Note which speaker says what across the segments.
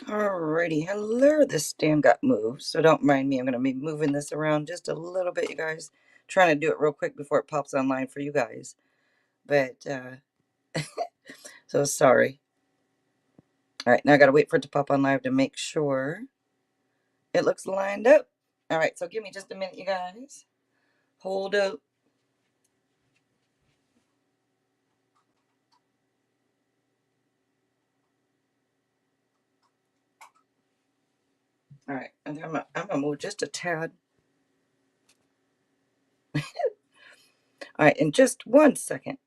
Speaker 1: Alrighty, hello. This stand got moved, so don't mind me. I'm going to be moving this around just a little bit, you guys. Trying to do it real quick before it pops online for you guys. But, so sorry. All right, now I got to wait for it to pop on live to make sure it looks lined up. All right, so give me just a minute, you guys. Hold up. All right, and I'm gonna move just a tad. All right, in just 1 second.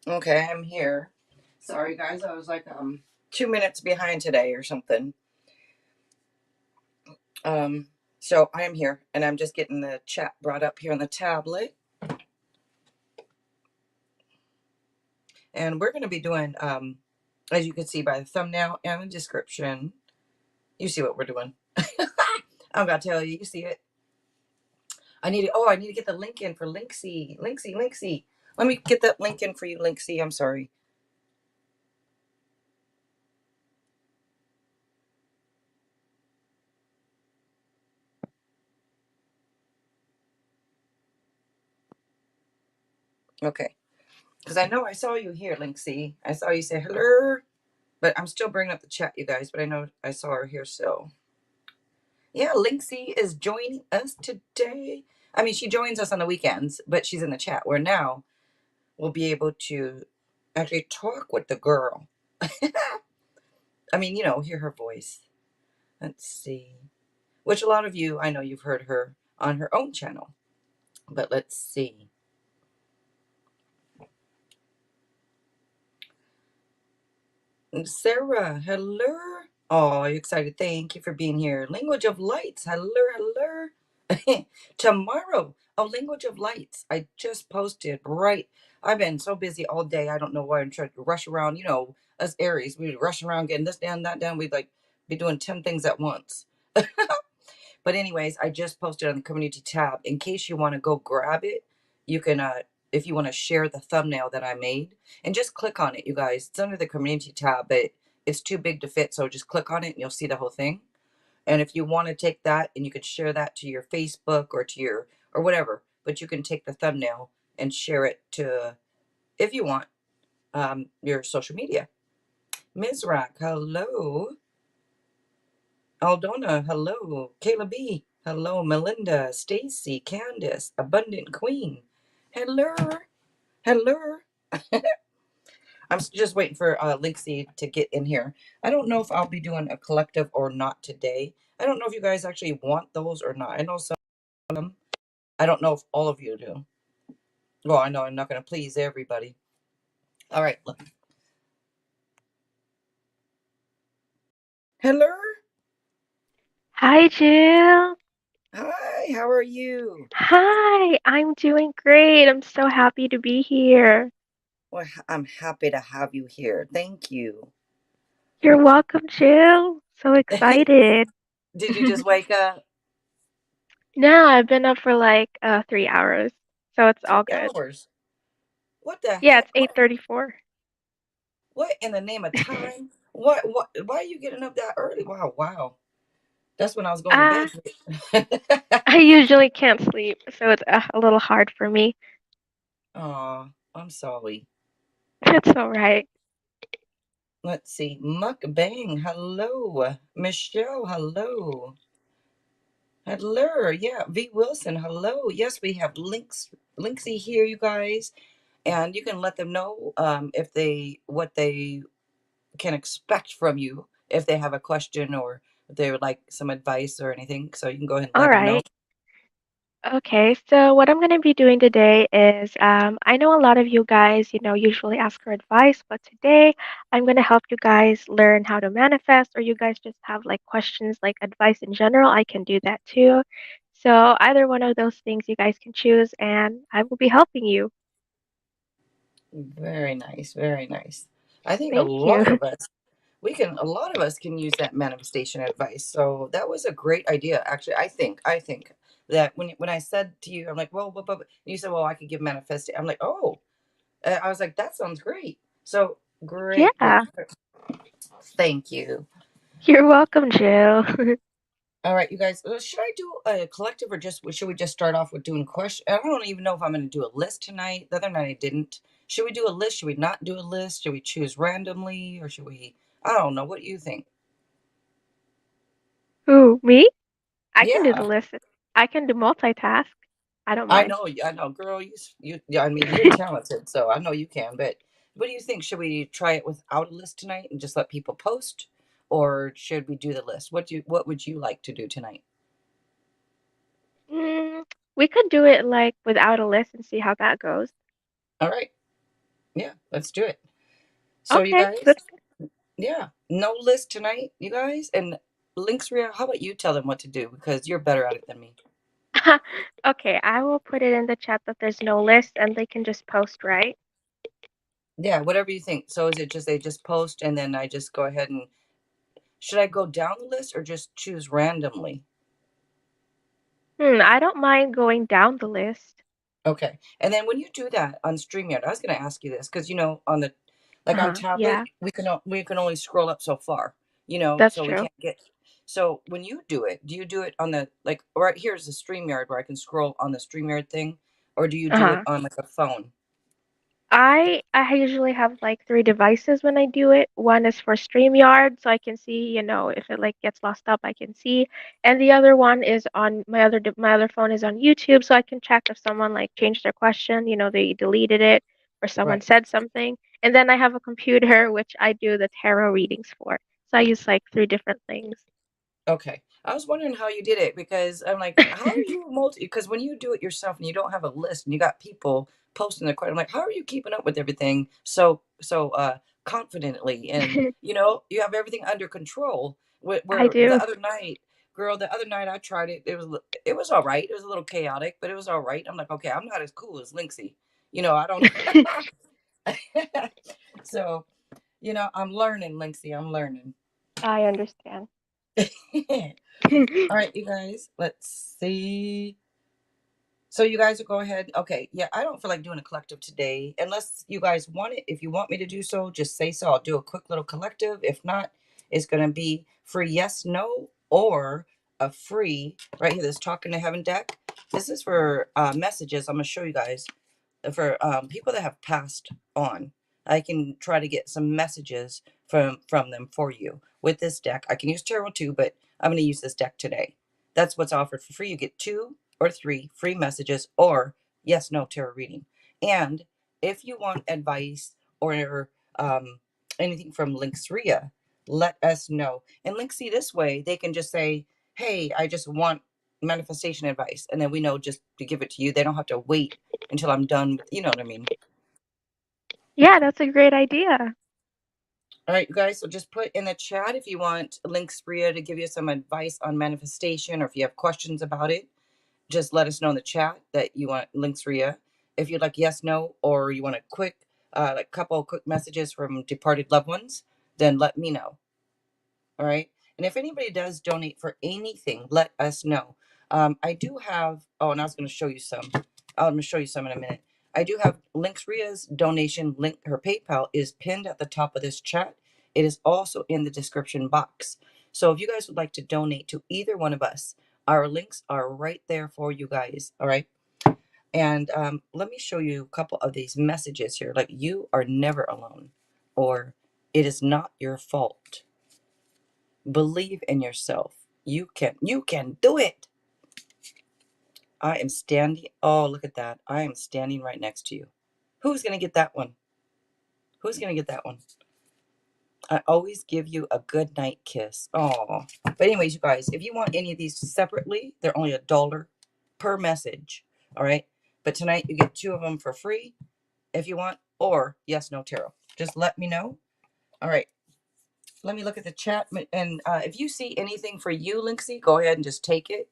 Speaker 1: Okay, I'm here. Sorry, guys, I was like 2 minutes behind today or something. Um, so I am here, and I'm just getting the chat brought up here on the tablet. And we're going to be doing, as you can see by the thumbnail and the description, you see what we're doing. I'm going to tell you, you see it. I need to get the link in for Linksy. Linksy. Let me get that link in for you, Linksy. I'm sorry. Okay. Because I know I saw you here, Linksy. I saw you say hello, but I'm still bringing up the chat, you guys, but I know I saw her here, so. Yeah, Linksy is joining us today. I mean, she joins us on the weekends, but she's in the chat where now we'll be able to actually talk with the girl. I mean, hear her voice. Let's see. Which a lot of you, I know you've heard her on her own channel. But let's see. Sarah, hello. Oh, you excited? Thank you for being here. Language of Lights. Hello. Tomorrow. Oh, Language of Lights. I just posted right. I've been so busy all day. I don't know why I'm trying to rush around. Us Aries, we rush around getting this down, that down. We'd like be doing 10 things at once. But anyways, I just posted on the community tab. In case you want to go grab it, you can if you want to share the thumbnail that I made, and just click on it, you guys. It's under the community tab, but it's too big to fit, so just click on it and you'll see the whole thing. And if you want to take that and you could share that to your Facebook or to your or whatever, but you can take the thumbnail and share it to, if you want, your social media. Ms. Rock, hello. Aldona, hello. Kayla B, hello. Melinda, Stacy, Candace, Abundant Queen, hello. I'm just waiting for Linksy to get in here. I don't know if I'll be doing a collective or not today. I don't know if you guys actually want those or not. I know some of them. I don't know if all of you do. Well, I know I'm not going to please everybody. All right. Hello.
Speaker 2: Hi, Jill.
Speaker 1: Hi. How are you?
Speaker 2: Hi, I'm doing great. I'm so happy to be here.
Speaker 1: Well, I'm happy to have you here. Thank you.
Speaker 2: You're welcome, Jill. So excited.
Speaker 1: Did you just wake up?
Speaker 2: No, I've been up for like 3 hours, so it's all
Speaker 1: three
Speaker 2: good.
Speaker 1: hours. What the
Speaker 2: Yeah,
Speaker 1: heck?
Speaker 2: it's 8:34.
Speaker 1: What in the name of time? What? Why are you getting up that early? Wow. That's when I was going to
Speaker 2: Ah,
Speaker 1: bed.
Speaker 2: I usually can't sleep, so it's a little hard for me.
Speaker 1: Aw, I'm sorry.
Speaker 2: It's all right.
Speaker 1: Let's see. Mukbang, hello. Michelle, hello. Hello. Yeah. V. Wilson, hello. Yes, we have Linksy here, you guys. And you can let them know if what they can expect from you if they have a question or if they would like some advice or anything. So you can go ahead and
Speaker 2: All
Speaker 1: let them know.
Speaker 2: right. Okay, so what I'm going to be doing today is I know a lot of you guys, usually ask for advice, but today I'm going to help you guys learn how to manifest, or you guys just have like questions like advice in general. I can do that too. So either one of those things you guys can choose, and I will be helping you.
Speaker 1: Very nice, very nice. I think a
Speaker 2: Thank you.
Speaker 1: lot of us a lot of us can use that manifestation advice. So that was a great idea. Actually, I think that when I said to you, I'm like, well, you said, well, I could give manifest. I'm like, oh, I was like, that sounds great. So great, great.
Speaker 2: Yeah,
Speaker 1: Thank you.
Speaker 2: you're welcome, Jill.
Speaker 1: All right, you guys, should I do a collective or just should we just start off with doing question? I don't even know if I'm going to do a list tonight. The other night I didn't. Should we do a list? Should we not do a list? Should we choose randomly or should we? I don't know. What do you think?
Speaker 2: Who, me? I can do the
Speaker 1: Yeah,
Speaker 2: list. I can do multitask. I don't
Speaker 1: I
Speaker 2: mind.
Speaker 1: know. I know, girl. Yeah, I mean, you're talented, so I know you can. But what do you think? Should we try it without a list tonight and just let people post, or should we do the list? What would you like to do tonight?
Speaker 2: Mm, we could do it like without a list and see how that goes.
Speaker 1: All right. Yeah, let's do it. So you
Speaker 2: Okay,
Speaker 1: guys,
Speaker 2: that's
Speaker 1: yeah, no list tonight, you guys. And links, Ria, how about you tell them what to do because you're better at it than me.
Speaker 2: okay. I will put it in the chat that there's no list and they can just post, right?
Speaker 1: Yeah, whatever you think. So is it just they just post and then I just go ahead and should I go down the list or just choose randomly?
Speaker 2: I don't mind going down the list.
Speaker 1: Okay. And then when you do that on StreamYard, I was going to ask you this because on the like on tablet,
Speaker 2: Yeah,
Speaker 1: we can only scroll up so far,
Speaker 2: that's
Speaker 1: so we
Speaker 2: true.
Speaker 1: can't get. So when you do it, do you do it on the like right here's the StreamYard where I can scroll on the StreamYard thing, or do you do it
Speaker 2: Uh-huh.
Speaker 1: on like a phone?
Speaker 2: I usually have like three devices when I do it. One is for StreamYard, so I can see, if it like gets lost up, I can see. And the other one is on my other phone is on YouTube, so I can check if someone like changed their question, they deleted it or someone
Speaker 1: Right.
Speaker 2: said something. And then I have a computer which I do the tarot readings for. So I use like three different things.
Speaker 1: Okay. I was wondering how you did it because I'm like, how are you multi? Because when you do it yourself and you don't have a list and you got people posting their question, I'm like, how are you keeping up with everything so confidently and you have everything under control.
Speaker 2: I
Speaker 1: Where the
Speaker 2: do.
Speaker 1: other night, girl, the other night I tried it. It was all right. It was a little chaotic, but it was all right. I'm like, okay, I'm not as cool as Linksay. I don't. So I'm learning, Linksay. I'm learning.
Speaker 2: I understand.
Speaker 1: All right, you guys, let's see. So you guys will go ahead. Okay, yeah, I don't feel like doing a collective today unless you guys want it. If you want me to do so, just say so. I'll do a quick little collective. If not, it's going to be free yes, no, or a free right here. This talking to heaven deck. This is for messages. I'm going to show you guys for people that have passed on. I can try to get some messages from them for you with this deck. I can use tarot too, but I'm going to use this deck today. That's what's offered for free. You get 2 or 3 free messages or yes no tarot reading. And if you want advice or anything from Linksria, let us know. And Linksy, this way they can just say, hey, I just want manifestation advice, and then we know just to give it to you. They don't have to wait until I'm done with, you know what I mean?
Speaker 2: Yeah, that's a great idea.
Speaker 1: All right, you guys. So just put in the chat if you want Links Bria to give you some advice on manifestation, or if you have questions about it, just let us know in the chat that you want Links Ria. If you'd like yes, no, or you want a quick, like couple of quick messages from departed loved ones, then let me know. All right. And if anybody does donate for anything, let us know. I do have, oh, and I was going to show you some. I'm going to show you some in a minute. I do have Links Ria's donation link. Her PayPal is pinned at the top of this chat. It is also in the description box. So if you guys would like to donate to either one of us, our links are right there for you guys. All right. And let me show you a couple of these messages here. Like, you are never alone, or it is not your fault. Believe in yourself. You can do it. I am standing. Oh, look at that. I am standing right next to you. Who's going to get that one? Who's going to get that one? I always give you a good night kiss. Oh. But anyways, you guys, if you want any of these separately, they're only $1. per message. All right. But tonight you get 2 of them for free if you want, or yes, no tarot. Just let me know. All right. Let me look at the chat. And if you see anything for you, Linksy, go ahead and just take it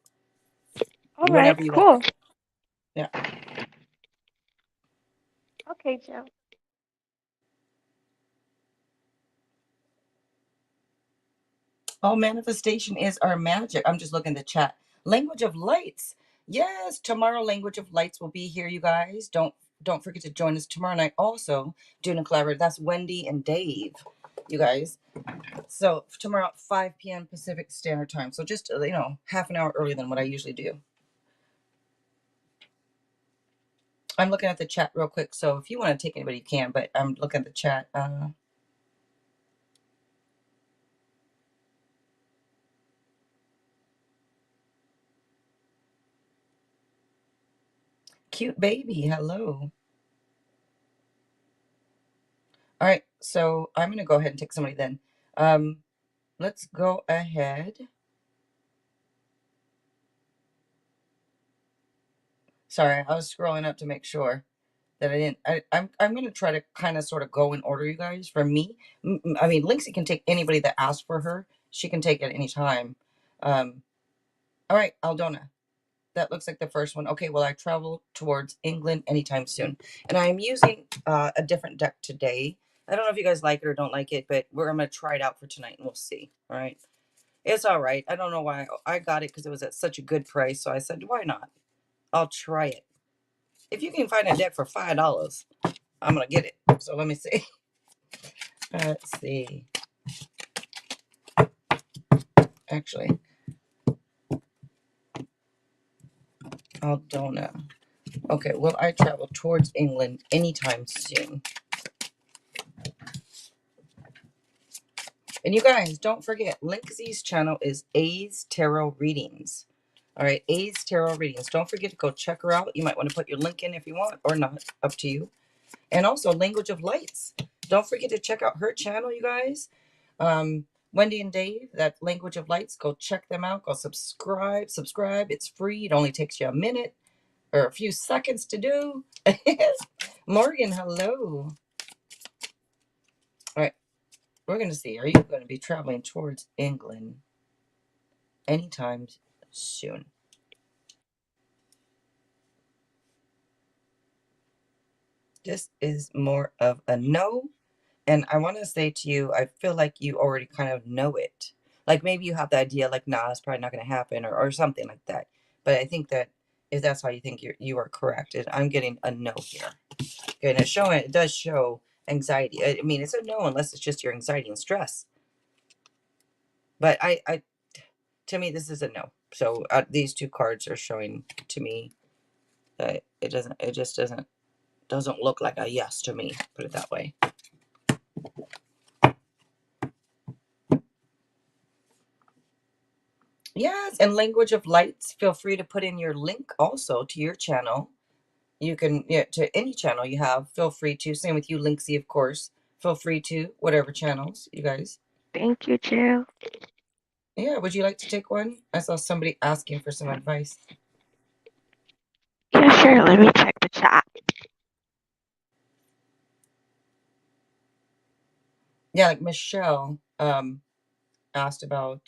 Speaker 2: All right,
Speaker 1: whenever you want.
Speaker 2: cool.
Speaker 1: Yeah.
Speaker 2: Okay, Jill.
Speaker 1: Oh, manifestation is our magic. I'm just looking at the chat. Language of lights. Yes, tomorrow language of lights will be here, you guys. Don't forget to join us tomorrow night. Also, doing a collaborative. That's Wendy and Dave, you guys. So tomorrow at 5 p.m. Pacific Standard Time. So just half an hour earlier than what I usually do. I'm looking at the chat real quick. So if you want to take anybody, you can. But I'm looking at the chat. Cute baby. Hello. All right. So I'm gonna go ahead and take somebody then. Let's go ahead. Sorry, I was scrolling up to make sure that I didn't. I'm going to try to kind of sort of go in order, you guys. For me, I mean, Lindsay can take anybody that asks for her. She can take it any time. All right, Aldona. That looks like the first one. Okay, well, I travel towards England anytime soon, and I am using a different deck today. I don't know if you guys like it or don't like it, but I'm going to try it out for tonight, and we'll see. All right, it's all right. I don't know why I got it because it was at such a good price, so I said, why not? I'll try it. If you can find a deck for $5, I'm gonna get it. So let me see. Let's see. Actually, Aldona. Okay, will I travel towards England anytime soon? And you guys, don't forget, Linksy's channel is A's Tarot Readings. All right, A's Tarot Readings. Don't forget to go check her out. You might want to put your link in if you want, or not. Up to you. And also, Language of Lights. Don't forget to check out her channel, you guys. Wendy and Dave, that Language of Lights. Go check them out. Go subscribe. Subscribe. It's free. It only takes you a minute or a few seconds to do. Morgan, hello. All right, we're going to see. Are you going to be traveling towards England anytime soon? This is more of a no. And I want to say to you, I feel like you already kind of know it. Like maybe you have the idea, like, nah, it's probably not going to happen, or something like that. But I think that if that's how you think you are correct, I'm getting a no here. Okay, and it does show anxiety. I mean, it's a no unless it's just your anxiety and stress. But to me, this is a no. So these two cards are showing to me that it just doesn't look like a yes to me. Put it that way. Yes, and Language of Lights. Feel free to put in your link also to your channel. You can, yeah, to any channel you have. Feel free to. Same with you, Linksy, of course. Feel free to whatever channels you guys.
Speaker 2: Thank you, Jill.
Speaker 1: Yeah, would you like to take one? I saw somebody asking for some advice.
Speaker 2: Yeah, sure. Let me check the chat.
Speaker 1: Yeah, like Michelle asked about.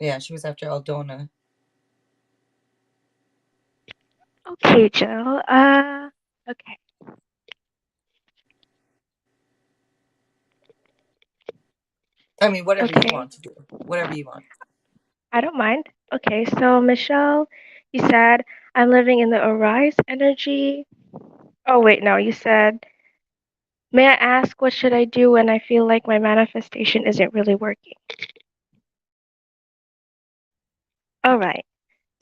Speaker 1: Yeah, she was after Aldona.
Speaker 2: Okay, Jill. Okay.
Speaker 1: I mean, whatever you
Speaker 2: Okay.
Speaker 1: want to do. Whatever you want.
Speaker 2: I don't mind. Okay, so Michelle, you said I'm living in the Arise energy. Oh, wait, no, you said, may I ask what should I do when I feel like my manifestation isn't really working? All right.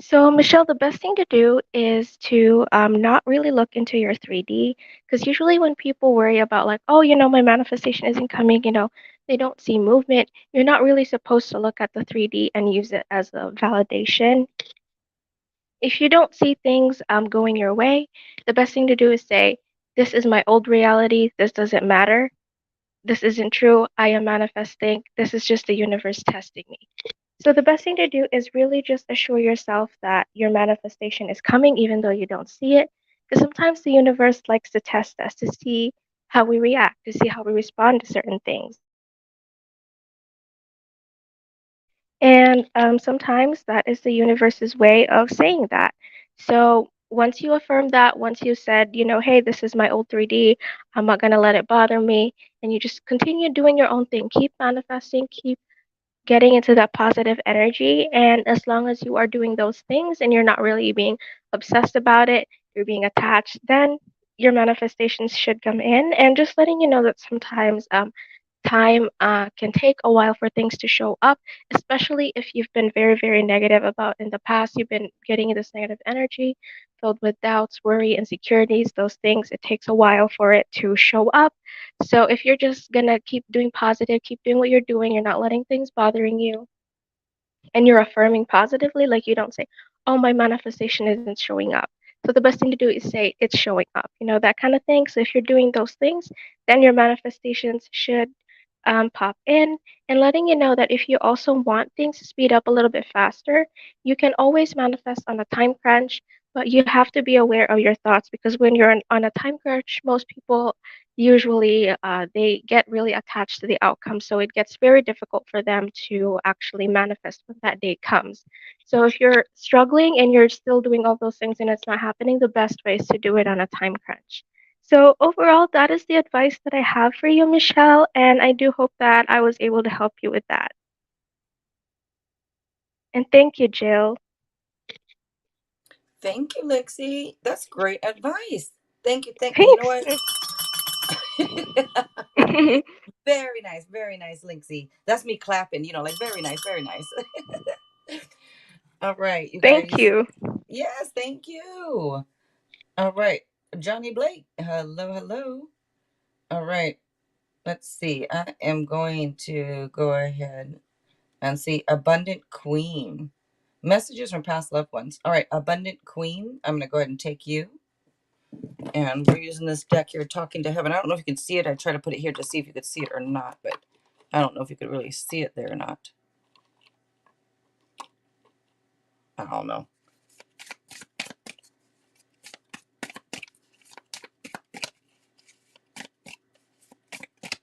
Speaker 2: So, Michelle, the best thing to do is to not really look into your 3D because usually when people worry about, like, oh, my manifestation isn't coming, they don't see movement. You're not really supposed to look at the 3D and use it as a validation. If you don't see things going your way, the best thing to do is say, this is my old reality. This doesn't matter. This isn't true. I am manifesting. This is just the universe testing me. So the best thing to do is really just assure yourself that your manifestation is coming even though you don't see it. Because sometimes the universe likes to test us to see how we react, to see how we respond to certain things. And sometimes that is the universe's way of saying that. So once you affirm that, once you said, hey, this is my old 3D, I'm not going to let it bother me, and you just continue doing your own thing, keep manifesting, keep getting into that positive energy. And as long as you are doing those things and you're not really being obsessed about it, you're being attached, then your manifestations should come in. And just letting you know that sometimes time can take a while for things to show up, especially if you've been very, very negative about in the past. You've been getting this negative energy filled with doubts, worry, insecurities, those things. It takes a while for it to show up. So if you're just gonna keep doing positive, keep doing what you're doing, you're not letting things bothering you, and you're affirming positively, like you don't say, oh, my manifestation isn't showing up. So the best thing to do is say it's showing up, that kind of thing. So if you're doing those things, then your manifestations should pop in, and letting you know that if you also want things to speed up a little bit faster, you can always manifest on a time crunch, but you have to be aware of your thoughts because when you're on a time crunch, most people usually they get really attached to the outcome, so it gets very difficult for them to actually manifest when that day comes. So if you're struggling and you're still doing all those things and it's not happening, the best way is to do it on a time crunch. So overall, that is the advice that I have for you, Michelle, and I do hope that I was able to help you with that. And thank you, Jill.
Speaker 1: Thank you, Lexi. That's great advice. Thank you. You know
Speaker 2: Thanks.
Speaker 1: what? Very nice, Lexi. That's me clapping. Like very nice. All right, you
Speaker 2: Thank
Speaker 1: guys.
Speaker 2: you.
Speaker 1: Yes, thank you. All right, Johnny Blake. Hello, hello. All right. Let's see. I am going to go ahead and see Abundant Queen. Messages from past loved ones. All right, Abundant Queen. I'm going to go ahead and take you. And we're using this deck here, Talking to Heaven. I don't know if you can see it. I tried to put it here to see if you could see it or not, but I don't know if you could really see it there or not. I don't know.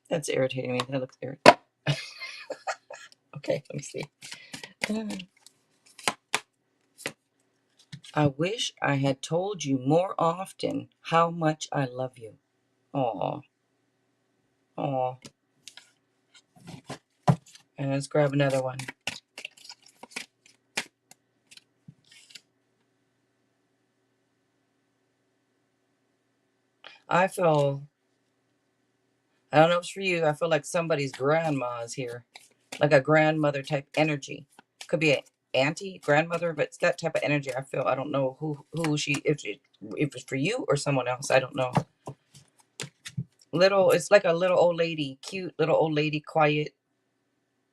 Speaker 1: That's irritating me. That looks irritating. Okay, let me see. I wish I had told you more often how much I love you. Aw, aw. And let's grab another one. I feel, I don't know if it's for you, I feel like somebody's grandma is here. Like a grandmother type energy. Could be an auntie, grandmother, but it's that type of energy I feel. I don't know who she, if it's for you or someone else. I don't know. It's like a little old lady, cute little old lady, quiet,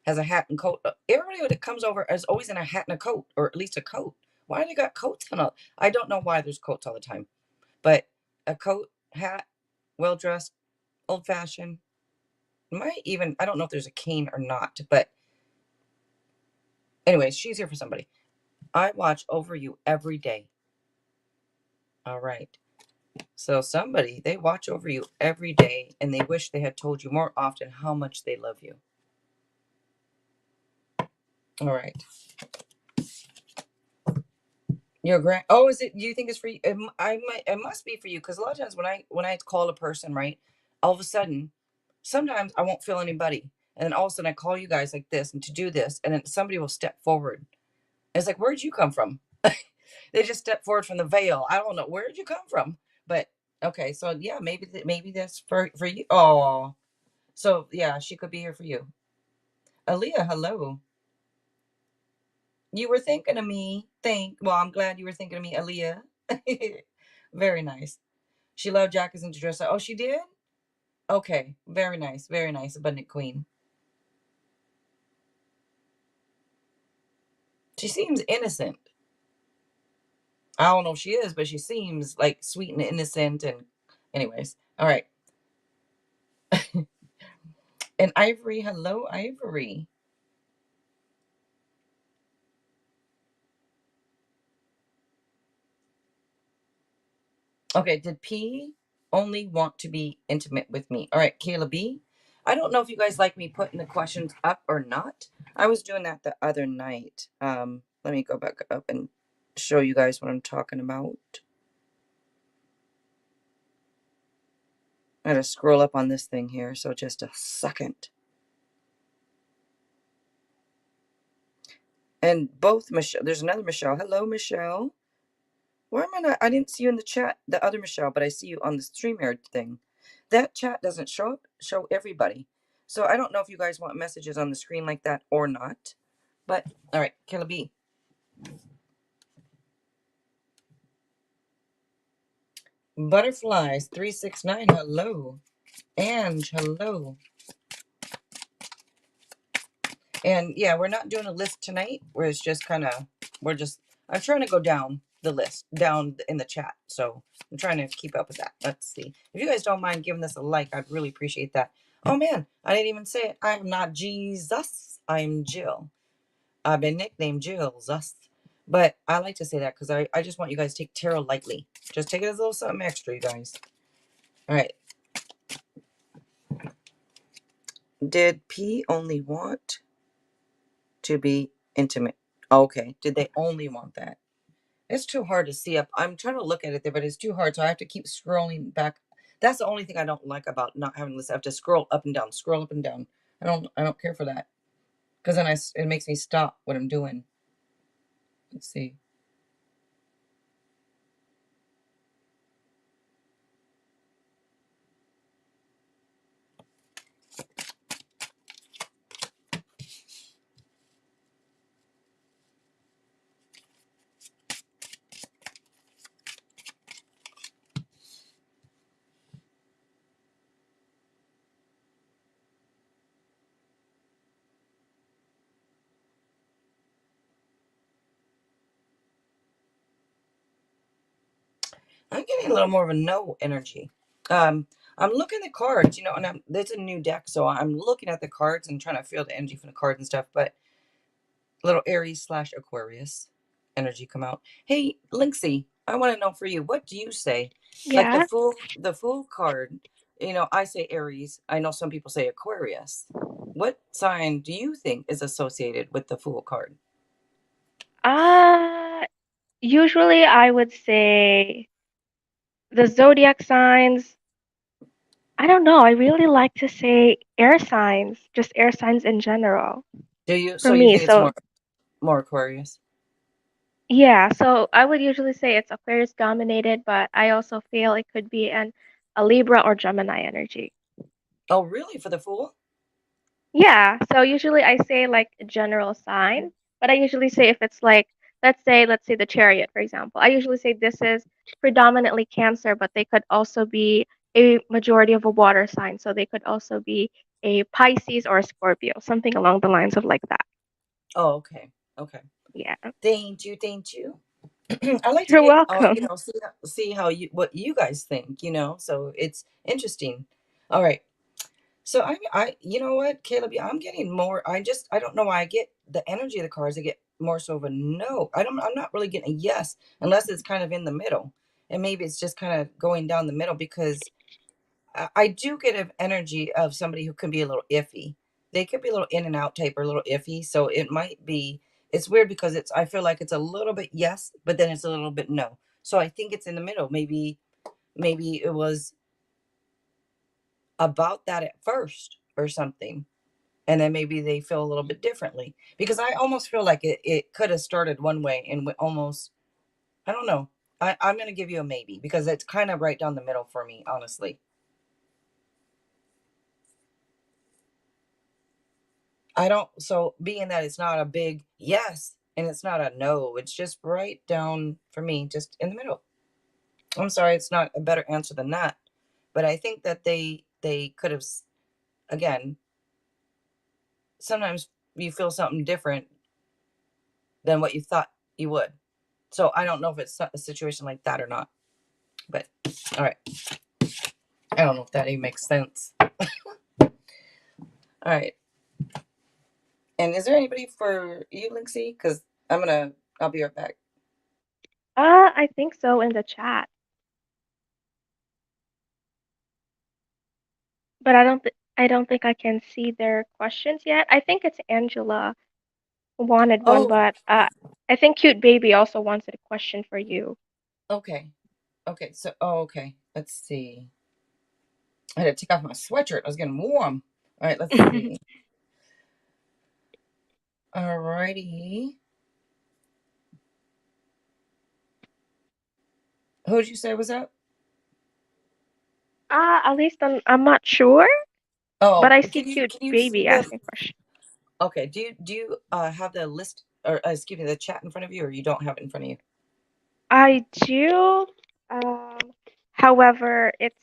Speaker 1: has a hat and coat. Everybody that comes over is always in a hat and a coat, or at least a coat. Why do they got coats on? I don't know why there's coats all the time, but a coat, hat, well dressed, old fashioned. Might even, I don't know if there's a cane or not, but anyways, she's here for somebody. I watch over you every day. All right. So somebody, they watch over you every day and they wish they had told you more often how much they love you. All right. Your grand, oh, is it, do you think it's for you? It must be for you, because a lot of times when I call a person, right, all of a sudden, sometimes I won't feel anybody. And then all of a sudden I call you guys like this and to do this, and then somebody will step forward. It's like, where'd you come from? They just step forward from the veil. I don't know. Where'd you come from? But okay, so yeah, maybe that's for you. Oh, so yeah, she could be here for you. Aaliyah, hello. You were thinking of me. Well, I'm glad you were thinking of me, Aaliyah. Very nice. She loved Jack isn't dress. Oh, she did? Okay. Very nice. Very nice. Abundant Queen. She seems innocent. I don't know if she is, but she seems like sweet and innocent. And, anyways, all right. And Ivory, hello, Ivory. Okay, did P only want to be intimate with me? All right, Kayla B. I don't know if you guys like me putting the questions up or not. I was doing that the other night. Let me go back up and show you guys what I'm talking about. I gotta scroll up on this thing here, so just a second. And both Michelle, there's another Michelle. Hello, Michelle. Where am I not? I didn't see you in the chat, the other Michelle, but I see you on the StreamYard thing. That chat doesn't show everybody. So I don't know if you guys want messages on the screen like that or not. But all right, Kayla B. Butterflies 369. Hello. Ange, hello. And yeah, we're not doing a list tonight. Where it's just kind of we're just I'm trying to go down the list, down in the chat. So I'm trying to keep up with that. Let's see. If you guys don't mind giving this a like, I'd really appreciate that. Oh man, I didn't even say it. I'm not Jesus. I'm Jill. I've been nicknamed Jill's. But I like to say that because I just want you guys to take tarot lightly. Just take it as a little something extra, you guys. All right. Did P only want to be intimate? Okay. Did they only want that? It's too hard to see up. I'm trying to look at it there, but it's too hard. So I have to keep scrolling back. That's the only thing I don't like about not having this. I have to scroll up and down, scroll up and down. I don't care for that because then it makes me stop what I'm doing. Let's see. I'm getting a little more of a no energy. Um, I'm looking at the cards, and there's a new deck, so I'm looking at the cards and trying to feel the energy from the cards and stuff. But little Aries/Aquarius energy come out. Hey, Linksy, I want to know for you, what do you say? Like
Speaker 2: Yeah.
Speaker 1: the fool card, I say Aries. I know some people say Aquarius. What sign do you think is associated with the fool card?
Speaker 2: Uh, Usually I would say the zodiac signs. I don't know. I really like to say air signs, just air signs in general
Speaker 1: Do you
Speaker 2: for
Speaker 1: so you
Speaker 2: me.
Speaker 1: think it's
Speaker 2: So,
Speaker 1: more Aquarius?
Speaker 2: yeah, so I would usually say it's Aquarius dominated, but I also feel it could be a Libra or Gemini energy.
Speaker 1: Oh, really? For the fool?
Speaker 2: Yeah, so usually I say like a general sign, but I usually say if it's like let's say the chariot, for example. I usually say this is predominantly Cancer, but they could also be a majority of a water sign, so they could also be a Pisces or a Scorpio, something along the lines of like that.
Speaker 1: Oh, okay. Okay.
Speaker 2: Yeah.
Speaker 1: Thank you. Thank you. I like to
Speaker 2: You're
Speaker 1: get,
Speaker 2: welcome.
Speaker 1: see how what you guys think, so it's interesting. All right. So you know what, Caleb, I'm getting more. I don't know why I get the energy of the cards. I get more so of a no. I'm not really getting a yes unless it's kind of in the middle. And maybe it's just kind of going down the middle because I do get an energy of somebody who can be a little iffy. They could be a little in and out type or a little iffy. So it might be, it's weird because I feel like it's a little bit yes, but then it's a little bit no. So I think it's in the middle. Maybe it was about that at first or something. And then maybe they feel a little bit differently because I almost feel like it could have started one way and almost, I don't know. I'm going to give you a maybe because it's kind of right down the middle for me, honestly. I don't, so being that it's not a big yes and it's not a no, it's just right down for me, just in the middle. I'm sorry, it's not a better answer than that. But I think that they could have, again, sometimes you feel something different than what you thought you would. So I don't know if it's a situation like that or not. But all right. I don't know if that even makes sense. All right. And is there anybody for you, Linksy? Because I'll be right back.
Speaker 2: I think so in the chat. but I don't think I can see their questions yet. I think it's Angela wanted one,
Speaker 1: Oh,
Speaker 2: but I think Cute Baby also wants a question for you.
Speaker 1: okay. Okay. So, oh, okay. Let's see. I had to take off my sweatshirt. I was getting warm. All right. Let's see. All righty. Who did you say was up?
Speaker 2: At least I'm not sure, but
Speaker 1: Oh,
Speaker 2: I see Cute
Speaker 1: can you see
Speaker 2: Baby
Speaker 1: the?
Speaker 2: asking question.
Speaker 1: Okay. Do you have the list or excuse me the chat in front of you, or you don't have it in front of you?
Speaker 2: I do. Um, however, it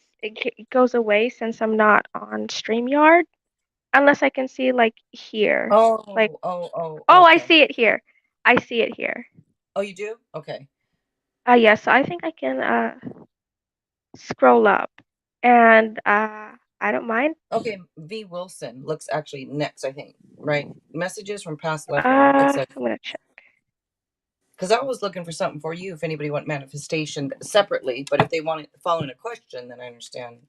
Speaker 2: goes away since I'm not on StreamYard, unless I can see like here. Like, oh, I
Speaker 1: Okay.
Speaker 2: see it here. I see it here.
Speaker 1: Oh, you do? Okay.
Speaker 2: Yes, so I think I can scroll up, and I don't mind.
Speaker 1: Okay. V Wilson looks actually next. I think right. Messages from past loved one. Looks like
Speaker 2: I'm gonna check.
Speaker 1: because I was looking for something for you if anybody want manifestation separately, but if they want it following a question, then I understand.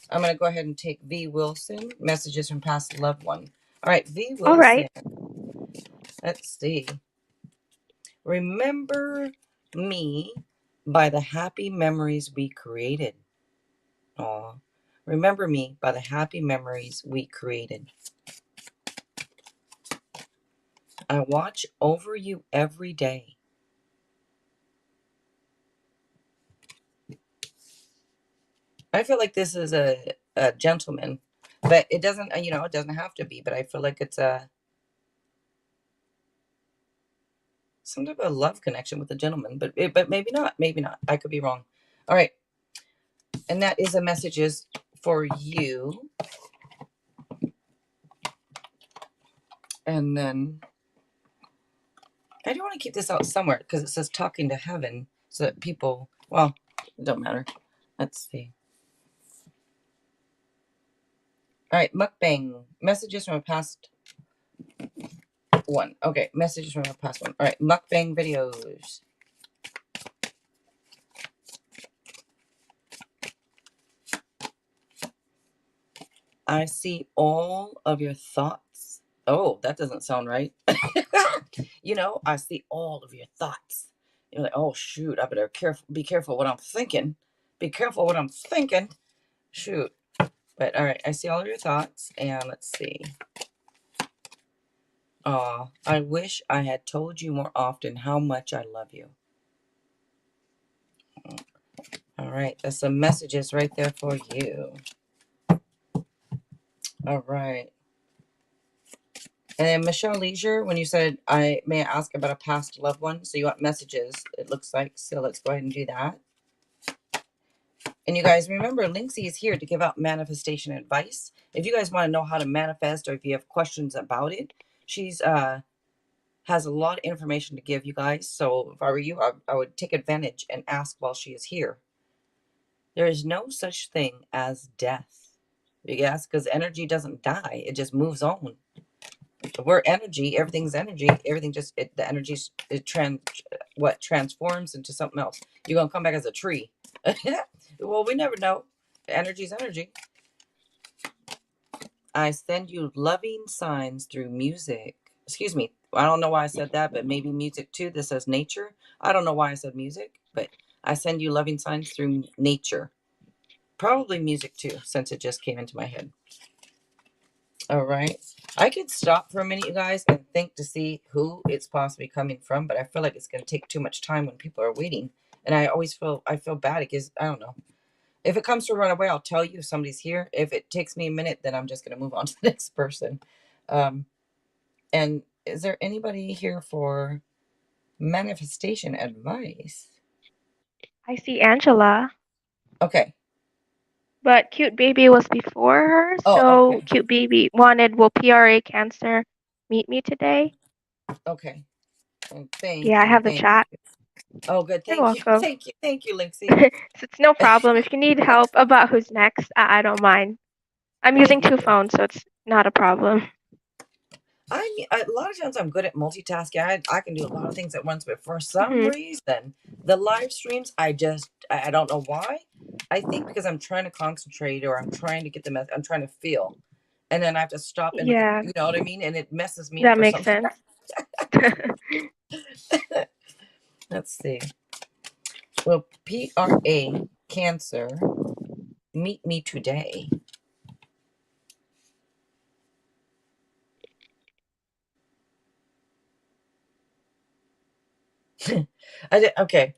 Speaker 1: I'm gonna go ahead and take V Wilson. Messages from past loved one. All right, V
Speaker 2: All
Speaker 1: Wilson.
Speaker 2: right.
Speaker 1: Let's see. Remember me by the happy memories we created. Aw. Remember me by the happy memories we created. I watch over you every day. I feel like this is a gentleman, but it doesn't, it doesn't have to be, but I feel like it's a some type of love connection with a gentleman, but maybe not, maybe not. I could be wrong. All right. And that is a messages for you. And then I do want to keep this out somewhere because it says talking to heaven so that people, well, it don't matter. Let's see. All right, mukbang messages from a past one. Okay, messages from a past one. All right, mukbang videos. I see all of your thoughts. Oh, that doesn't sound right. I see all of your thoughts. You're like, oh shoot, I better be careful what I'm thinking. Be careful what I'm thinking. Shoot. But all right, I see all of your thoughts, and let's see. Aw, I wish I had told you more often how much I love you. All right, that's some messages right there for you. All right. And then Michelle Leisure, when you said I may ask about a past loved one, so you want messages, it looks like. So let's go ahead and do that. And you guys remember, Linksy is here to give out manifestation advice. If you guys want to know how to manifest, or if you have questions about it, she's has a lot of information to give you guys. So if I were you, I would take advantage and ask while she is here. There is no such thing as death. Yes, because energy doesn't die; it just moves on. We're energy. Everything's energy. Everything the energy transforms into something else. You're gonna come back as a tree. Well, we never know. Energy's energy. I send you loving signs through music. Excuse me. I don't know why I said that, but maybe music too. This says nature. I don't know why I said music, but I send you loving signs through nature. Probably music too, since it just came into my head. All right. I could stop for a minute, you guys, and think to see who it's possibly coming from, but I feel like it's going to take too much time when people are waiting. And I feel bad because I don't know. If it comes to run away, I'll tell you if somebody's here. If it takes me a minute, then I'm just going to move on to the next person. Um, and is there anybody here for manifestation advice?
Speaker 2: I see Angela,
Speaker 1: Okay.
Speaker 2: but Cute Baby was before her,
Speaker 1: Oh,
Speaker 2: so
Speaker 1: okay.
Speaker 2: Cute Baby wanted, will PRA Cancer meet me today?
Speaker 1: Okay. And
Speaker 2: Yeah, I have the
Speaker 1: thank
Speaker 2: chat.
Speaker 1: you. Oh, good.
Speaker 2: You're
Speaker 1: Thank you.
Speaker 2: welcome.
Speaker 1: Thank you, Linksy.
Speaker 2: So it's no problem. If you need help about who's next, I don't mind. I'm using
Speaker 1: Thank
Speaker 2: two
Speaker 1: you.
Speaker 2: phones, so it's not a problem.
Speaker 1: A lot of times I'm good at multitasking. I can do a lot of things at once, but for some
Speaker 2: Hmm.
Speaker 1: reason, the live streams, I don't know why. I think because I'm trying to concentrate or I'm trying to get the message, I'm trying to feel, and then I have to stop and look at,
Speaker 2: Yeah,
Speaker 1: you know what I mean, and it messes me up
Speaker 2: that
Speaker 1: for
Speaker 2: makes
Speaker 1: something.
Speaker 2: sense.
Speaker 1: Let's see. Will PRA Cancer meet me today? I did okay.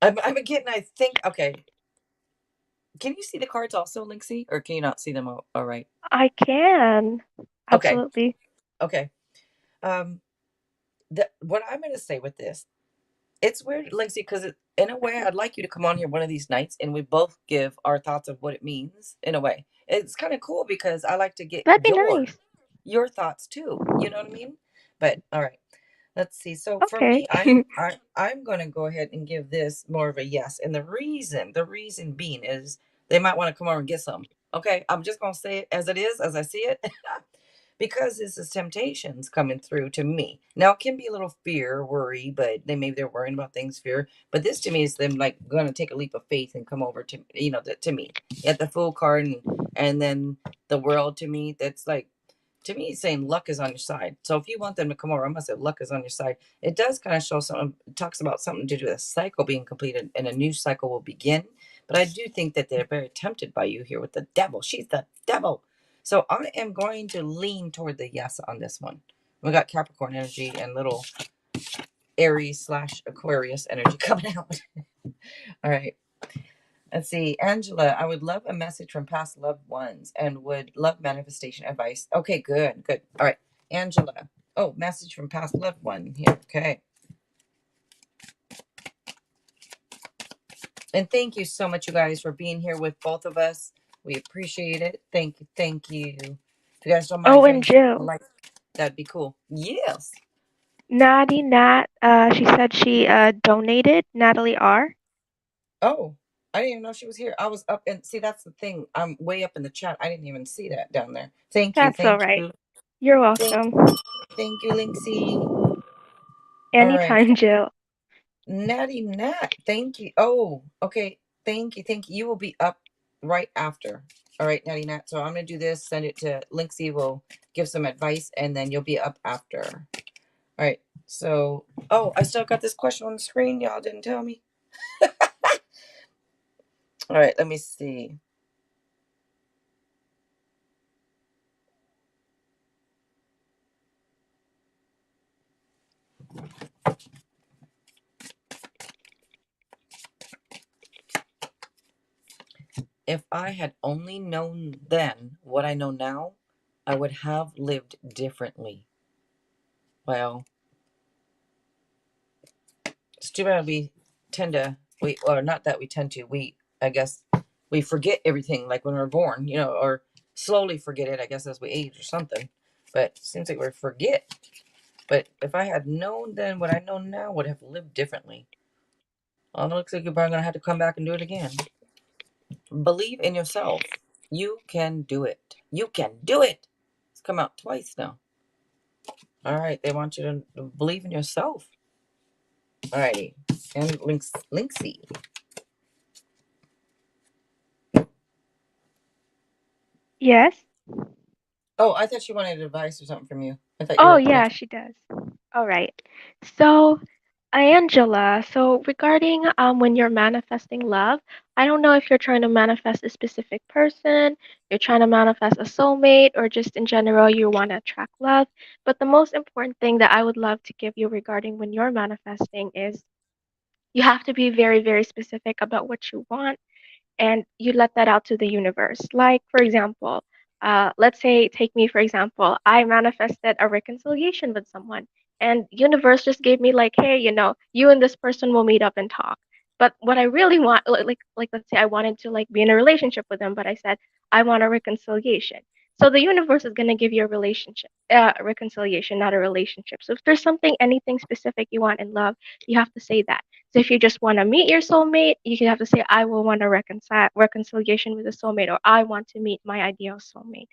Speaker 1: I'm getting. I think okay. Can you see the cards also, Linksy, or can you not see them all right?
Speaker 2: I can.
Speaker 1: Okay.
Speaker 2: Absolutely.
Speaker 1: Okay. Um, what I'm going to say with this, it's weird, Linksy, because in a way, I'd like you to come on here one of these nights and we both give our thoughts of what it means. In a way, it's kind of cool because I like to get
Speaker 2: That'd be
Speaker 1: your
Speaker 2: nice.
Speaker 1: thoughts too. You know what I mean? But all right, let's see. So for
Speaker 2: Okay.
Speaker 1: me, I'm going to go ahead and give this more of a yes, and the reason being is they might want to come over and get some. Okay, I'm just going to say it as it is, as I see it. Because this is temptations coming through to me. Now it can be a little fear, worry, but they maybe they're worrying about things, fear. But this to me is them like going to take a leap of faith and come over to to me. At the Fool card and then the World to me. That's like to me it's saying luck is on your side. So if you want them to come over, I must say luck is on your side. It does kind of show something. It talks about something to do with a cycle being completed and a new cycle will begin. But I do think that they're very tempted by you here with the devil. She's the devil. So I am going to lean toward the yes on this one. We got Capricorn energy and little Aries slash Aquarius energy coming out. All right. Let's see. Angela, I would love a message from past loved ones and would love manifestation advice. Okay, good, good. All right. Angela. Oh, message from past loved one here. Okay. And thank you so much, you guys, for being here with both of us. We appreciate it. Thank you. Thank you. If you guys don't mind
Speaker 2: Oh, and
Speaker 1: hitting
Speaker 2: Jill,
Speaker 1: like, that'd be cool. Yes.
Speaker 2: Natty Nat, she said she donated, Natalie R.
Speaker 1: Oh, I didn't even know she was here. I was up and see that's the thing. I'm way up in the chat. I didn't even see that down there. Thank you,
Speaker 2: That's all
Speaker 1: thank
Speaker 2: right.
Speaker 1: you,
Speaker 2: You're
Speaker 1: thank,
Speaker 2: welcome.
Speaker 1: thank you, Linksy. All right,
Speaker 2: Anytime, Jill.
Speaker 1: Natty Nat. Thank you. Oh, okay. Thank you, thank you. You will be up right after. All right, Natty Nat. So I'm gonna do this. Send it to Linksy. Will give some advice, and then you'll be up after. All right. So, oh, I still got this question on the screen. Y'all didn't tell me. All right. Let me see. If I had only known then what I know now, I would have lived differently. Well, it's too bad we tend to, or not that we tend to, I guess, we forget everything like when we're born, or slowly forget it, I guess, as we age or something. But it seems like we forget. But if I had known then what I know now, I would have lived differently. Well, it looks like you're probably going to have to come back and do it again. Believe in yourself. You can do it. You can do it. It's come out twice now. All right, they want you to believe in yourself. All righty, and Linksy.
Speaker 2: Yes.
Speaker 1: Oh, I thought she wanted advice or something from you. I thought you
Speaker 2: Oh,
Speaker 1: were
Speaker 2: yeah,
Speaker 1: next.
Speaker 2: she does. All right. So, Angela, so regarding when you're manifesting love, I don't know if you're trying to manifest a specific person, you're trying to manifest a soulmate, or just in general you want to attract love. But the most important thing that I would love to give you regarding when you're manifesting is you have to be very, very specific about what you want and you let that out to the universe. Like, for example, let's say, take me for example, I manifested a reconciliation with someone, and universe just gave me like, hey, you and this person will meet up and talk. But what I really want, like, let's say I wanted to like be in a relationship with them, but I said I want a reconciliation. So the universe is gonna give you a reconciliation, not a relationship. So if there's something, anything specific you want in love, you have to say that. So if you just want to meet your soulmate, you can have to say, I will want a reconciliation with a soulmate, or I want to meet my ideal soulmate.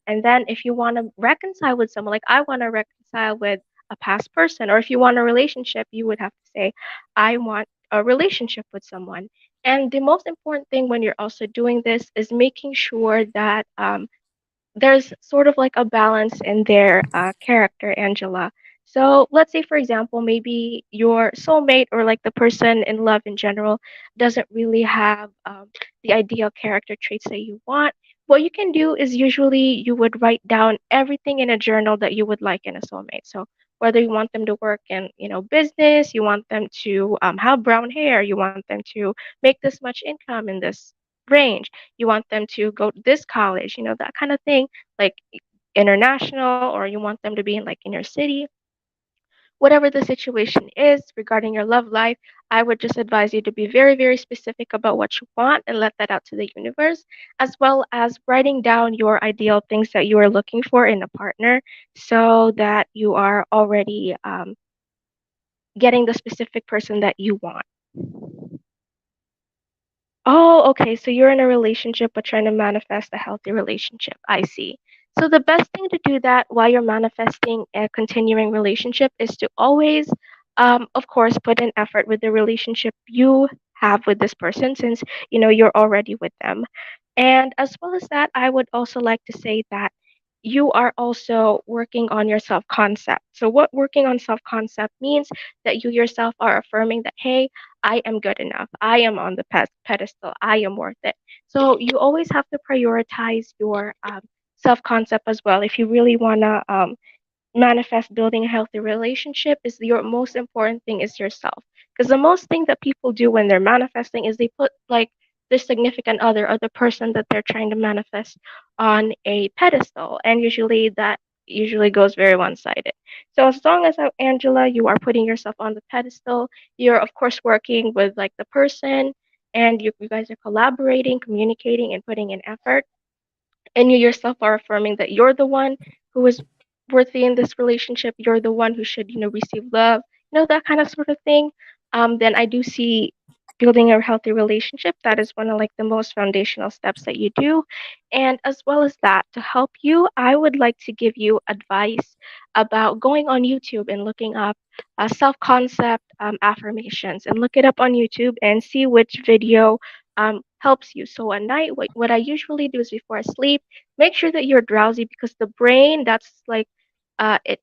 Speaker 2: And then if you want to reconcile with someone, like I want to reconcile with a past person, or if you want a relationship, you would have to say, I want a relationship with someone. And the most important thing when you're also doing this is making sure that there's sort of like a balance in their character, Angela. So let's say, for example, maybe your soulmate or like the person in love in general doesn't really have the ideal character traits that you want. What you can do is usually you would write down everything in a journal that you would like in a soulmate. So whether you want them to work in, business, you want them to have brown hair, you want them to make this much income in this range, you want them to go to this college, that kind of thing, like international, or you want them to be in like in your city. Whatever the situation is regarding your love life, I would just advise you to be very, very specific about what you want and let that out to the universe, as well as writing down your ideal things that you are looking for in a partner so that you are already getting the specific person that you want. Oh, okay. So you're in a relationship but trying to manifest a healthy relationship. I see. So the best thing to do that while you're manifesting a continuing relationship is to always, of course, put in effort with the relationship you have with this person since you're already with them. And as well as that, I would also like to say that you are also working on your self concept. So, what working on self concept means that you yourself are affirming that, hey, I am good enough. I am on the pedestal. I am worth it. So, you always have to prioritize your self concept as well. If you really want to manifest building a healthy relationship, is your most important thing is yourself, because the most thing that people do when they're manifesting is they put like their significant other or the person that they're trying to manifest on a pedestal, and usually that usually goes very one-sided. So as long as Angela, you are putting yourself on the pedestal, you're of course working with like the person, and you guys are collaborating, communicating, and putting in effort, and you yourself are affirming that you're the one who is worthy in this relationship, you're the one who should receive love, that kind of sort of thing, then I do see building a healthy relationship, that is one of like the most foundational steps that you do. And as well as that, to help you, I would like to give you advice about going on YouTube and looking up self-concept affirmations, and look it up on YouTube and see which video helps you. So at night, what I usually do is before I sleep, make sure that you're drowsy, because the brain, that's like, it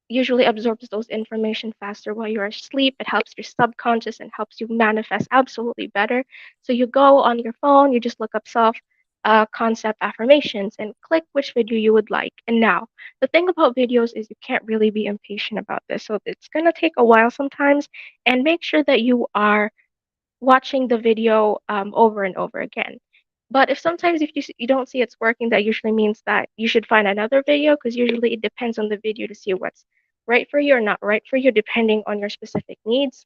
Speaker 2: usually absorbs those information faster while you're asleep. It helps your subconscious and helps you manifest absolutely better. So you go on your phone, you just look up self concept affirmations and click which video you would like. And now, the thing about videos is you can't really be impatient about this. So it's going to take a while sometimes, and make sure that you are watching the video over and over again. But if sometimes if you don't see it's working, that usually means that you should find another video, because usually it depends on the video to see what's right for you or not right for you, depending on your specific needs.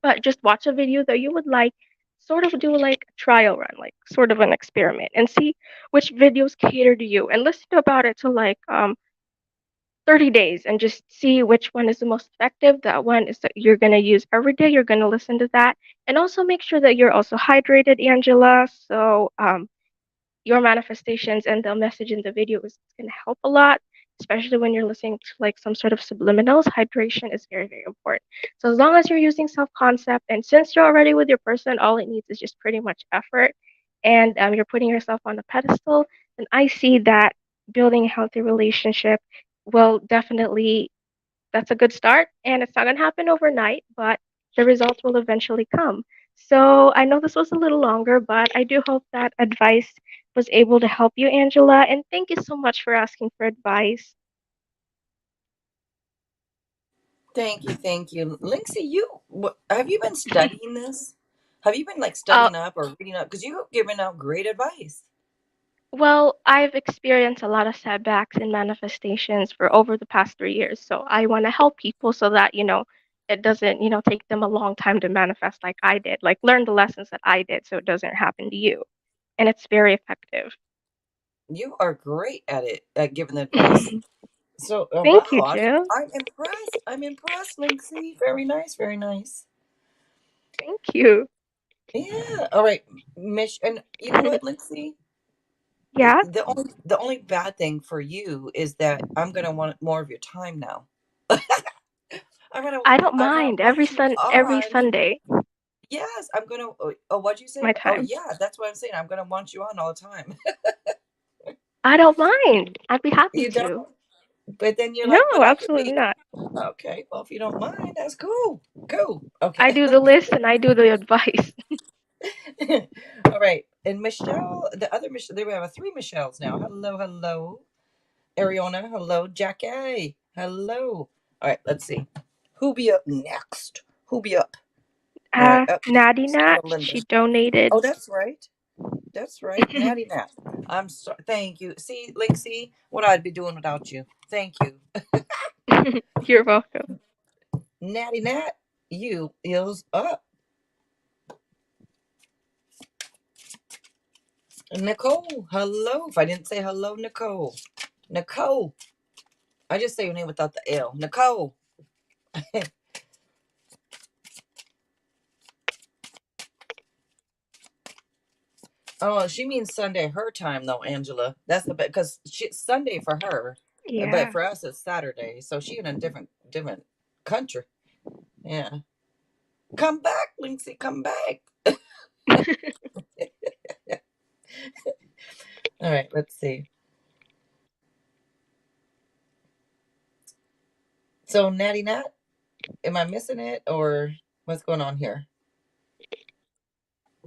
Speaker 2: But just watch a video that you would like, sort of do like a trial run, like sort of an experiment, and see which videos cater to you, and listen about it to like 30 days and just see which one is the most effective. That one is that you're going to use every day. You're going to listen to that. And also make sure that you're also hydrated, Angela. So your manifestations and the message in the video is going to help a lot, especially when you're listening to like some sort of subliminals. Hydration is very, very important. So as long as you're using self-concept, and since you're already with your person, all it needs is just pretty much effort, and you're putting yourself on a pedestal, then I see that building a healthy relationship will definitely, that's a good start, and it's not going to happen overnight, but the results will eventually come. So I know this was a little longer, but I do hope that advice was able to help you, Angela. And thank you so much for asking for advice.
Speaker 1: Thank you, thank you. Lindsay, have you been studying this? Have you been like
Speaker 2: Uh,
Speaker 1: studying up or reading up? Because you've given out great advice.
Speaker 2: well, I've experienced a lot of setbacks and manifestations for over the past 3 years. So I want to help people so that, it doesn't, take them a long time to manifest like I did. Like learn the lessons that I did so it doesn't happen to you. And it's very effective.
Speaker 1: You are great at it, at giving advice. So,
Speaker 2: Thank you,
Speaker 1: wow,
Speaker 2: Jill.
Speaker 1: I'm impressed. I'm impressed, Lindsay. Very nice, very nice.
Speaker 2: Thank you.
Speaker 1: Yeah. All right, Mish. And you know what, Lindsay?
Speaker 2: Yeah,
Speaker 1: The only bad thing for you is that I'm gonna want more of your time now.
Speaker 2: I don't
Speaker 1: I'm gonna
Speaker 2: mind
Speaker 1: want you
Speaker 2: every
Speaker 1: on.
Speaker 2: Sunday,
Speaker 1: Yes, I'm gonna. Oh, what'd you
Speaker 2: my
Speaker 1: say? Oh,
Speaker 2: time.
Speaker 1: yeah, that's what I'm saying. I'm gonna want you on all the time.
Speaker 2: I don't mind. I'd be happy
Speaker 1: You don't,
Speaker 2: to.
Speaker 1: but then you're
Speaker 2: No,
Speaker 1: like, but I could
Speaker 2: absolutely
Speaker 1: be.
Speaker 2: not.
Speaker 1: Okay, well, if you don't mind, that's cool. Cool. Okay.
Speaker 2: I do the list and I do the advice.
Speaker 1: All right. And Michelle, the other Michelle, there we have three Michelles now. Hello, hello. Ariana, hello. Jackie, hello. All right, let's see. Who be up next? Who be up? All right, up
Speaker 2: Natty
Speaker 1: next.
Speaker 2: Nat,
Speaker 1: Melinda.
Speaker 2: she donated.
Speaker 1: Oh, that's right. That's right. Natty Nat. I'm sorry. Thank you. See, like, see what I'd be doing without you. Thank you.
Speaker 2: You're welcome.
Speaker 1: Natty Nat, you is up. Nicole, hello. If I didn't say hello, Nicole. Nicole. I just say your name without the L. Nicole. Oh, she means Sunday her time though, Angela. That's the because Sunday for her, but
Speaker 2: Yeah.
Speaker 1: for us it's Saturday. So she in a different country. Yeah, come back, Lindsay. Come back. All right, let's see. So Natty Nat, am I missing it or what's going on here?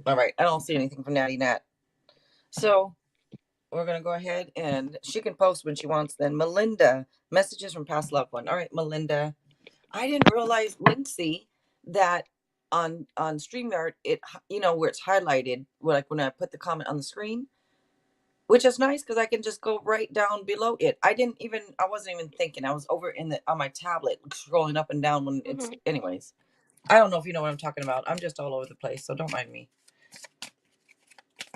Speaker 1: All right, I don't see anything from Natty Nat. So we're gonna go ahead and she can post when she wants. Then Melinda, messages from past loved one. All right, Melinda. I didn't realize, Lindsay, that on StreamYard, it where it's highlighted, where, like when I put the comment on the screen, which is nice because I can just go right down below it. I wasn't even thinking. I was over in the on my tablet scrolling up and down when it's
Speaker 2: Mhm.
Speaker 1: anyways. I don't know if you know what I'm talking about. I'm just all over the place, so don't mind me.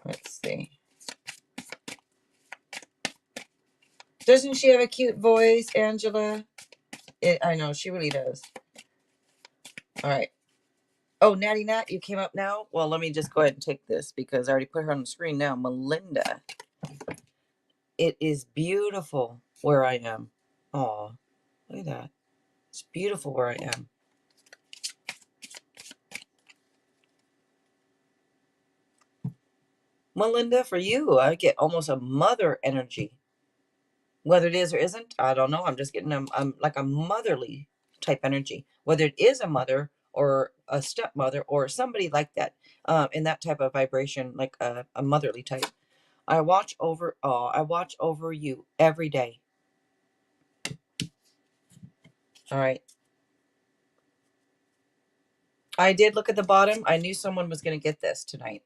Speaker 1: Let's see. Doesn't she have a cute voice, Angela? I know she really does. All right. Oh, Natty Nat, you came up now? Well, let me just go ahead and take this because I already put her on the screen now. Melinda, it is beautiful where I am. Aw, look at that. It's beautiful where I am. Melinda, for you, I get almost a mother energy. Whether it is or isn't, I don't know. I'm just getting I'm like a motherly type energy. Whether it is a mother or a stepmother or somebody like that, in that type of vibration, like a motherly type. I watch over you every day. All right. I did look at the bottom. I knew someone was going to get this tonight.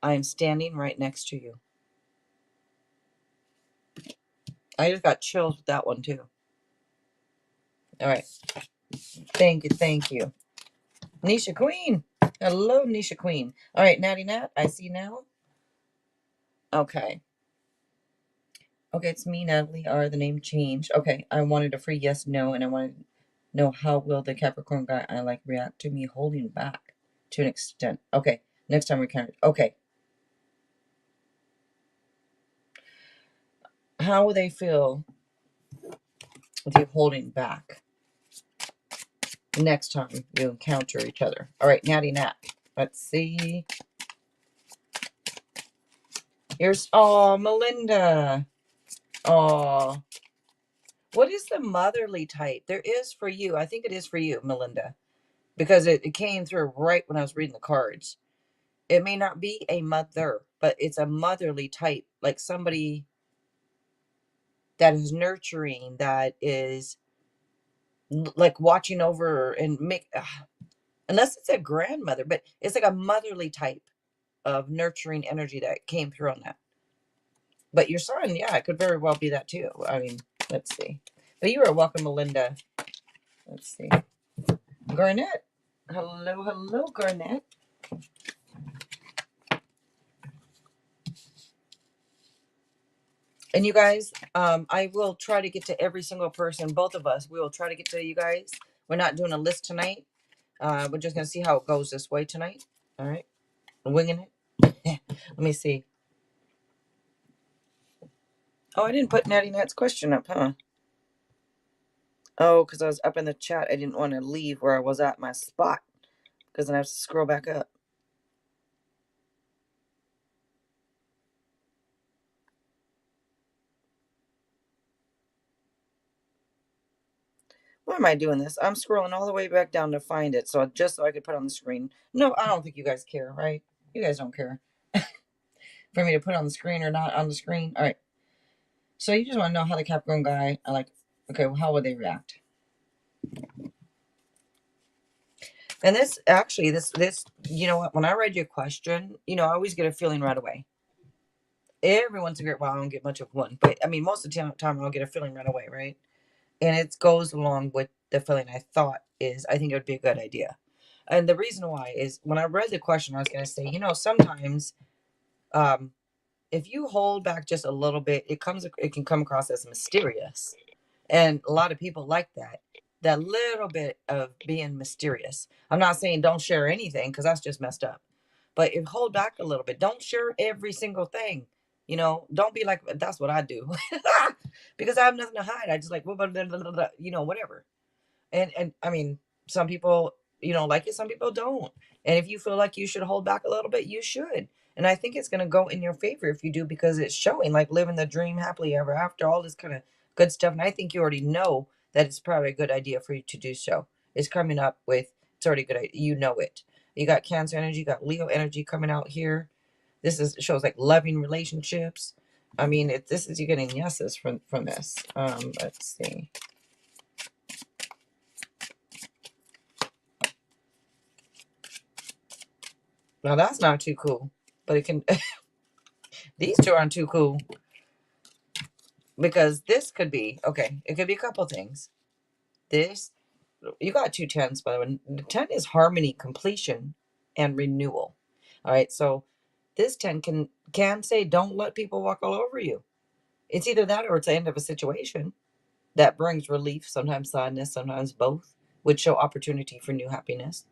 Speaker 1: I am standing right next to you. I just got chills with that one too. All right. Thank you. Thank you. Nisha Queen. Hello, Nisha Queen. All right, Natty Nat. I see now. Okay. Okay, it's me, Natalie R. The name changed. Okay. I wanted a free yes, no, and I wanted to know how will the Capricorn guy I like react to me holding back to an extent. Okay. Next time we can. Okay. How will they feel with you holding back next time you encounter each other? All right, Natty Nat. Let's see. Here's Melinda. Oh, what is the motherly type? There is for you. I think it is for you, Melinda, because it came through right when I was reading the cards. It may not be a mother, but it's a motherly type, like somebody that is nurturing, that is like watching over and make, unless it's a grandmother, but it's like a motherly type of nurturing energy that came through on that. But your son, yeah, it could very well be that too. I mean, let's see. But you are welcome, Melinda. Let's see. Garnett. Hello, hello, Garnett. And you guys, I will try to get to every single person, both of us. We will try to get to you guys. We're not doing a list tonight. We're just going to see how it goes this way tonight. All right. I'm winging it. Let me see. Oh, I didn't put Natty Nat's question up, huh? Oh, because I was up in the chat. I didn't want to leave where I was at my spot because then I have to scroll back up. Why am I doing this? I'm scrolling all the way back down to find it, so just so I could put it on the screen. No, I don't think you guys care, right? You guys don't care for me to put it on the screen or not on the screen. All right. So you just want to know how the Capricorn guy, I like, okay, well, how would they react? And this actually, this, you know what? When I read your question, I always get a feeling right away. Everyone's a great. Well, I don't get much of one, but I mean, most of the time I'll get a feeling right away, right? And it goes along with the feeling I thought is I think it would be a good idea. And the reason why is when I read the question, I was going to say, sometimes um, if you hold back just a little bit, it can come across as mysterious. And a lot of people like that little bit of being mysterious. I'm not saying don't share anything because that's just messed up. But if hold back a little bit, don't share every single thing. Don't be like that's what I do because I have nothing to hide. I just like whatever. And I mean, some people like it, some people don't. And if you feel like you should hold back a little bit, you should. And I think it's going to go in your favor if you do, because it's showing like living the dream happily ever after, all this kind of good stuff. And I think you already know that it's probably a good idea for you to do so. It's coming up with, it's already good. You know it. You got Cancer energy, you got Leo energy coming out here. Shows like loving relationships. I mean, this is, you're getting yeses from this. Let's see. Now that's not too cool, but it can. These two aren't too cool because this could be okay. It could be a couple things. This, you got two tens, by the way. The 10 is harmony, completion, and renewal. All right, so this 10 can say, don't let people walk all over you. It's either that or it's the end of a situation that brings relief, sometimes sadness, sometimes both, which show opportunity for new happiness.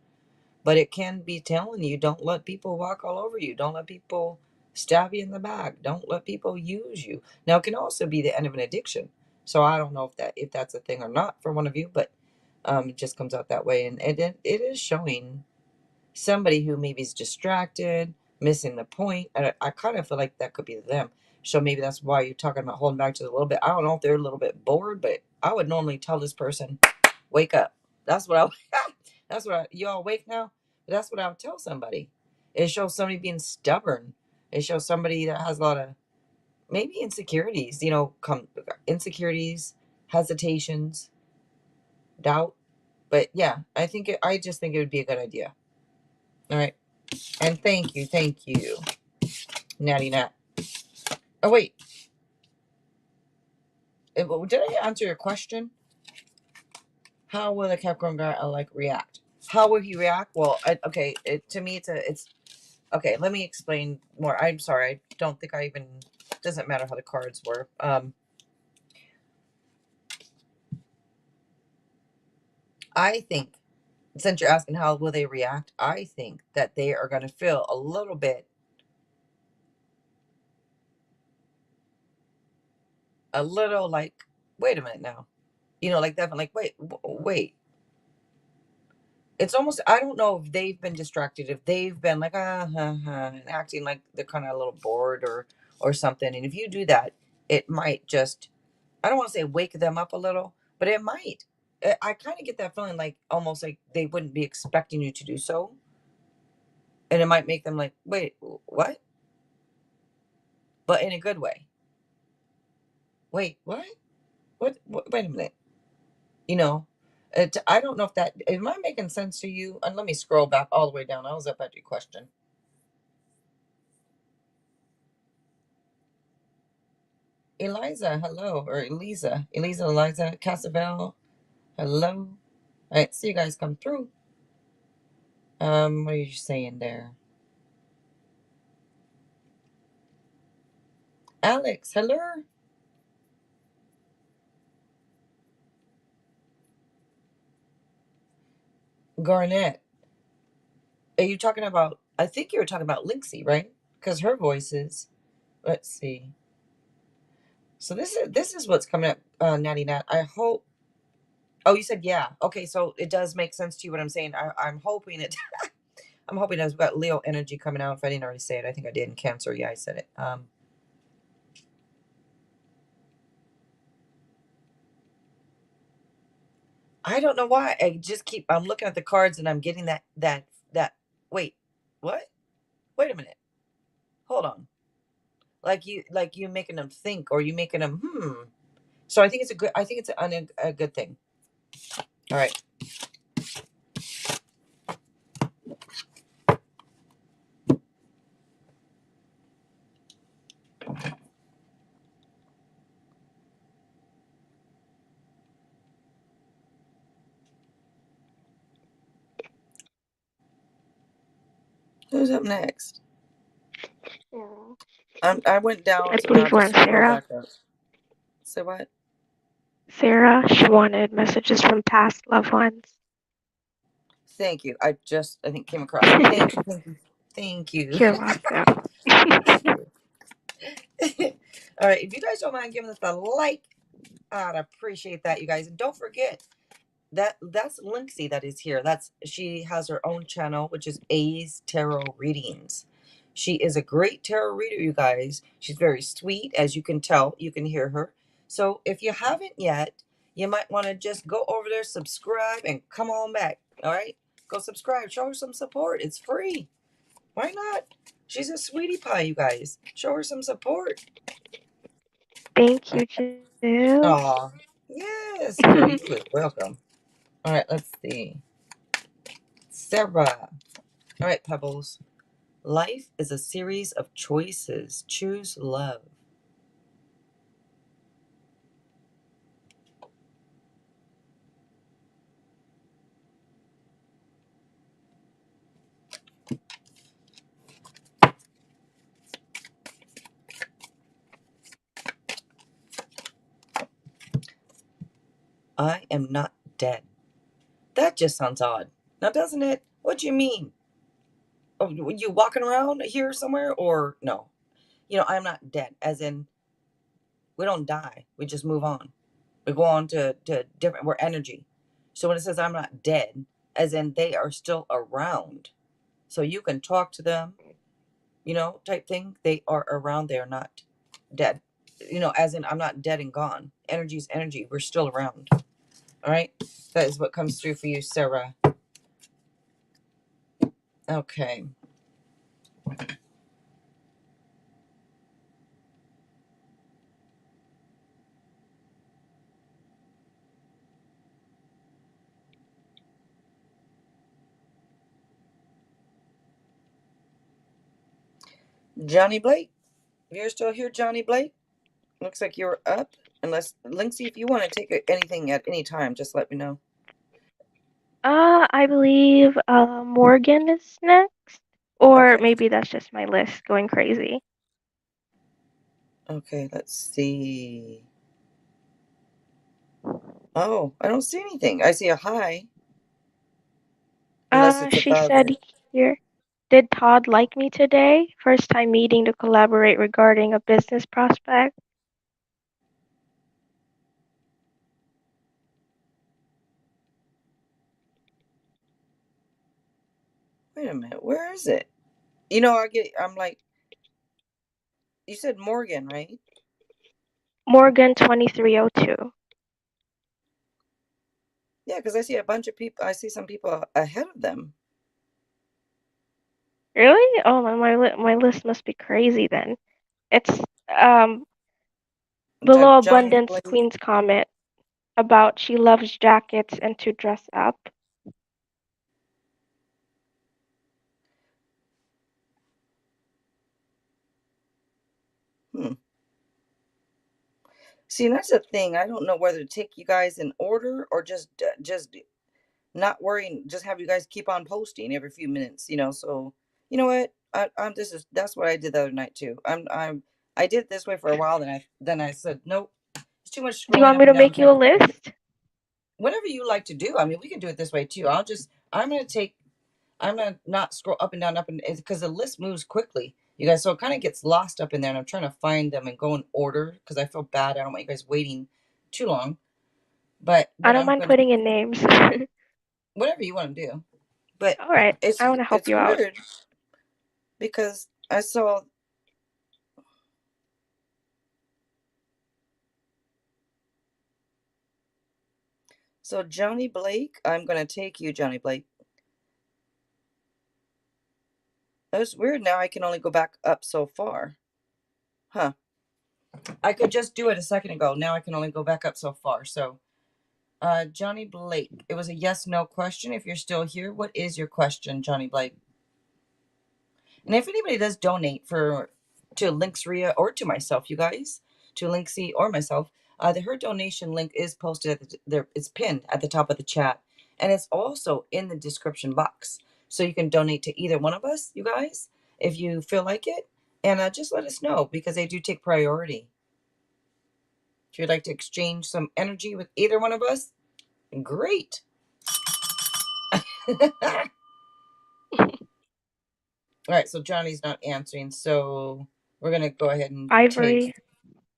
Speaker 1: But it can be telling you, don't let people walk all over you. Don't let people stab you in the back. Don't let people use you. Now it can also be the end of an addiction. So I don't know if that's a thing or not for one of you, but it just comes out that way. And it is showing somebody who maybe is distracted, missing the point. And I kind of feel like that could be them. So maybe that's why you're talking about holding back just a little bit. I don't know if they're a little bit bored, but I would normally tell this person, wake up. That's what I you all awake now? That's what I would tell somebody. It shows somebody being stubborn. It shows somebody that has a lot of maybe insecurities, insecurities, hesitations, doubt. But yeah, I just think it would be a good idea. All right. And thank you, Natty Nat. Oh wait, did I answer your question? How will the Capricorn guy react? How will he react? Well, okay. To me, it's okay. Let me explain more. I'm sorry. I don't think I even. Doesn't matter how the cards were. I think since you're asking how will they react, I think that they are going to feel a little like, wait a minute now, like that. Like, wait. It's almost, I don't know if they've been distracted, if they've been like, and acting like they're kind of a little bored or something. And if you do that, it might just, I don't want to say wake them up a little, but it might. I kind of get that feeling like almost like they wouldn't be expecting you to do so. And it might make them like, wait, what? But in a good way. Wait, what? What? Wait a minute. You know, I don't know if that, am I making sense to you? And let me scroll back all the way down. I was up at your question. Eliza, hello. Or Eliza, Casabel, hello. All right, see you guys come through. What are you saying there? Alex, hello. Garnett, are you talking about, I think you were talking about Linksy, right? Because her voice is, let's see. So this is what's coming up, Natty Nat. I hope. Oh, you said yeah. Okay, so it does make sense to you what I'm saying. I'm hoping it. I'm hoping I've got Leo energy coming out. If I didn't already say it, I think I did in Cancer. Yeah, I said it. I don't know why. I just keep. I'm looking at the cards and I'm getting that. Wait, what? Wait a minute. Hold on. Like you making them think, or you making them So I think it's a good. I think it's a good thing. All right. Who's up next?
Speaker 2: Yeah.
Speaker 1: I went down,
Speaker 2: I
Speaker 1: so now
Speaker 2: believe we're on
Speaker 1: just scroll
Speaker 2: Sarah.
Speaker 1: back up. Say what?
Speaker 2: Sarah, she wanted messages from past loved ones.
Speaker 1: Thank you. I think came across it. Thank you. Thank you. Thank you.
Speaker 2: You're welcome.
Speaker 1: Thank you. All right. If you guys don't mind giving us a like, I'd appreciate that, you guys. And don't forget that's Linksy that is here. She has her own channel, which is A's Tarot Readings. She is a great tarot reader, you guys. She's very sweet, as you can tell. You can hear her. So if you haven't yet, you might want to just go over there, subscribe, and come on back. All right, go subscribe. Show her some support. It's free. Why not? She's a sweetie pie, you guys. Show her some support.
Speaker 2: Thank you, Jill.
Speaker 1: Aw, yes, girl. You are welcome. All right, let's see. Sarah. All right, Pebbles. Life is a series of choices. Choose love. I am not dead. That just sounds odd. Now, doesn't it? What do you mean? Oh, you walking around here somewhere, or no? I'm not dead, as in we don't die. We just move on. We go on to different. We're energy. So when it says I'm not dead, as in they are still around, so you can talk to them, type thing. They are around. They are not dead. As in I'm not dead and gone. Energy is energy. We're still around. All right. That is what comes through for you, Sarah. Okay. Johnny Blake. You're still here, Johnny Blake? Looks like you're up. Unless, Linksy, if you want to take anything at any time, just let me know.
Speaker 2: I believe Morgan is next. Or
Speaker 1: Okay.
Speaker 2: maybe that's just my list going crazy.
Speaker 1: Okay, let's see. Oh, I don't see anything. I see a hi, unless it's
Speaker 2: She
Speaker 1: above
Speaker 2: said
Speaker 1: it.
Speaker 2: here, did Todd like me today? First time meeting to collaborate regarding a business prospect.
Speaker 1: Wait a minute. Where is it? I'm like, you said Morgan, right?
Speaker 2: Morgan 2302.
Speaker 1: Yeah, because I see a bunch of people. I see some people ahead of them.
Speaker 2: Really? Oh, my list must be crazy then. It's um
Speaker 1: Type
Speaker 2: below
Speaker 1: Johnny
Speaker 2: Abundance
Speaker 1: Blake.
Speaker 2: Queen's comment about she loves jackets and to dress up.
Speaker 1: Hmm. See, that's the thing. I don't know whether to take you guys in order or just not worrying. Just have you guys keep on posting every few minutes. So you know what? I'm that's what I did the other night too. I did it this way for a while. Then I said nope. It's too much
Speaker 2: Do you
Speaker 1: scrolling
Speaker 2: want
Speaker 1: up
Speaker 2: me
Speaker 1: and
Speaker 2: to
Speaker 1: down
Speaker 2: make you a
Speaker 1: typing.
Speaker 2: list?
Speaker 1: Whatever you like to do. I mean, we can do it this way too. I'm gonna not scroll up and down because the list moves quickly. You guys, so it kind of gets lost up in there, and I'm trying to find them and go in order because I feel bad. I don't want you guys waiting too long. But
Speaker 2: I
Speaker 1: what
Speaker 2: don't
Speaker 1: I'm
Speaker 2: mind
Speaker 1: gonna,
Speaker 2: putting in names.
Speaker 1: whatever you want to do. But
Speaker 2: All right, I want to help
Speaker 1: it's
Speaker 2: you out.
Speaker 1: weird because I saw. So Johnny Blake, I'm gonna take you, Johnny Blake. That's weird. Now I can only go back up so far. Huh. I could just do it a second ago. Now I can only go back up so far. So, Johnny Blake, it was a yes no question. If you're still here, what is your question, Johnny Blake? And if anybody does donate for to Linksria or to myself, you guys, to Linksy or myself, her donation link is posted at there. It's pinned at the top of the chat, and it's also in the description box. So you can donate to either one of us, you guys, if you feel like it, and just let us know because they do take priority. If you'd like to exchange some energy with either one of us, great. All right, so Johnny's not answering, so we're gonna go ahead and take
Speaker 2: Ivory,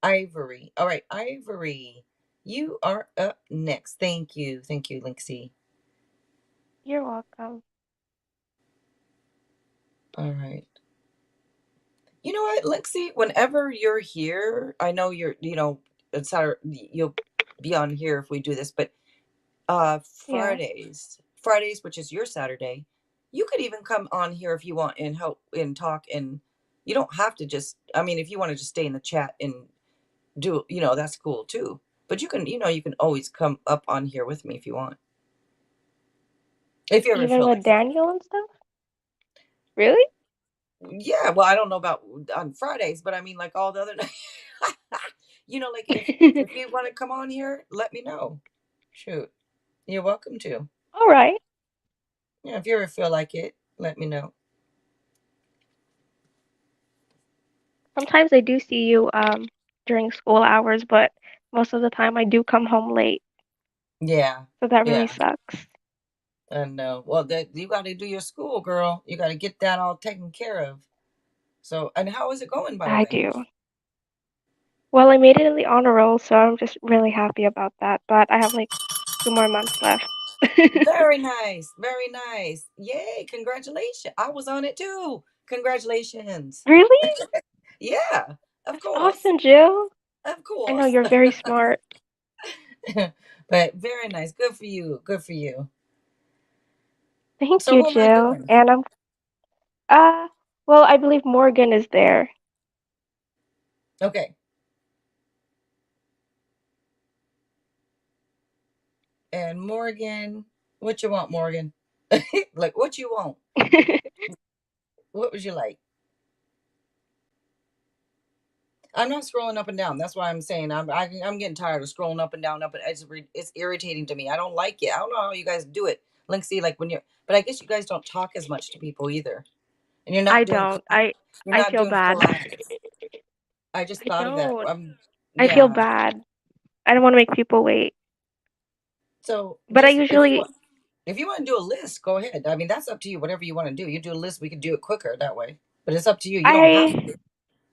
Speaker 1: Ivory. All right, Ivory, you are up next. Thank you, Linksy.
Speaker 2: you're welcome.
Speaker 1: All right. You know what, Linksy? Whenever you're here, I know it's you'll be on here if we do this, but
Speaker 2: Yeah,
Speaker 1: Fridays, which is your Saturday, you could even come on here if you want and help and talk, and you don't have to just, I mean, if you want to just stay in the chat and do, that's cool too. But you can always come up on here with me if you want. If you ever
Speaker 2: even
Speaker 1: feel
Speaker 2: with
Speaker 1: like it.
Speaker 2: Daniel and stuff. Really?
Speaker 1: Yeah, well, I don't know about on Fridays, but I mean like all the other nights. Like if you want to come on here, let me know. Shoot. You're welcome to.
Speaker 2: All right.
Speaker 1: Yeah, if you ever feel like it, let me know.
Speaker 2: Sometimes I do see you during school hours, but most of the time I do come home late,
Speaker 1: Yeah.
Speaker 2: so that really
Speaker 1: Yeah.
Speaker 2: sucks.
Speaker 1: And well, that you got to do your school, girl. You got to get that all taken care of. So, and how is it going, by the
Speaker 2: I
Speaker 1: way?
Speaker 2: do. Well, I made it in the honor roll, so I'm just really happy about that. But I have like 2 more months left.
Speaker 1: Very nice. Very nice. Yay. Congratulations. I was on it too. Congratulations.
Speaker 2: Really?
Speaker 1: Yeah. Of
Speaker 2: That's
Speaker 1: course.
Speaker 2: awesome, Jill.
Speaker 1: Of
Speaker 2: I know
Speaker 1: course.
Speaker 2: you're very smart.
Speaker 1: But very nice. Good for you. Good for you.
Speaker 2: Thank
Speaker 1: So
Speaker 2: you,
Speaker 1: who am I
Speaker 2: Jill.
Speaker 1: doing?
Speaker 2: And I'm uh well, I believe Morgan is there.
Speaker 1: Okay. And Morgan, what you want, Morgan? Like what you want? What would you like? I'm not scrolling up and down. That's why I'm saying I'm getting tired of scrolling up and down. It's irritating to me. I don't like it. I don't know how you guys do it. Linksy, like when you're, but I guess you guys don't talk as much to people either, and you're
Speaker 2: I
Speaker 1: not doing
Speaker 2: don't. I
Speaker 1: you're
Speaker 2: I
Speaker 1: not
Speaker 2: feel
Speaker 1: doing
Speaker 2: bad.
Speaker 1: collabs. I just
Speaker 2: I
Speaker 1: thought of that.
Speaker 2: don't. I feel
Speaker 1: Yeah.
Speaker 2: bad. I don't want to make people wait.
Speaker 1: So
Speaker 2: But I
Speaker 1: just
Speaker 2: usually
Speaker 1: if you want to do a list, go ahead. I mean, that's up to you. Whatever you want to do, you do a list. We can do it quicker that way. But it's up to you. You don't have
Speaker 2: I
Speaker 1: to.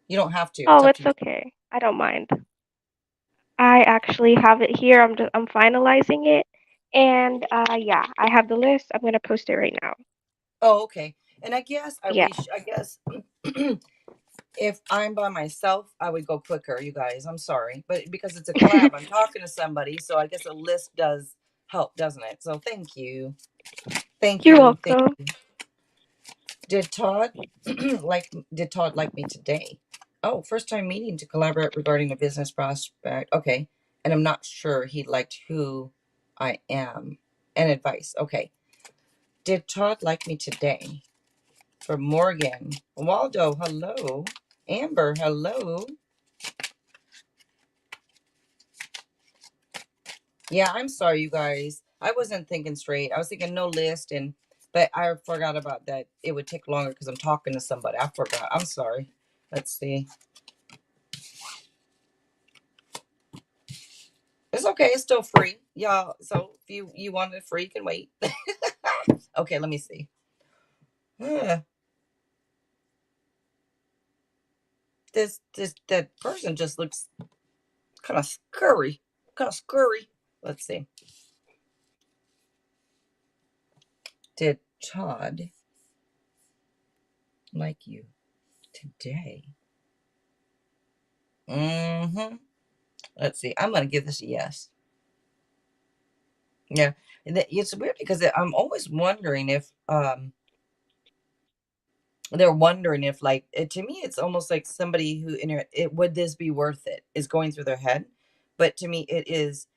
Speaker 1: You don't have to. It's
Speaker 2: oh,
Speaker 1: up to
Speaker 2: it's
Speaker 1: you.
Speaker 2: okay. I don't mind. I actually have it here. I'm finalizing it. And yeah, I have the list. I'm gonna post it right now.
Speaker 1: Oh, okay. And I guess I
Speaker 2: Yeah.
Speaker 1: wish. I guess if I'm by myself, I would go quicker. You guys, I'm sorry, but because it's a collab, I'm talking to somebody, so I guess a list does help, doesn't it? So thank you, thank
Speaker 2: You're
Speaker 1: you, thank
Speaker 2: welcome.
Speaker 1: you. Did Todd Did Todd like me today? Oh, first time meeting to collaborate regarding a business prospect. Okay. And I'm not sure he liked who I am. And advice. Okay. Did Todd like me today? For Morgan. Waldo, hello. Amber, hello. Yeah, I'm sorry, you guys. I wasn't thinking straight. I was thinking no list, and but I forgot about that. It would take longer because I'm talking to somebody. I forgot. I'm sorry. Let's see. It's okay. It's still free, y'all. So if you want it free, you can wait. Okay, let me see. this that person just looks kind of scurry. Kind of scurry. Let's see. Did Todd like you today? Mm-hmm. Let's see. I'm gonna give this a yes. Yeah. It's weird because I'm always wondering if they're wondering if like to me it's almost like somebody who it would this be worth it is going through their head, but to me it is,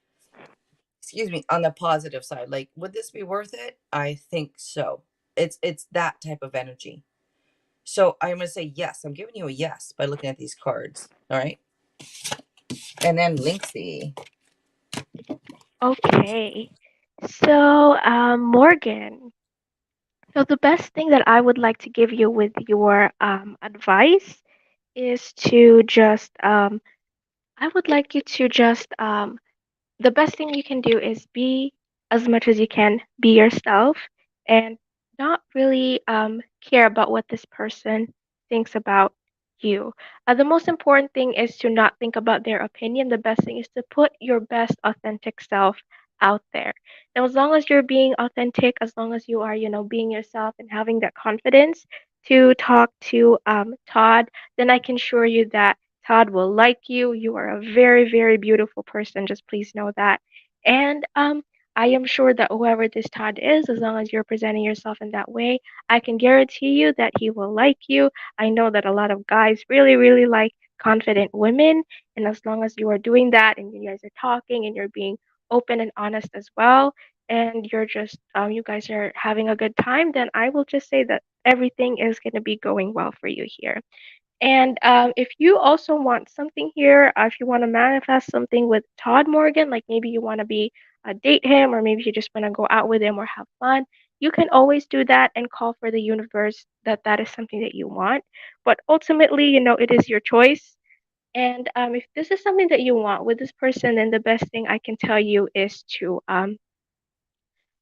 Speaker 1: excuse me, on the positive side, like would this be worth it? I think so. It's that type of energy. So I'm gonna say yes. I'm giving you a yes by looking at these cards. All right. And then Linksy.
Speaker 2: Okay. So, Morgan, so the best thing that I would like to give you with your advice is to just I would like you to just the best thing you can do is be as much as you can be yourself and not really care about what this person thinks about you. The most important thing is to not think about their opinion. The best thing is to put your best authentic self out there. Now, as long as you're being authentic, as long as you are, being yourself and having that confidence to talk to Todd, then I can assure you that Todd will like you. You are a very, very beautiful person. Just please know that. And I am sure that whoever this Todd is, as long as you're presenting yourself in that way, I can guarantee you that he will like you. I know that a lot of guys really, really like confident women. And as long as you are doing that and you guys are talking and you're being open and honest as well, and you're just, you guys are having a good time, then I will just say that everything is going to be going well for you here. And if you also want something here, if you want to manifest something with Todd Morgan, like maybe you want to be date him, or maybe you just want to go out with him or have fun, you can always do that and call for the universe that that is something that you want. But ultimately, it is your choice. And if this is something that you want with this person, then the best thing I can tell you is to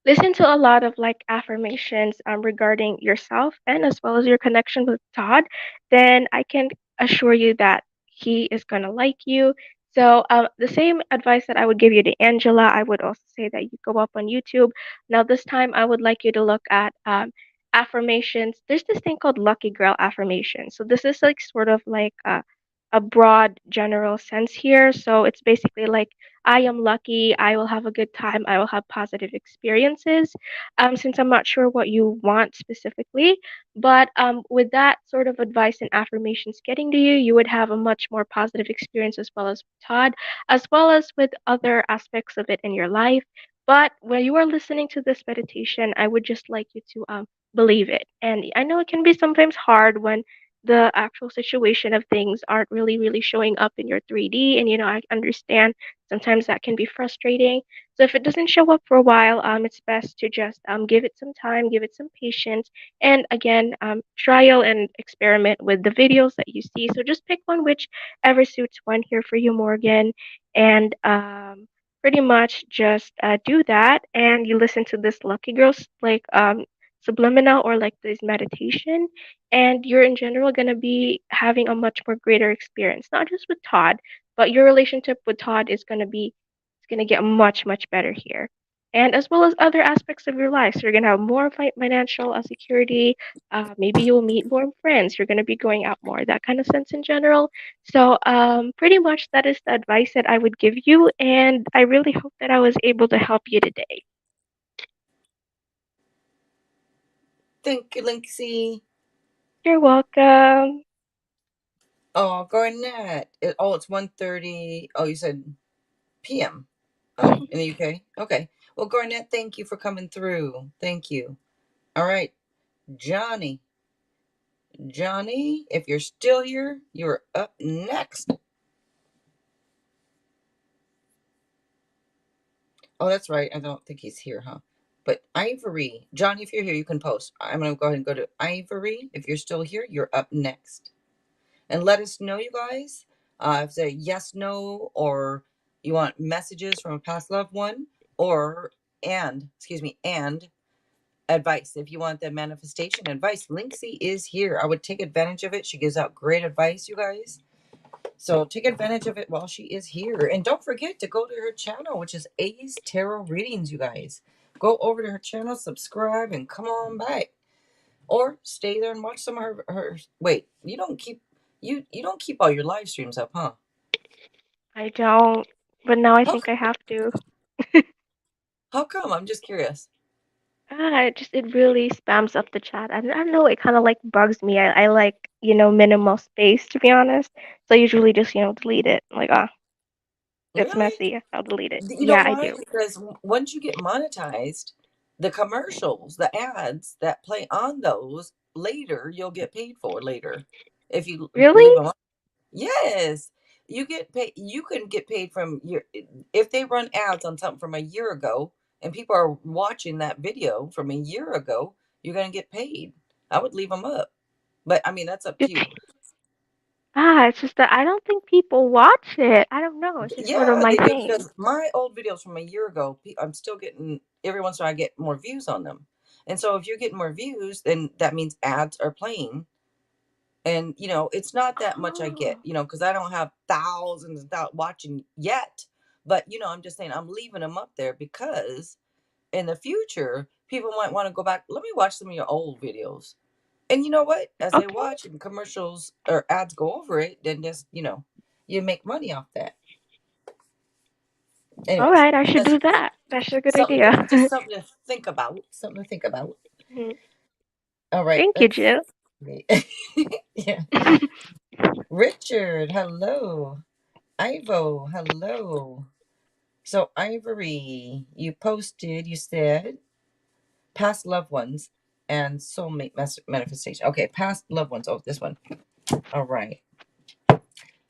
Speaker 2: listen to a lot of like affirmations regarding yourself and as well as your connection with Todd, then I can assure you that he is going to like you. So, the same advice that I would give you to Angela, I would also say that you go up on YouTube. Now, this time, I would like you to look at affirmations. There's this thing called Lucky Girl affirmation. So, this is like sort of like a broad general sense here. So, it's basically like I am lucky. I will have a good time. I will have positive experiences. Since I'm not sure what you want specifically, but with that sort of advice and affirmations getting to you, you would have a much more positive experience as well as with Todd, as well as with other aspects of it in your life. But when you are listening to this meditation, I would just like you to believe it. And I know it can be sometimes hard when the actual situation of things aren't really, really showing up in your 3D. And, I understand sometimes that can be frustrating. So if it doesn't show up for a while, it's best to just give it some time, give it some patience, and again, trial and experiment with the videos that you see. So just pick one whichever suits one here for you, Morgan, and pretty much just do that. And you listen to this Lucky Girls like subliminal or like this meditation, and you're in general gonna be having a much more greater experience, not just with Todd, but your relationship with Todd is going to be it's going to get much much better here. And as well as other aspects of your life. So you're going to have more financial security. Maybe you'll meet more friends. You're going to be going out more, that kind of sense in general. So pretty much that is the advice that I would give you. And I really hope that I was able to help you today.
Speaker 1: Thank you, Linksy.
Speaker 2: You're welcome.
Speaker 1: Oh, Garnett. It's 1:30. Oh, you said PM. Oh, in the UK. Okay. Well, Garnett, thank you for coming through. Thank you. All right, Johnny. Johnny, if you're still here, you're up next. Oh, that's right. I don't think he's here, huh? But Ivory, Johnny, if you're here, you can post. I'm gonna go ahead and go to Ivory. If you're still here, you're up next. And let us know, you guys. If it's a yes, no, or you want messages from a past loved one, or and advice. If you want the manifestation advice, Linksy is here. I would take advantage of it. She gives out great advice, you guys. So take advantage of it while she is here. And don't forget to go to her channel, which is A's Tarot Readings, you guys. Go over to her channel, subscribe, and come on back. Or stay there and watch some of her wait, you don't keep all your live streams up, huh?
Speaker 2: I don't, but now I
Speaker 1: How,
Speaker 2: think I have to.
Speaker 1: how come? I'm just curious.
Speaker 2: It really spams up the chat. I don't know, it kind of like bugs me. I like, minimal space to be honest. So I usually just, delete it. Like, it's
Speaker 1: Really?
Speaker 2: messy. I'll delete it.
Speaker 1: You know
Speaker 2: Yeah, I
Speaker 1: why?
Speaker 2: do.
Speaker 1: Because once you get monetized, the commercials, the ads that play on those later, you'll get paid for later if you
Speaker 2: Really?
Speaker 1: leave them on. Yes, you get paid. You can get paid from your if they run ads on something from a year ago, and people are watching that video from a year ago. You're gonna get paid. I would leave them up, but I mean that's up
Speaker 2: Do
Speaker 1: to you.
Speaker 2: pe- it's just that I don't think people watch it. I don't know. It's just sort of
Speaker 1: Yeah,
Speaker 2: my
Speaker 1: they do
Speaker 2: thing.
Speaker 1: because my old videos from a year ago, I'm still getting every once in a while I get more views on them. And so if you're getting more views, then that means ads are playing. And it's not that much I get,
Speaker 2: Oh,
Speaker 1: because I don't have thousands without watching yet. But I'm just saying I'm leaving them up there because in the future people might want to go back. Let me watch some of your old videos. And you know what? As they
Speaker 2: okay.
Speaker 1: watch and commercials or ads go over it, then just you make money off that.
Speaker 2: All
Speaker 1: Anyways,
Speaker 2: right, I should
Speaker 1: that's
Speaker 2: do that. That's a good
Speaker 1: something
Speaker 2: idea.
Speaker 1: just something to think about. Something to think about.
Speaker 2: Mhm.
Speaker 1: All right,
Speaker 2: Thank you,
Speaker 1: let's
Speaker 2: Jill.
Speaker 1: see. Yeah. Richard, hello. Ivo, hello. So Ivory, you posted, you said past loved ones and soulmate manifestation. Okay, past loved ones. Oh, this one. All right.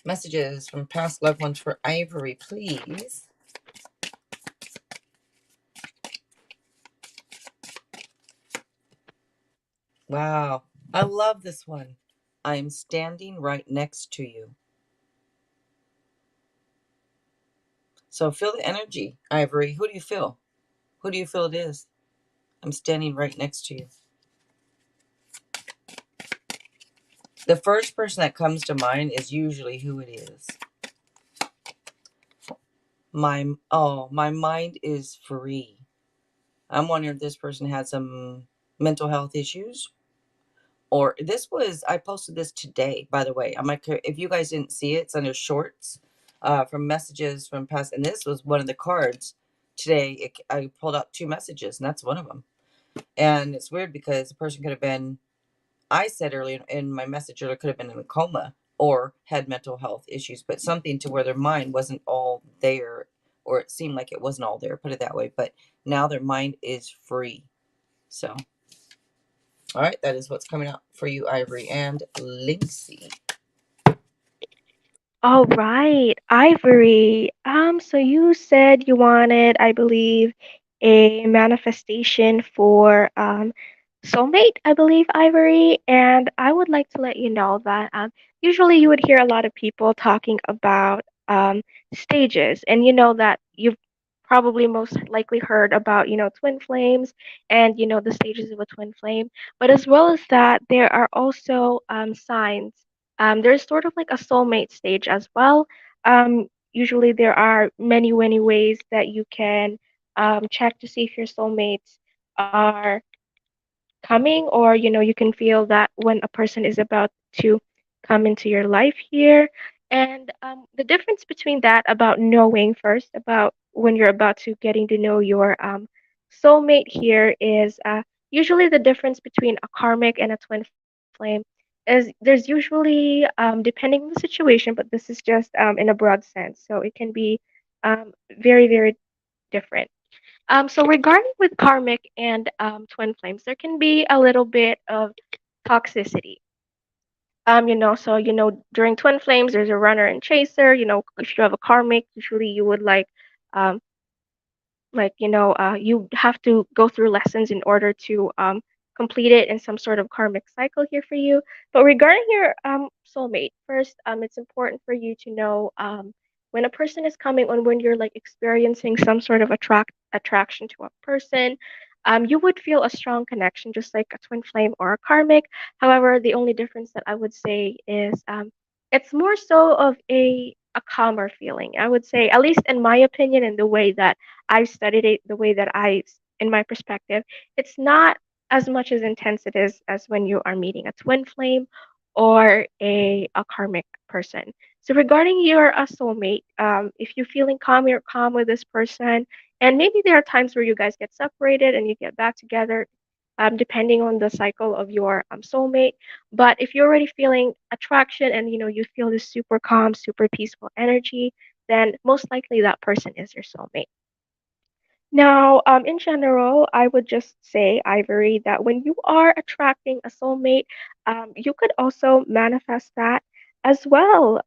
Speaker 1: Messages from past loved ones for Ivory, please. Wow. I love this one. I am standing right next to you. So feel the energy, Ivory. Who do you feel? Who do you feel it is? I'm standing right next to you. The first person that comes to mind is usually who it is. My mind is free. I'm wondering if this person had some mental health issues, or I posted this today, by the way. If you guys didn't see it, it's under shorts, from messages from past, and this was one of the cards today. I pulled out two messages, and that's one of them. And it's weird because the person could have been, I said earlier in my message, or could have been in a coma or had mental health issues, but something to where their mind wasn't all there, or it seemed like it wasn't all there, put it that way. But now their mind is free. So, all right, that is what's coming up for you, Ivory and Linksay.
Speaker 2: All right, Ivory. So you said you wanted, I believe, a manifestation for soulmate, I believe, Ivory. And I would like to let you know that usually you would hear a lot of people talking about stages, and you know that you've probably most likely heard about, twin flames and the stages of a twin flame. But as well as that, there are also signs. There's sort of like a soulmate stage as well. Usually there are many, many ways that you can check to see if your soulmates are coming, or you can feel that when a person is about to come into your life here. And the difference between that, about knowing first about when you're about to getting to know your soulmate here, is usually the difference between a karmic and a twin flame is there's usually, depending on the situation, but this is just in a broad sense, so it can be very, very different. So regarding with karmic and twin flames, there can be a little bit of toxicity. So during twin flames, there's a runner and chaser. If you have a karmic, usually you would um, you have to go through lessons in order to complete it in some sort of karmic cycle here for you. But regarding your soulmate, first, it's important for you to know when a person is coming, or when you're like experiencing some sort of attraction to a person. You would feel a strong connection, just like a twin flame or a karmic. However, the only difference that I would say is it's more so of a calmer feeling. I would say, at least in my opinion and the way that I've studied it, the way that in my perspective, it's not as much as intense it is as when you are meeting a twin flame or a karmic person. So regarding your soulmate, if you're feeling calm, you're calm with this person, and maybe there are times where you guys get separated and you get back together, depending on the cycle of your soulmate. But if you're already feeling attraction and you feel this super calm, super peaceful energy, then most likely that person is your soulmate. Now, in general, I would just say, Ivory, that when you are attracting a soulmate, you could also manifest that as well,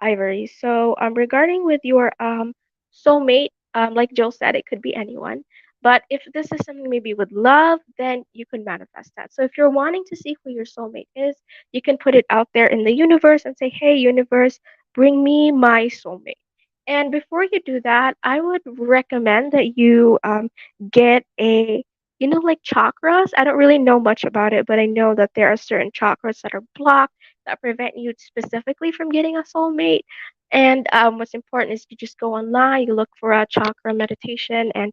Speaker 2: Ivory. So, regarding with your soulmate, like Jill said, it could be anyone. But if this is something maybe with love, then you can manifest that. So, if you're wanting to see who your soulmate is, you can put it out there in the universe and say, "Hey, universe, bring me my soulmate." And before you do that, I would recommend that you get like chakras. I don't really know much about it, but I know that there are certain chakras that are blocked that prevent you specifically from getting a soulmate. And what's important is you just go online, you look for a chakra meditation, and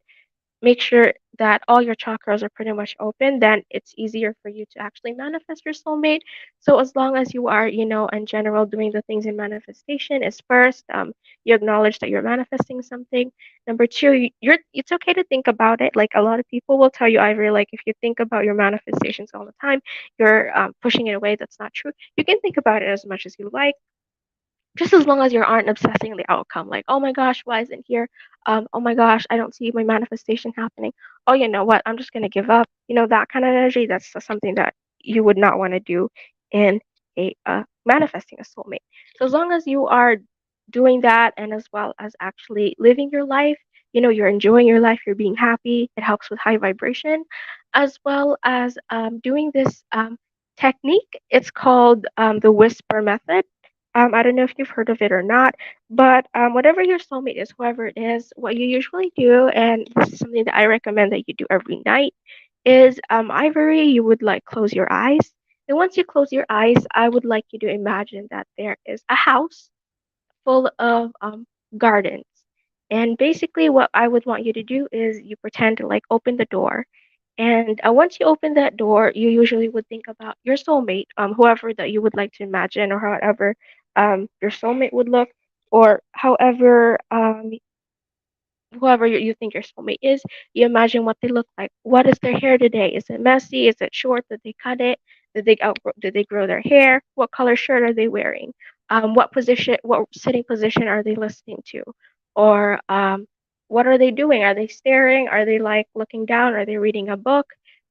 Speaker 2: make sure that all your chakras are pretty much open, then it's easier for you to actually manifest your soulmate. So as long as you are, in general, doing the things in manifestation is first, you acknowledge that you're manifesting something. Number two, it's okay to think about it. Like a lot of people will tell you, Ivory, like if you think about your manifestations all the time, you're pushing it away. That's not true. You can think about it as much as you like, just as long as you aren't obsessing the outcome, like, oh my gosh, why isn't here? Oh my gosh, I don't see my manifestation happening. Oh, you know what? I'm just gonna give up. That kind of energy. That's something that you would not want to do in a manifesting a soulmate. So as long as you are doing that, and as well as actually living your life, you're enjoying your life, you're being happy. It helps with high vibration, as well as doing this technique. It's called the whisper method. I don't know if you've heard of it or not, but whatever your soulmate is, whoever it is, what you usually do, and this is something that I recommend that you do every night, is Ivory, you would like close your eyes. And once you close your eyes, I would like you to imagine that there is a house full of gardens. And basically, what I would want you to do is you pretend to like open the door. And once you open that door, you usually would think about your soulmate, whoever that you would like to imagine, or however your soulmate would look, or however whoever you think your soulmate is, you imagine what they look like. What is their hair today? Is it messy? Is it short? Did they cut it? Did they grow their hair? What color shirt are they wearing? What sitting position are they listening to? Or what are they doing? Are they staring? Are they like looking down? Are they reading a book?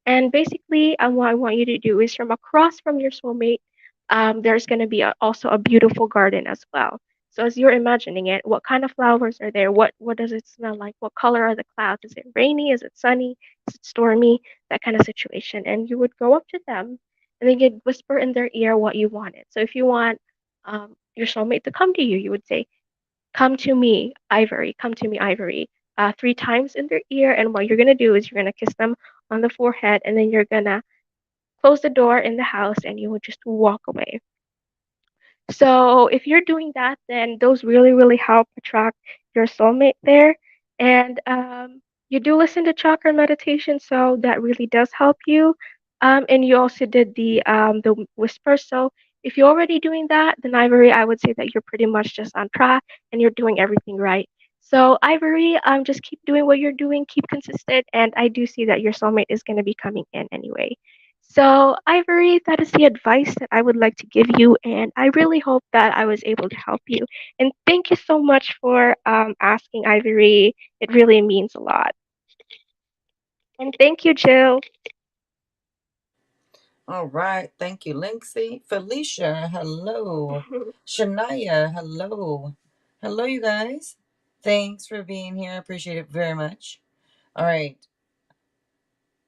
Speaker 2: And basically, what I want you to do is from across from your soulmate, there's going to be also a beautiful garden as well. So as you're imagining it, what kind of flowers are there? What does it smell like? What color are the clouds? Is it rainy? Is it sunny? Is it stormy? That kind of situation. And you would go up to them and then you'd whisper in their ear what you wanted. So if you want your soulmate to come to you, you would say, "Come to me, Ivory. Come to me, Ivory." 3 times in their ear. And what you're gonna do is you're gonna kiss them on the forehead, and then you're gonna close the door in the house, and you would just walk away. So if you're doing that, then those really, really help attract your soulmate there. And you do listen to chakra meditation, so that really does help you. And you also did the whisper. So if you're already doing that, then Ivory, I would say that you're pretty much just on track and you're doing everything right. So Ivory, just keep doing what you're doing, keep consistent, and I do see that your soulmate is going to be coming in anyway. So, Ivory, that is the advice that I would like to give you, and I really hope that I was able to help you. And thank you so much for asking, Ivory. It really means a lot. And thank you, Jill.
Speaker 1: All right. Thank you, Linksay. Felicia, hello. Shania, hello. Hello, you guys. Thanks for being here. I appreciate it very much. All right.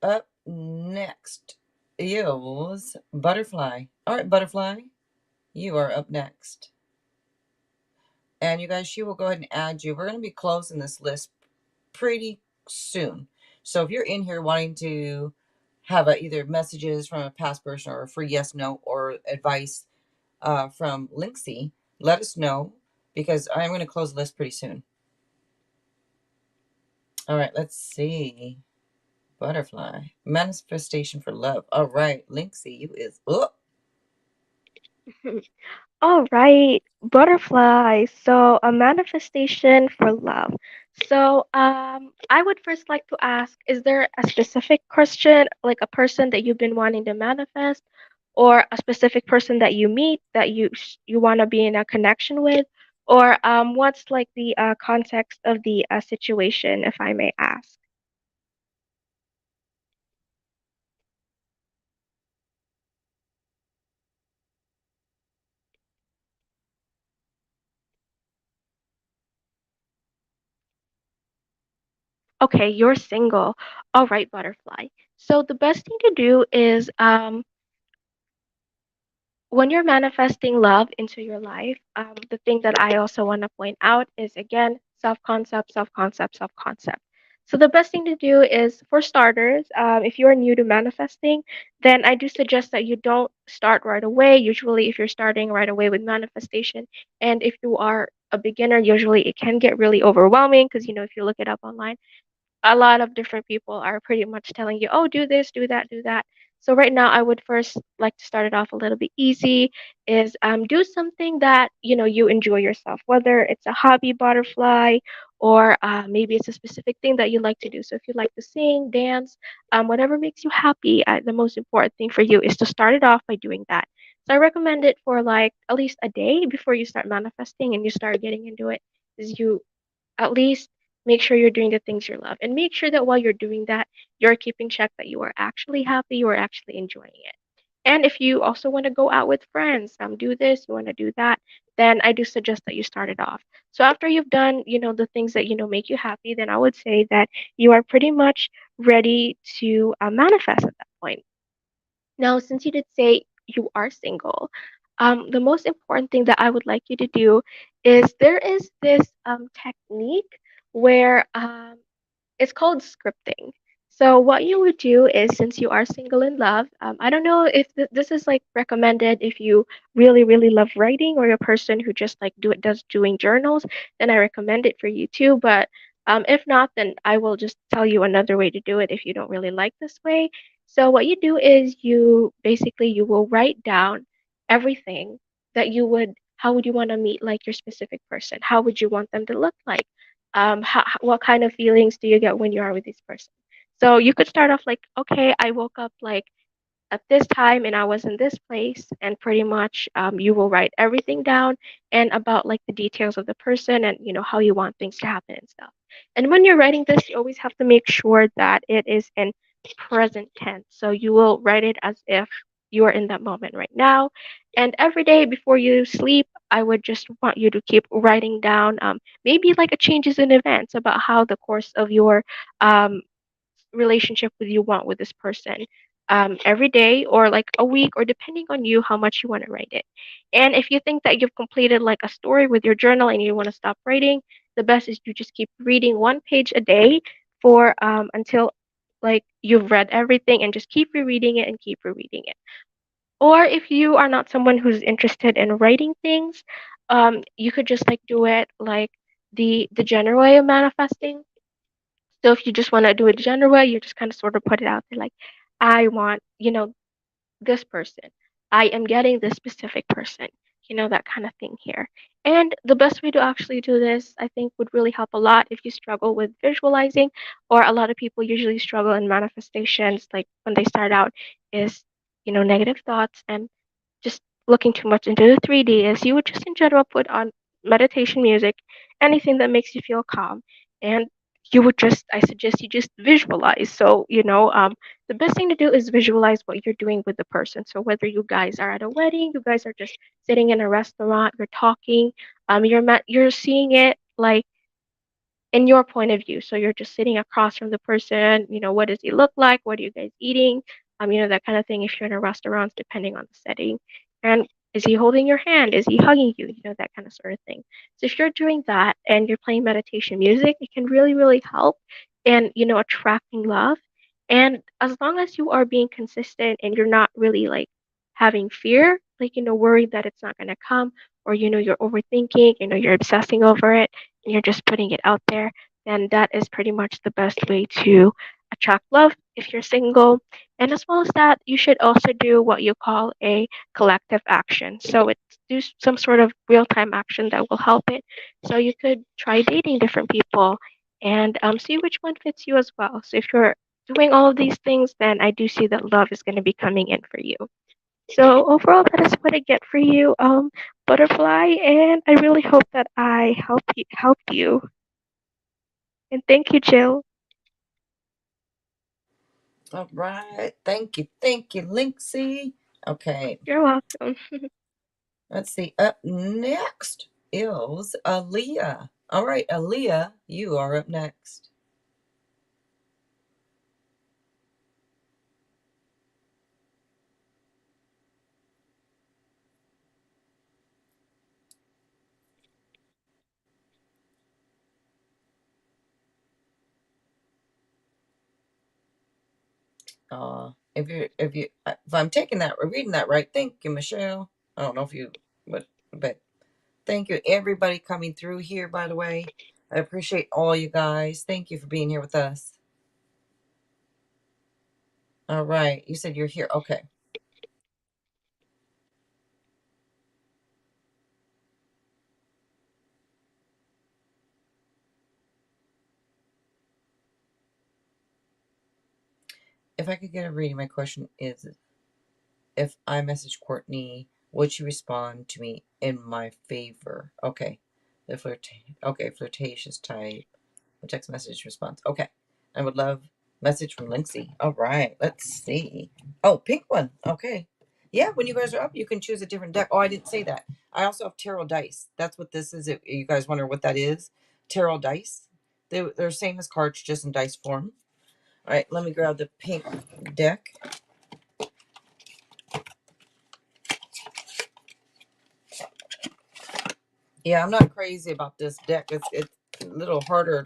Speaker 1: Up next is Butterfly. All right, Butterfly, you are up next. And you guys, she will go ahead and add you. We're going to be closing this list pretty soon. So if you're in here wanting to have either messages from a past person or a free yes, no, or advice, from Linksy. Let us know because I'm going to close the list pretty soon. All right, let's see. Butterfly. Manifestation for love. All right, Linksy, you is up.
Speaker 2: All right, butterfly. So a manifestation for love. So I would first like to ask, is there a specific question, like a person that you've been wanting to manifest, or a specific person that you meet that you want to be in a connection with, or what's like the context of the situation, if I may ask? Okay, you're single. All right, butterfly. So the best thing to do is when you're manifesting love into your life, the thing that I also want to point out is again self concept, self concept, self concept. So, the best thing to do is for starters, if you're new to manifesting, then I do suggest that you don't start right away. Usually, if you're starting right away with manifestation, and if you are a beginner, usually it can get really overwhelming because, if you look it up online, a lot of different people are pretty much telling you, oh, do this, do that, do that. So right now, I would first like to start it off a little bit easy. Is do something that you enjoy yourself, whether it's a hobby, butterfly, or maybe it's a specific thing that you like to do. So if you like to sing, dance, whatever makes you happy, the most important thing for you is to start it off by doing that. So I recommend it for like at least a day before you start manifesting and you start getting into it. Is you at least make sure you're doing the things you love and make sure that while you're doing that, you're keeping check that you are actually happy, you are actually enjoying it. And if you also want to go out with friends, do this, you want to do that, then I do suggest that you start it off. So after you've done, the things that make you happy, then I would say that you are pretty much ready to manifest at that point. Now, since you did say you are single, the most important thing that I would like you to do is there is this technique where it's called scripting. So what you would do is, since you are single in love, I don't know if this is like recommended if you really really love writing or you're a person who just like does doing journals, then I recommend it for you too. But if not, then I will just tell you another way to do it if you don't really like this way. So what you do is you will write down everything that you would how would you want to meet like your specific person? How would you want them to look like? What kind of feelings do you get when you are with this person? So you could start off like, okay, I woke up like at this time and I was in this place, and pretty much you will write everything down and about like the details of the person and how you want things to happen and stuff. And when you're writing this, you always have to make sure that it is in present tense. So you will write it as if you are in that moment right now. And every day before you sleep, I would just want you to keep writing down maybe like a changes in events about how the course of your um, relationship with you want with this person every day or like a week or depending on you how much you want to write it. And if you think that you've completed like a story with your journal and you want to stop writing, the best is you just keep reading one page a day for until like you've read everything and just keep rereading it and keep rereading it. Or if you are not someone who's interested in writing things, you could just like do it like the general way of manifesting. So if you just want to do it general way, you just kind of sort of put it out there like, I want, this person. I am getting this specific person, that kind of thing here. And the best way to actually do this, I think, would really help a lot if you struggle with visualizing, or a lot of people usually struggle in manifestations, like when they start out, is, negative thoughts and just looking too much into the 3D is you would just in general put on meditation music, anything that makes you feel calm, and you would just I suggest you just visualize. So, the best thing to do is visualize what you're doing with the person. So whether you guys are at a wedding, you guys are just sitting in a restaurant, you're talking, you're seeing it like in your point of view. So you're just sitting across from the person, what does he look like? What are you guys eating? That kind of thing if you're in a restaurant, depending on the setting. And is he holding your hand? Is he hugging you? That kind of sort of thing. So if you're doing that and you're playing meditation music, it can really, really help in, attracting love. And as long as you are being consistent and you're not really like having fear like, worried that it's not going to come, or, you're overthinking, you're obsessing over it, and you're just putting it out there, then that is pretty much the best way to attract love if you're single. And as well as that, you should also do what you call a collective action. So it's do some sort of real time action that will help it. So you could try dating different people and see which one fits you as well. So if you're doing all of these things, then I do see that love is going to be coming in for you. So overall, that is what I get for you, butterfly, and I really hope that I helped you. And thank you, Jill.
Speaker 1: All right. Thank you. Thank you, Linksay. Okay.
Speaker 2: You're welcome.
Speaker 1: Let's see. Up next is Aaliyah. All right, Aaliyah, you are up next. If I'm taking that or reading that right, thank you, Michelle. I don't know if you, but thank you, everybody coming through here. By the way, I appreciate all you guys. Thank you for being here with us. All right, you said you're here. Okay, if I could get a reading, my question is: if I message Courtney, would she respond to me in my favor? Okay, flirtatious type. A text message response. Okay. I would love message from Lindsay. All right. Let's see. Oh, pink one. Okay. Yeah, when you guys are up, you can choose a different deck. Oh, I didn't say that. I also have tarot dice. That's what this is. If you guys wonder what that is, tarot dice. They're same as cards, just in dice form. All right, let me grab the pink deck. Yeah, I'm not crazy about this deck. It's a little harder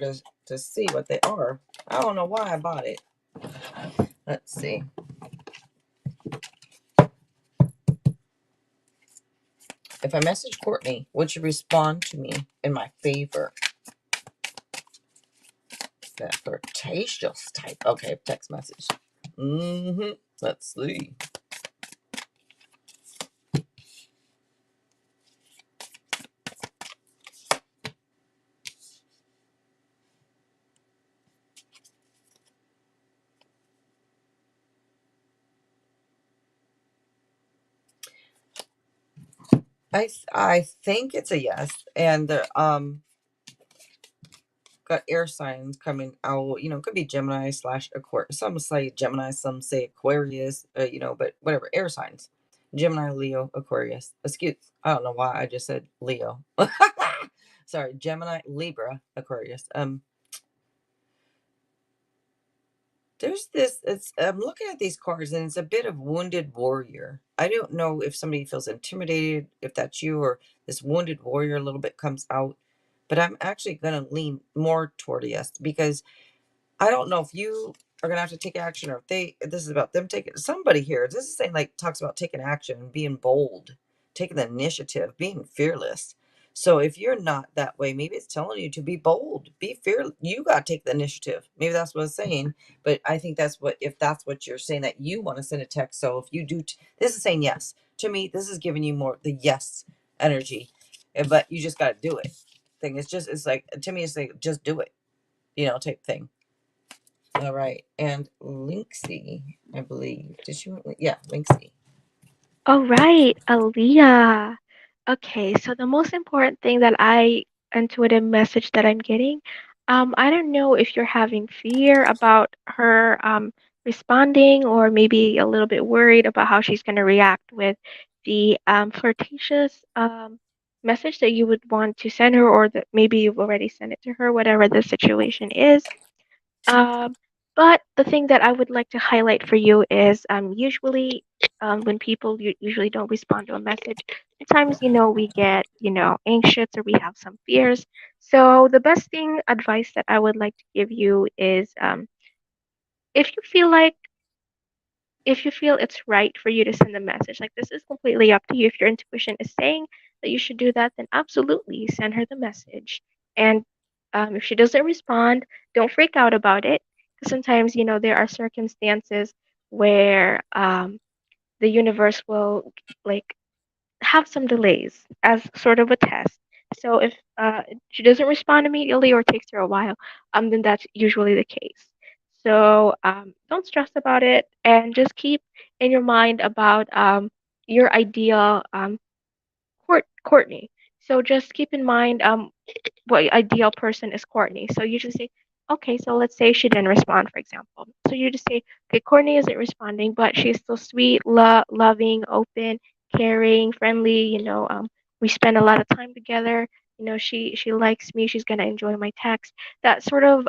Speaker 1: to see what they are. I don't know why I bought it. Let's see. If I message Courtney, would she respond to me in my favor? That flirtatious type. Okay, text message. Let's see. I think it's a yes, and the got air signs coming out. It could be Gemini slash Aquarius. Some say Gemini, some say Aquarius. But whatever, air signs. Gemini, Leo, Aquarius. Excuse. I don't know why I just said Leo. Sorry, Gemini, Libra, Aquarius. There's this. It's I'm looking at these cards, and it's a bit of wounded warrior. I don't know if somebody feels intimidated, if that's you, or this wounded warrior a little bit comes out. But I'm actually going to lean more toward a yes, because I don't know if you are gonna have to take action, or if this is about them taking somebody here. This is saying, like, talks about taking action and being bold, taking the initiative, being fearless. So if you're not that way, maybe it's telling you to be bold, be fearless. You gotta take the initiative. Maybe that's what it's saying. But I think that's what, if that's what you're saying, that you want to send a text. So if you do, this is saying yes to me. This is giving you more the yes energy, but you just gotta do it. Thing it's like, to me, it's like, just do it, type thing. All right. And Linksy, I believe. Did she want, yeah, Linksy.
Speaker 2: All right, Aaliyah. Okay, so the most important thing that I intuitive message that I'm getting, I don't know if you're having fear about her responding, or maybe a little bit worried about how she's going to react with the flirtatious message that you would want to send her, or that maybe you've already sent it to her, whatever the situation is. Um, but the thing that I would like to highlight for you is usually when people usually don't respond to a message, sometimes, we get, anxious, or we have some fears. So the best thing advice that I would like to give you is if you feel like if you feel it's right for you to send a message, like this is completely up to you. If your intuition is saying that you should do that, then absolutely send her the message. And if she doesn't respond, don't freak out about it. Because sometimes, there are circumstances where the universe will like have some delays as sort of a test. So if she doesn't respond immediately or takes her a while, then that's usually the case. So don't stress about it and just keep in your mind about your ideal Courtney. So just keep in mind what ideal person is Courtney. So you just say, okay, so let's say she didn't respond, for example. So you just say, okay, Courtney isn't responding, but she's still sweet, loving, open, caring, friendly. We spend a lot of time together. She likes me. She's gonna enjoy my text. That sort of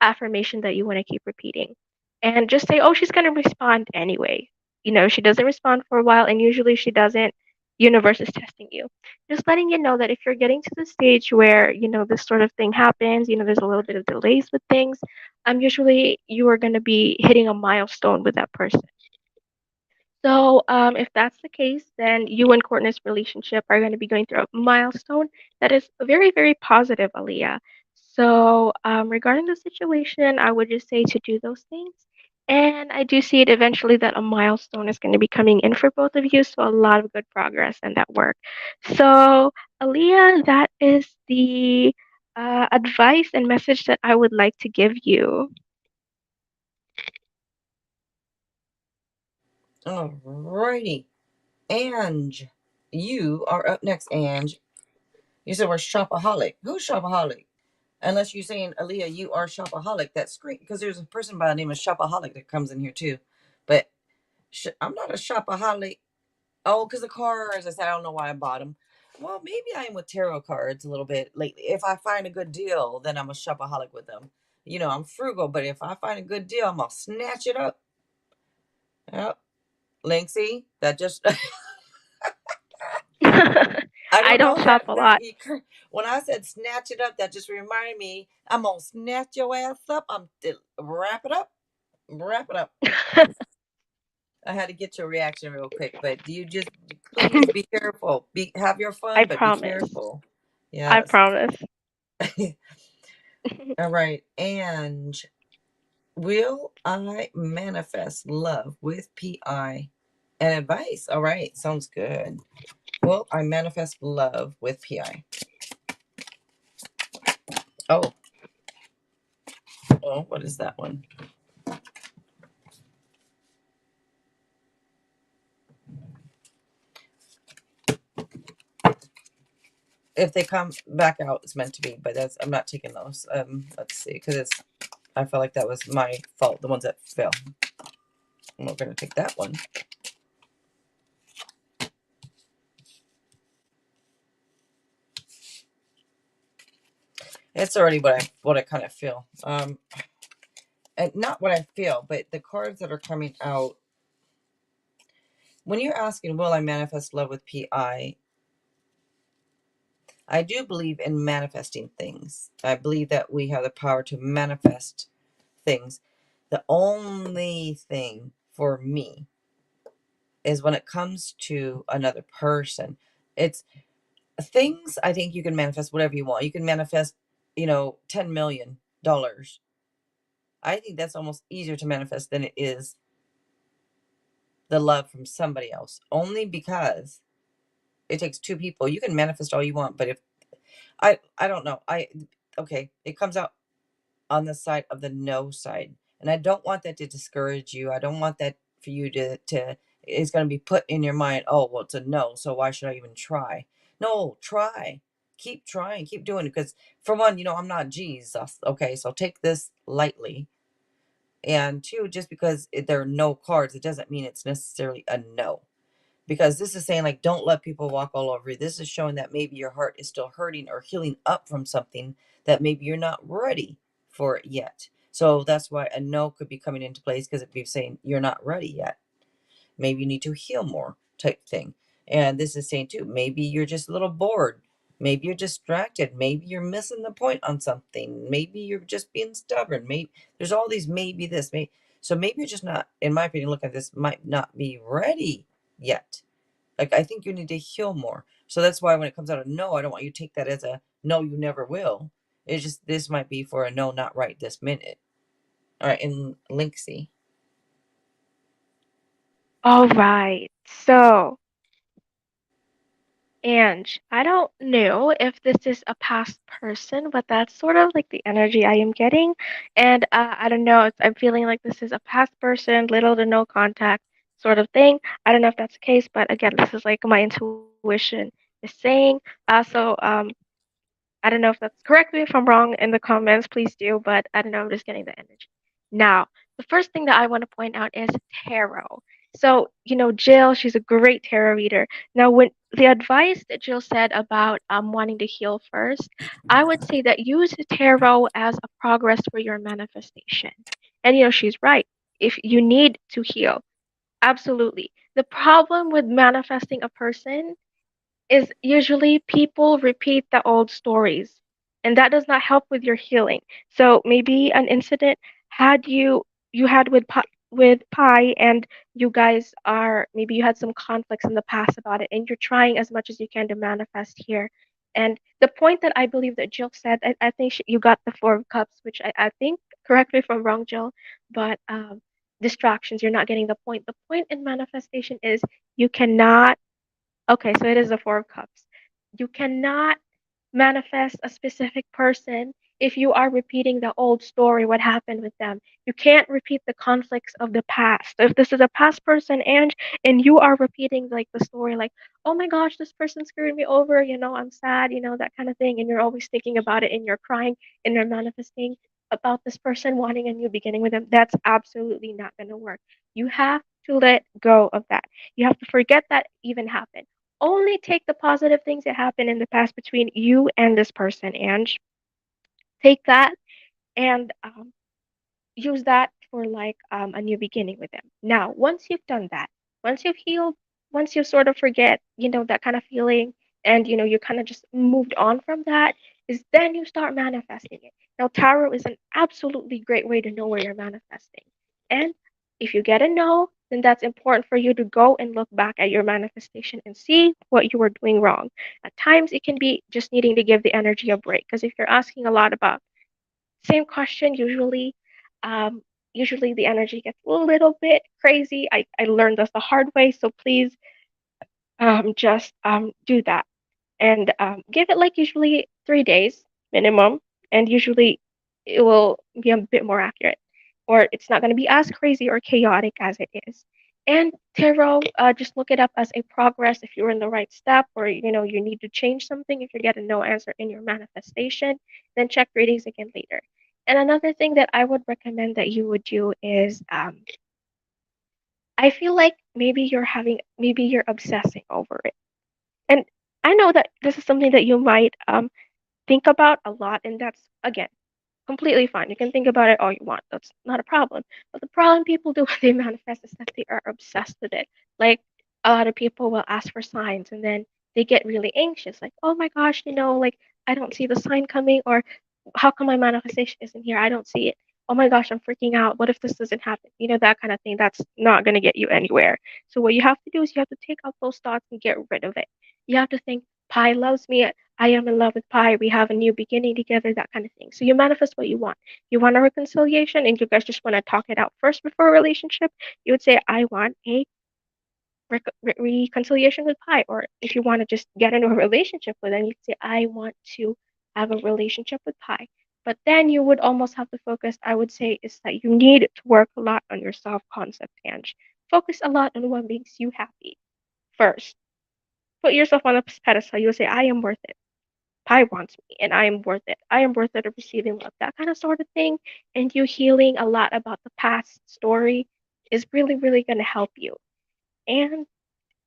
Speaker 2: affirmation that you want to keep repeating, and just say, oh, she's gonna respond anyway. She doesn't respond for a while, and usually she doesn't. Universe is testing you, just letting you know that if you're getting to the stage where this sort of thing happens, there's a little bit of delays with things, usually you are going to be hitting a milestone with that person. So if that's the case, then you and Courtney's relationship are going to be going through a milestone that is very, very positive, Aliyah. So regarding the situation, I would just say to do those things. And I do see it eventually that a milestone is going to be coming in for both of you. So a lot of good progress in that work. So, Aliyah, that is the advice and message that I would like to give you.
Speaker 1: Alrighty. Ange, you are up next, Ange. You said we're shopaholic. Who's shopaholic? Unless you're saying, Aaliyah, you are shopaholic. That's great because there's a person by the name of shopaholic that comes in here too. But I'm not a shopaholic. Oh, because the cards, I said, I don't know why I bought them. Well, maybe I am with tarot cards a little bit lately. If I find a good deal, then I'm a shopaholic with them. I'm frugal, but if I find a good deal, I'm going to snatch it up. Yep. Linksy, that just I
Speaker 2: I
Speaker 1: don't
Speaker 2: don't
Speaker 1: know
Speaker 2: shop a lot.
Speaker 1: when I said snatch it up, that just reminded me. I'm gonna snatch your ass up. Wrap it up, wrap it up. I had to get your reaction real quick, but do you just please be careful. Have your
Speaker 2: I
Speaker 1: fun, but be
Speaker 2: promise.
Speaker 1: careful.
Speaker 2: I
Speaker 1: Yes.
Speaker 2: promise.
Speaker 1: All right. And will I manifest love with PI and advice? All right. Sounds good. Will I manifest love with PI? Oh, oh, what is that one? If they come back out, it's meant to be. But I'm not taking those. Let's see, because I feel like that was my fault. The ones that fell. I'm not going to take that one. It's already what I kind of feel. And not what I feel, but the cards that are coming out. When you're asking, will I manifest love with PI? I do believe in manifesting things. I believe that we have the power to manifest things. The only thing for me is when it comes to another person, it's things. I think you can manifest whatever you want. You can manifest, $10 million. I think that's almost easier to manifest than it is the love from somebody else, only because it takes two people. You can manifest all you want, but if I don't know. Okay, it comes out on the side of the no side. And I don't want that to discourage you. I don't want that for you to it's going to be put in your mind, oh, well, it's a no, so why should I even try? No, try. Keep trying, keep doing it. Because for one, I'm not Jesus. Okay, so take this lightly. And two, just because there are no cards, it doesn't mean it's necessarily a no, because this is saying, like, don't let people walk all over you. This is showing that maybe your heart is still hurting or healing up from something that maybe you're not ready for it yet. So that's why a no could be coming into place, because it'd be saying you're not ready yet. Maybe you need to heal more, type thing. And this is saying too, maybe you're just a little bored. Maybe you're distracted. Maybe you're missing the point on something. Maybe you're just being stubborn. Maybe there's all these maybe this, maybe. So maybe you're just not, in my opinion, look at this, might not be ready yet. Like, I think you need to heal more. So that's why when it comes out of no, I don't want you to take that as a no, you never will. It's just this might be for a no, not right this minute. All right, and Linksy.
Speaker 2: All right. So, Ange, I don't know if this is a past person, but that's sort of like the energy I am getting. And I don't know, I'm feeling like this is a past person, little to no contact sort of thing. I don't know if that's the case, but again, this is like my intuition is saying. I don't know if that's correct me if I'm wrong in the comments, please do, but I don't know, I'm just getting the energy. Now, the first thing that I want to point out is tarot. So, Jill, she's a great tarot reader. Now, when the advice that Jill said about wanting to heal first, I would say that use the tarot as a progress for your manifestation. And she's right. If you need to heal, absolutely. The problem with manifesting a person is usually people repeat the old stories, and that does not help with your healing. So maybe an incident had you had with Pi, and you guys are maybe you had some conflicts in the past about it, and you're trying as much as you can to manifest here. And the point that I believe that Jill said, I think you got the Four of Cups, which I think, correct me if I'm wrong, Jill, but distractions, you're not getting the point. The point in manifestation is you cannot. Okay, so it is the Four of Cups. You cannot manifest a specific person if you are repeating the old story, what happened with them. You can't repeat the conflicts of the past. If this is a past person and you are repeating like the story like, "Oh my gosh, this person screwed me over, I'm sad, that kind of thing," and you're always thinking about it and you're crying and you're manifesting about this person wanting a new beginning with them, that's absolutely not going to work. You have to let go of that. You have to forget that even happened. Only take the positive things that happened in the past between you and this person, and take that and use that for like a new beginning with them. Now, once you've done that, once you've healed, once you sort of forget, that kind of feeling, and you kind of just moved on from that, is then you start manifesting it. Now, tarot is an absolutely great way to know where you're manifesting. And if you get a no, then that's important for you to go and look back at your manifestation and see what you were doing wrong. At times, it can be just needing to give the energy a break. Because if you're asking a lot about same question, um, usually the energy gets a little bit crazy. I learned this the hard way, so please just do that and give it like usually 3 days minimum, and usually it will be a bit more accurate, or it's not going to be as crazy or chaotic as it is. And tarot, just look it up as a progress if you're in the right step, or you need to change something. If you get a no answer in your manifestation, then check readings again later. And another thing that I would recommend that you would do is I feel like maybe you're obsessing over it. And I know that this is something that you might think about a lot, and that's again completely fine. You can think about it all you want. That's not a problem. But the problem people do when they manifest is that they are obsessed with it. Like a lot of people will ask for signs and then they get really anxious, like, oh my gosh, like I don't see the sign coming, or how come my manifestation isn't here? I don't see it. Oh my gosh, I'm freaking out. What if this doesn't happen? That kind of thing. That's not going to get you anywhere. So, what you have to do is you have to take out those thoughts and get rid of it. You have to think, Pi loves me. I am in love with Pi. We have a new beginning together, that kind of thing. So, you manifest what you want. You want a reconciliation, and you guys just want to talk it out first before a relationship. You would say, I want a reconciliation with Pi. Or if you want to just get into a relationship with them, you'd say, I want to have a relationship with Pi. But then you would almost have to focus, I would say, is that you need to work a lot on your self concept, and focus a lot on what makes you happy first. Put yourself on a pedestal. You would say, I am worth it. Pi wants me, and I am worth it. I am worth it of receiving love. That kind of sort of thing. And you healing a lot about the past story is really, really going to help you. And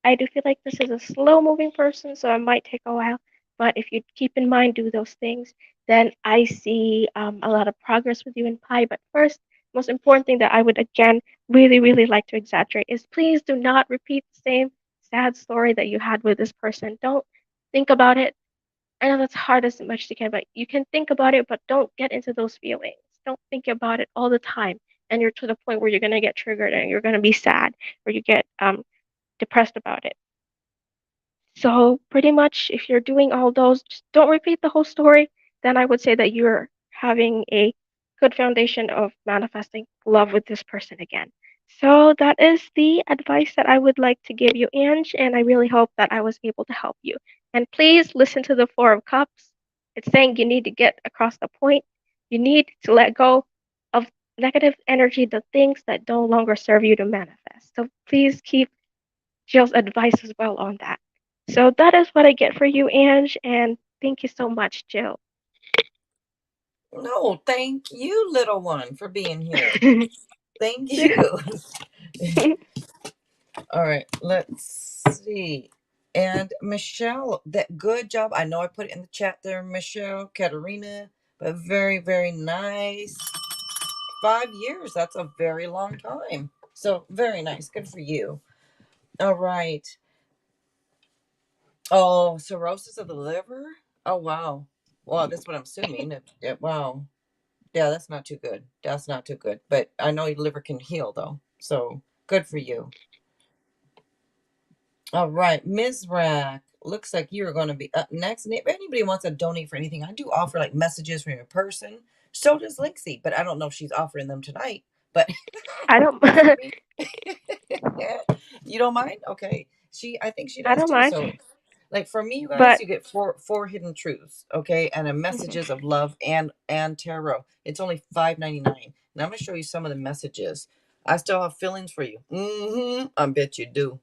Speaker 2: I do feel like this is a slow moving person, so it might take a while. But if you keep in mind, do those things, then I see a lot of progress with you in Pi. But first, most important thing that I would again really, really like to exaggerate is please do not repeat the same sad story that you had with this person. Don't think about it. I know that's hard as much as you can, but you can think about it, but don't get into those feelings. Don't think about it all the time. and you're to the point where you're going to get triggered and you're going to be sad or you get depressed about it. So pretty much if you're doing all those, just don't repeat the whole story, then I would say that you're having a good foundation of manifesting love with this person again. So that is the advice that I would like to give you, Ange, and I really hope that I was able to help you. And please listen to the Four of Cups. It's saying you need to get across the point. You need to let go of negative energy, the things that no longer serve you to manifest. So please keep Jill's advice as well on that. So that is what I get for you, Ange, and thank you so much, Jill.
Speaker 1: No, thank you, little one, for being here. Thank you. All right, let's see. And Michelle, that good job. I know I put it in the chat there, Michelle, Katerina, but very, very nice. 5 years, that's a very long time. So very nice. Good for you. All right. Oh, cirrhosis of the liver? Oh, wow. Well, that's what I'm assuming. Wow. Yeah, that's not too good. That's not too good. But I know your liver can heal, though. So good for you. All right, Ms. Rack. Looks like you are going to be up next. And if anybody wants to donate for anything, I do offer like messages from your person. So does Lexi, but I don't know if she's offering them tonight. But
Speaker 2: I don't
Speaker 1: but for me, you don't mind? Okay. I think she
Speaker 2: I
Speaker 1: does
Speaker 2: don't
Speaker 1: too.
Speaker 2: mind.
Speaker 1: So like for me, you guys,
Speaker 2: But
Speaker 1: you get four hidden truths, okay, and a messages of love and tarot. It's only $5.99. And I'm gonna show you some of the messages. I still have feelings for you. I bet you do.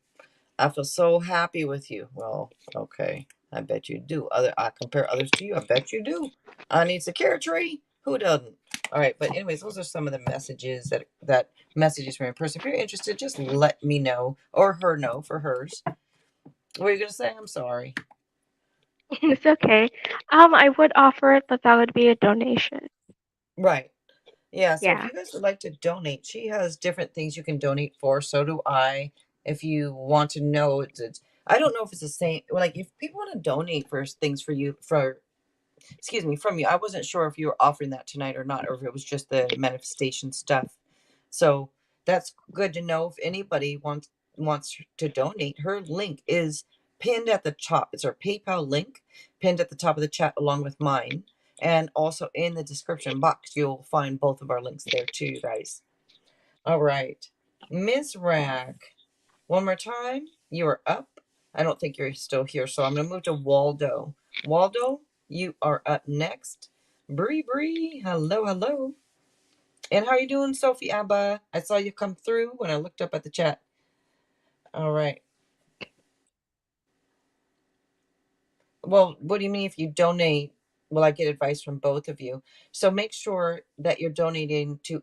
Speaker 1: I feel so happy with you. Well, okay. I bet you do. I compare others to you. I bet you do. I need security. Who doesn't? All right, but anyways, those are some of the messages that messages from your person. If you're interested, just let me know or her know for hers. What are you gonna say? I'm sorry.
Speaker 2: it's okay. I would offer it, but that would be a donation.
Speaker 1: Right. Yeah. So if
Speaker 2: Yeah.
Speaker 1: you guys would like to donate, she has different things you can donate for. So do I. If you want to know, I don't know if it's the same. Like if people want to donate for things for you for excuse me, from you. I wasn't sure if you were offering that tonight or not, or if it was just the manifestation stuff. So that's good to know. If anybody wants to donate, her link is pinned at the top. It's our PayPal link pinned at the top of the chat along with mine. And also in the description box, you'll find both of our links there too, you guys. All right. Ms. Rack, one more time. You are up. I don't think you're still here, so I'm going to move to Waldo. Waldo, you are up next. Bree Bree, hello, hello. And how are you doing, Sophie Abba? I saw you come through when I looked up at the chat. All right. Well, what do you mean if you donate? Will I get advice from both of you? So make sure that you're donating to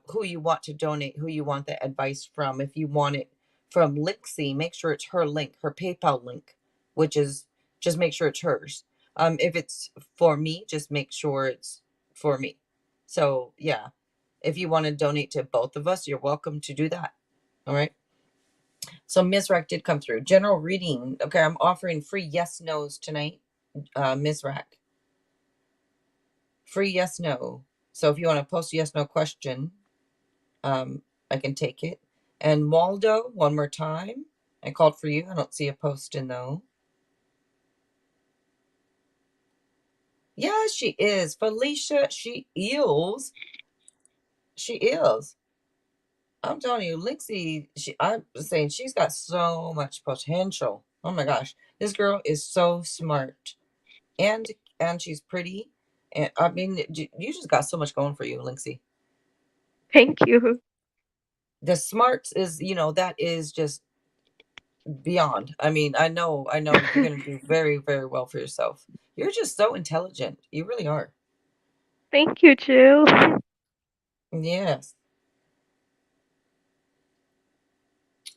Speaker 1: who you want to donate, who you want the advice from. If you want it from Lixie, make sure it's her link, her PayPal link, which is just make sure it's hers. If it's for me, just make sure it's for me. So yeah, if you want to donate to both of us, you're welcome to do that. All right. So Ms. Rack did come through. General reading. Okay, I'm offering free yes nos tonight. Ms. Rack. Free yes no. So if you want to post a yes no question, I can take it. And Waldo, one more time. I called for you. I don't see a post in though. Yeah, she is. Felicia, she is. She is. I'm telling you, Lixie, I'm saying she's got so much potential. Oh my gosh. This girl is so smart. And and she's pretty. And I mean, you just got so much going for you, Lixie.
Speaker 2: Thank you.
Speaker 1: The smarts is, that is just beyond. I mean, I know you're going to do very, very well for yourself. You're just so intelligent. You really are.
Speaker 2: Thank you, Jill.
Speaker 1: Yes.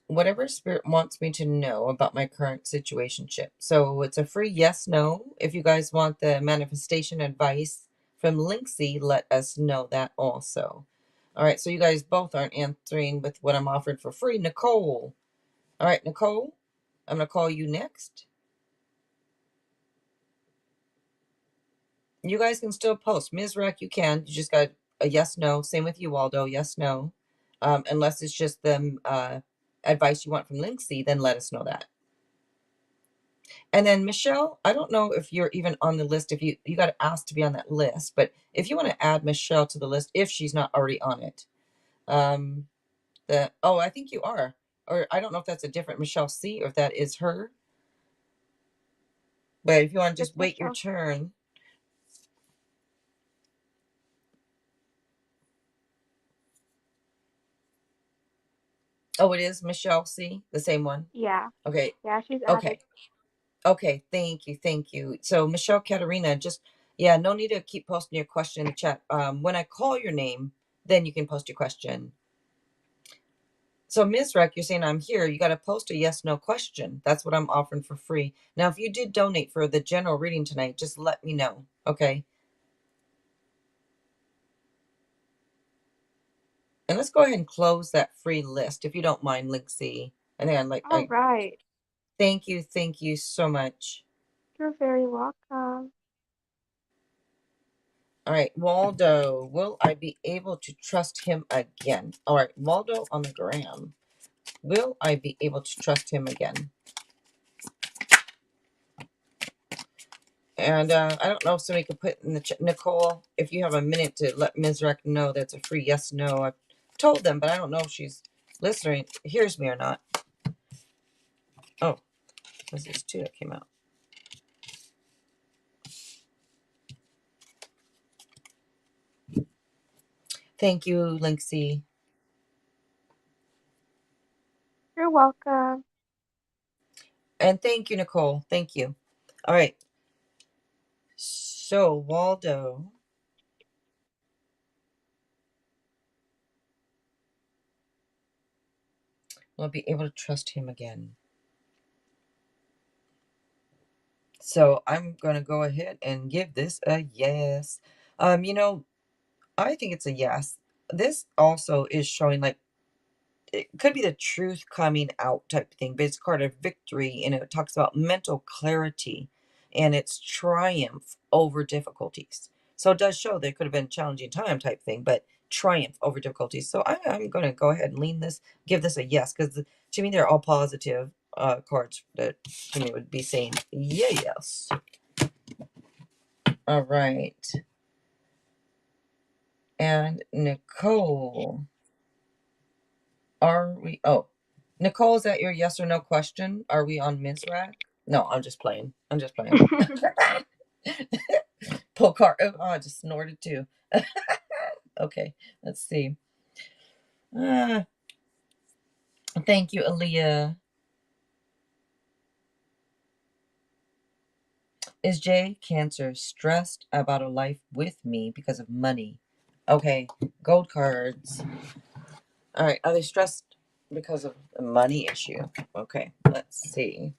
Speaker 1: Whatever spirit wants me to know about my current situationship. So it's a free yes no. If you guys want the manifestation advice from Linksy, let us know that also. All right, so you guys both aren't answering with what I'm offered for free. Nicole. All right, Nicole, I'm going to call you next. You guys can still post. Ms. Rack, you can. You just got a yes, no. Same with you, Waldo. Yes, no. Unless it's just them advice you want from Linksy, then let us know that. And then Michelle, I don't know if you're even on the list. If you got to ask to be on that list, but if you want to add Michelle to the list, if she's not already on it, um, I think you are, or I don't know if that's a different Michelle C or if that is her. But if you want to
Speaker 2: It's
Speaker 1: just wait your
Speaker 2: Michelle.
Speaker 1: turn. Oh, it is Michelle C, the same one.
Speaker 2: Yeah.
Speaker 1: Okay,
Speaker 2: Yeah, she's added.
Speaker 1: okay, okay. Thank you, thank you. So Michelle Katerina, just yeah, no need to keep posting your question in the chat. When I call your name, then you can post your question. So Ms. Rec, you're saying I'm here. You got to post a yes, no question. That's what I'm offering for free. Now, if you did donate for the general reading tonight, just let me know. Okay. And let's go ahead and close that free list if you don't mind, Linksy. And then
Speaker 2: All right.
Speaker 1: thank you so much.
Speaker 2: You're very welcome.
Speaker 1: All right, Waldo, will I be able to trust him again? All right, Waldo on the gram. Will I be able to trust him again? And I don't know if somebody could put in the chat, Nicole, if you have a minute to let Ms. Rec know that's a free yes, no. I've told them, but I don't know if she's listening, hears me or not. Oh, was this two that came out? Thank you, Linksy.
Speaker 2: You're welcome.
Speaker 1: And thank you, Nicole. Thank you. All right. So, Waldo, will I be able to trust him again? So, I'm going to go ahead and give this a yes. You know, I think it's a yes. This also is showing like it could be the truth coming out type thing, but it's card of victory and it talks about mental clarity and it's triumph over difficulties. So it does show that it could have been a challenging time type thing, but triumph over difficulties. So I'm going to go ahead and give this a yes, because to me they're all positive cards that to me would be saying yes. All right. And Nicole. Are we? Oh, Nicole, is that your yes or no question? Are we on Ms. Rack? No, I'm just playing. I'm just playing. Pull card. Oh, I just snorted too. Okay, let's see. Uh, thank you, Aaliyah. Is Jay Cancer stressed about a life with me because of money? Okay, gold cards. All right, are they stressed because of the money issue? Okay, let's see.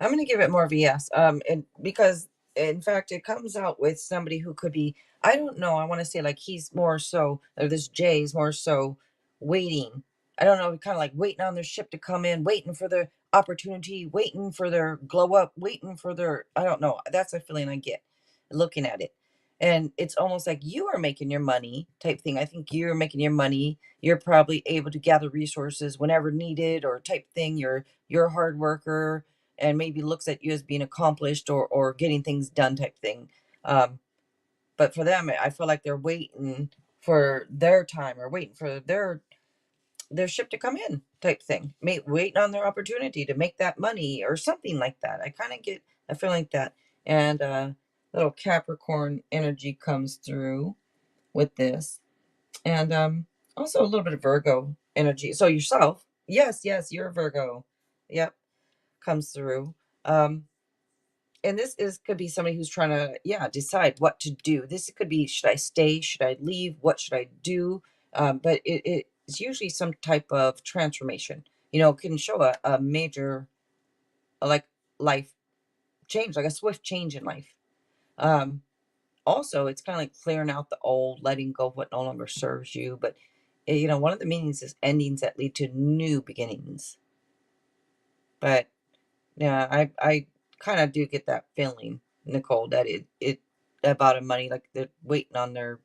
Speaker 1: I'm going to give it more of a yes. And because in fact, it comes out with somebody who could be, I don't know. I want to say like he's more so, or this Jay is more so waiting. I don't know, kind of like waiting on their ship to come in, waiting for their opportunity, waiting for their glow up, waiting for their, I don't know. That's a feeling I get looking at it. And it's almost like you are making your money type thing. I think you're making your money. You're probably able to gather resources whenever needed or type thing. You're a hard worker and maybe looks at you as being accomplished or getting things done type thing. But for them, I feel like they're waiting for their time or waiting for their ship to come in type thing. Waiting on their opportunity to make that money or something like that. I kind of get a feeling like that. And little Capricorn energy comes through with this. And also a little bit of Virgo energy. So yourself, yes, you're a Virgo. Yep, comes through. Um, and this is could be somebody who's trying to decide what to do. This could be, should I stay, should I leave, what should I do? But it's usually some type of transformation, can show a major like life change, like a swift change in life. Um, Also, it's kind of like clearing out the old, letting go of what no longer serves you. But, one of the meanings is endings that lead to new beginnings. But yeah, I kind of do get that feeling, Nicole, that it about a money, like they're waiting on their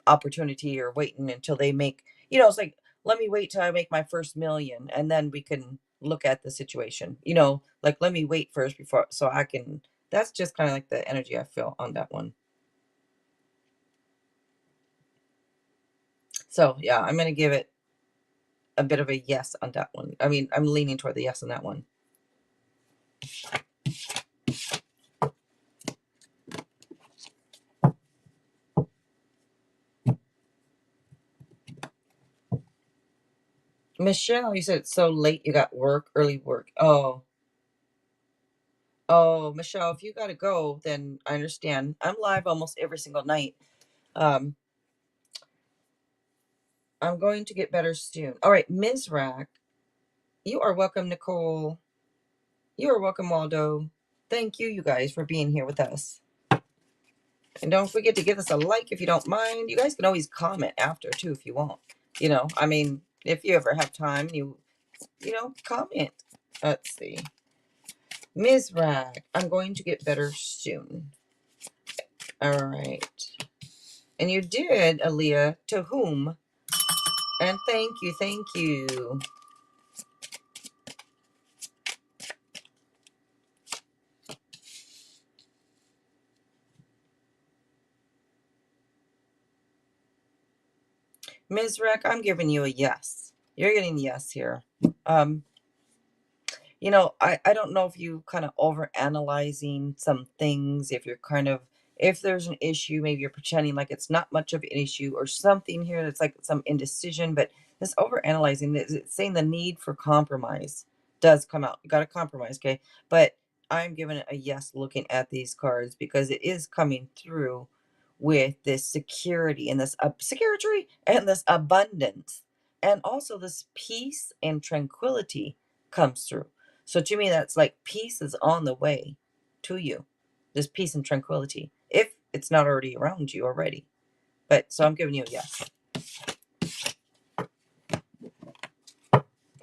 Speaker 1: opportunity or waiting until they make, it's like, let me wait till I make my first million and then we can look at the situation, like let me wait first before, so I can, that's just kind of like the energy I feel on that one. So yeah, I'm going to give it a bit of a yes on that one. I mean, I'm leaning toward the yes on that one. Michelle, you said it's so late you got work, early work. Oh, Michelle, if you got to go, then I understand. I'm live almost every single night. Um, I'm going to get better soon. All right, Ms. Rack, you are welcome, Nicole. You are welcome, Waldo. Thank you, you guys, for being here with us. And don't forget to give us a like if you don't mind. You guys can always comment after too if you want. I mean, if you ever have time, comment. Let's see. Ms. Rack, I'm going to get better soon. All right. And you did, Aaliyah, to whom? And thank you, thank you. Ms. Rack, I'm giving you a yes. You're getting yes here. Um, I don't know if you kind of over analyzing some things, if you're kind of, if there's an issue, maybe you're pretending like it's not much of an issue or something here that's like some indecision, but this over analyzing, it's saying the need for compromise does come out. You got to compromise, okay? But I'm giving it a yes looking at these cards because it is coming through with this security and this security and this abundance and also this peace and tranquility comes through. So to me, that's like peace is on the way to you. This peace and tranquility, if it's not already around you already. But so I'm giving you a yes.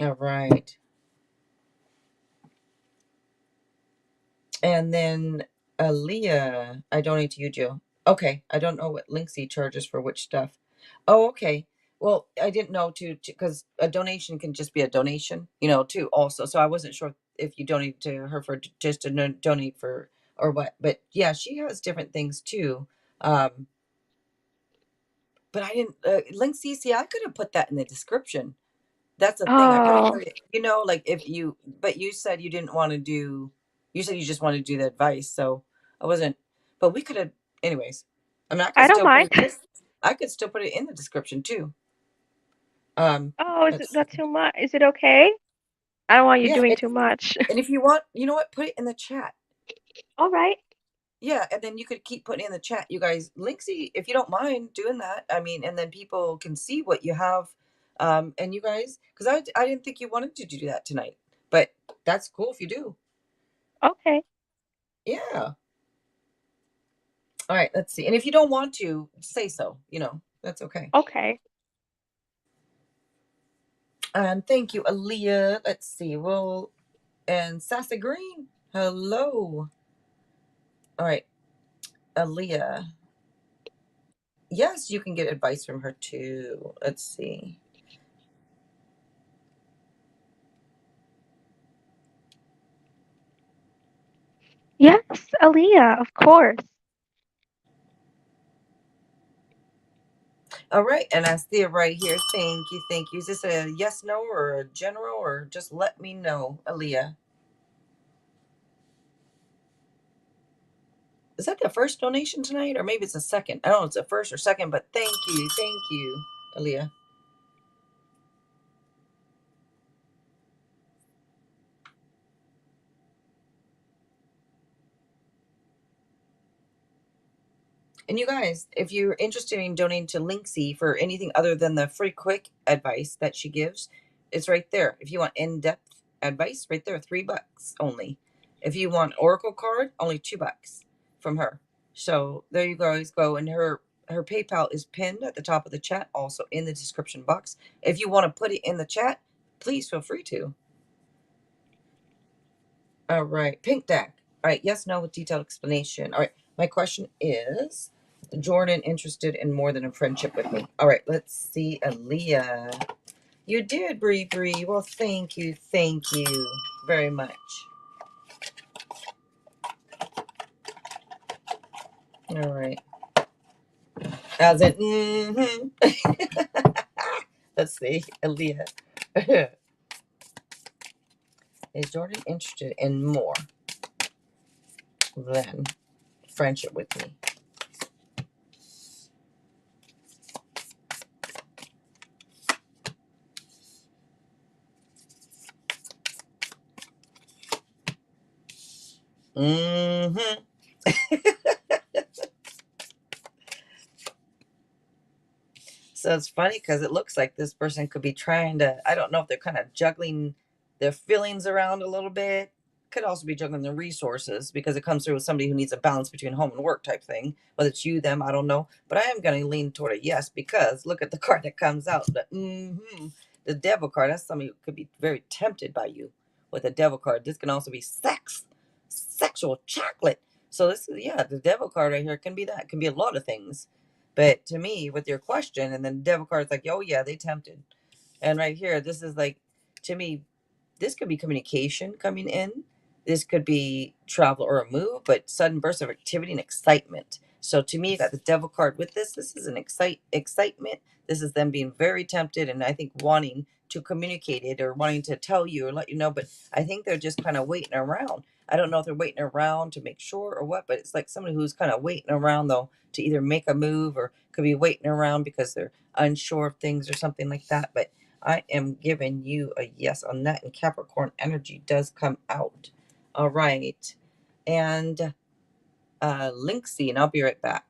Speaker 1: All right. And then Aaliyah, I donate to you, Jill. Okay. I don't know what Linksy charges for which stuff. Oh, okay. Well, I didn't know too, because a donation can just be a donation, too, also. So I wasn't sure if you donate to her for just to donate for or what. But yeah, she has different things too. Um, but I didn't, link CC, I could have put that in the description. That's the thing. I could have
Speaker 2: Oh,
Speaker 1: put it, like if you, but you said you didn't want to do, you said you just wanted to do the advice. So I wasn't, but we could have, anyways. I mean,
Speaker 2: I don't mind.
Speaker 1: I could still put it in the description too.
Speaker 2: Oh, is it
Speaker 1: Let's see.
Speaker 2: not too much? Is it okay? I don't want you
Speaker 1: Yeah.
Speaker 2: doing too much.
Speaker 1: And if you want, you know what, put it in the chat.
Speaker 2: All right.
Speaker 1: Yeah, and then you could keep putting in the chat, you guys. Linksy, if you don't mind doing that, I mean, and then people can see what you have. And you guys, because I didn't think you wanted to do that tonight, but that's cool if you do.
Speaker 2: Okay.
Speaker 1: Yeah. All right, let's see. And if you don't want to, say so. That's okay.
Speaker 2: Okay.
Speaker 1: And thank you, Aaliyah. Let's see. Well, and Sassy Green. Hello. All right, Aaliyah. Yes, you can get advice from her too. Let's see.
Speaker 2: Yes, Aaliyah, of course.
Speaker 1: All right, and I see it right here. Thank you, thank you. Is this a yes, no, or a general, or just let me know, Aaliyah? Is that the first donation tonight, or maybe it's a second? I don't know, it's a first or second, but thank you, Aaliyah. And you guys, if you're interested in donating to Linksy for anything other than the free quick advice that she gives, it's right there. If you want in-depth advice, right there, $3 only. If you want Oracle card, only $2 from her. So there you guys go. And her PayPal is pinned at the top of the chat, also in the description box. If you want to put it in the chat, please feel free to. All right, pink deck. All right, yes, no with detailed explanation. All right, my question is, Jordan interested in more than a friendship with me? All right, let's see, Aaliyah. You did, Bree Bree. Well, thank you very much. All right, as in, let's see, Aaliyah. Is Jordan interested in more than friendship with me? Mm-hmm. So it's funny because it looks like this person could be trying to, I don't know if they're kind of juggling their feelings around a little bit. Could also be juggling their resources because it comes through with somebody who needs a balance between home and work type thing. Whether it's you, them, I don't know. But I am going to lean toward a yes because look at the card that comes out. The devil card. That's somebody who could be very tempted by you with a devil card. This can also be sex, sexual chocolate. So this is, yeah, the devil card right here can be that. It can be a lot of things. But to me, with your question, and then the devil card is like, oh yeah, they tempted. And right here, this is like, to me, this could be communication coming in. This could be travel or a move, but sudden burst of activity and excitement. So to me, you got the devil card with this. This is an excitement. This is them being very tempted and I think wanting to communicate it or wanting to tell you or let you know. But I think they're just kind of waiting around. I don't know if they're waiting around to make sure or what, but it's like somebody who's kind of waiting around though to either make a move or could be waiting around because they're unsure of things or something like that. But I am giving you a yes on that, and Capricorn energy does come out. All right. And Linksy, and I'll be right back.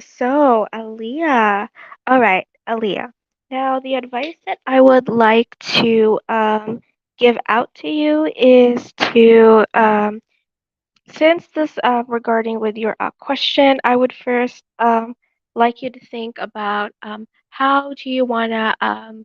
Speaker 2: So, Aaliyah. All right, Aaliyah. Now, the advice that I would like to give out to you is to, since this regarding with your question, I would first like you to think about how do you want to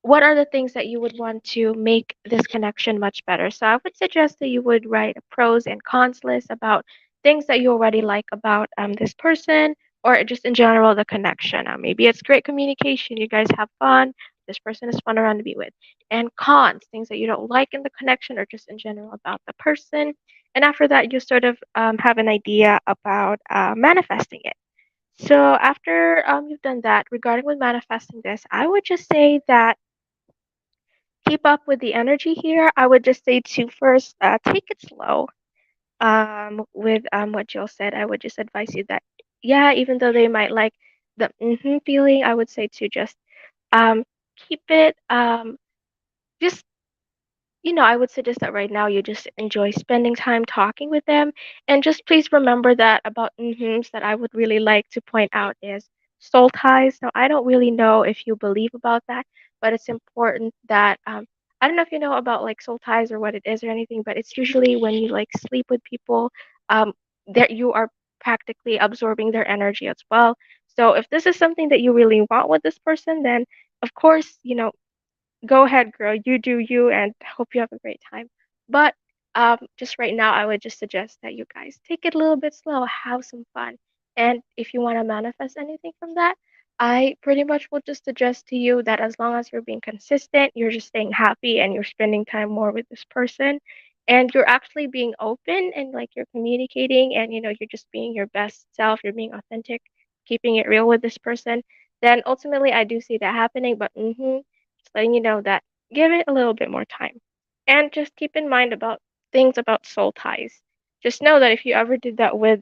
Speaker 2: what are the things that you would want to make this connection much better? So I would suggest that you would write a pros and cons list about things that you already like about this person or just in general the connection. Maybe it's great communication, you guys have fun, this person is fun around to be with. And cons, things that you don't like in the connection or just in general about the person. And after that, you sort of have an idea about manifesting it. So after you've done that, regarding with manifesting this, I would just say that keep up with the energy here. I would just say to first take it slow. With what Jill said, I would just advise you that yeah, even though they might like the feeling, I would say to just um keep it just I would suggest that right now you just enjoy spending time talking with them. And just please remember that about that I would really like to point out is soul ties. Now, I don't really know if you believe about that, but it's important that I don't know if you know about like soul ties or what it is or anything, but it's usually when you like sleep with people, um, that you are practically absorbing their energy as well. So if this is something that you really want with this person, then of course, go ahead, girl. You do you, and hope you have a great time. But just right now, I would just suggest that you guys take it a little bit slow, have some fun, and if you want to manifest anything from that, I pretty much will just suggest to you that as long as you're being consistent, you're just staying happy, and you're spending time more with this person, and you're actually being open and like you're communicating, and you're just being your best self, you're being authentic, keeping it real with this person. Then ultimately, I do see that happening. But just letting you know that give it a little bit more time. And just keep in mind about things about soul ties. Just know that if you ever did that with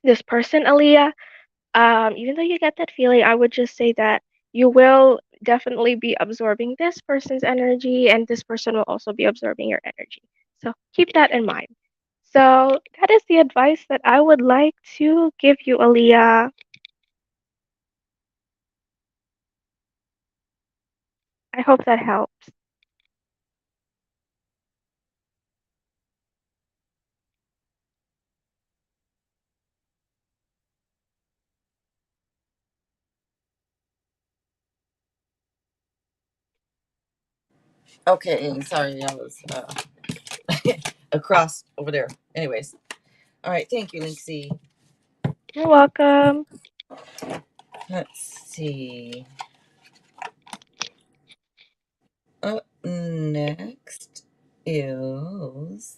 Speaker 2: this person, Aaliyah, even though you get that feeling, I would just say that you will definitely be absorbing this person's energy, and this person will also be absorbing your energy. So keep that in mind. So that is the advice that I would like to give you, Aaliyah. I hope that helps.
Speaker 1: Okay, sorry, I was across over there. Anyways, all right, thank you, Linksy.
Speaker 2: You're welcome.
Speaker 1: Let's see. Up next is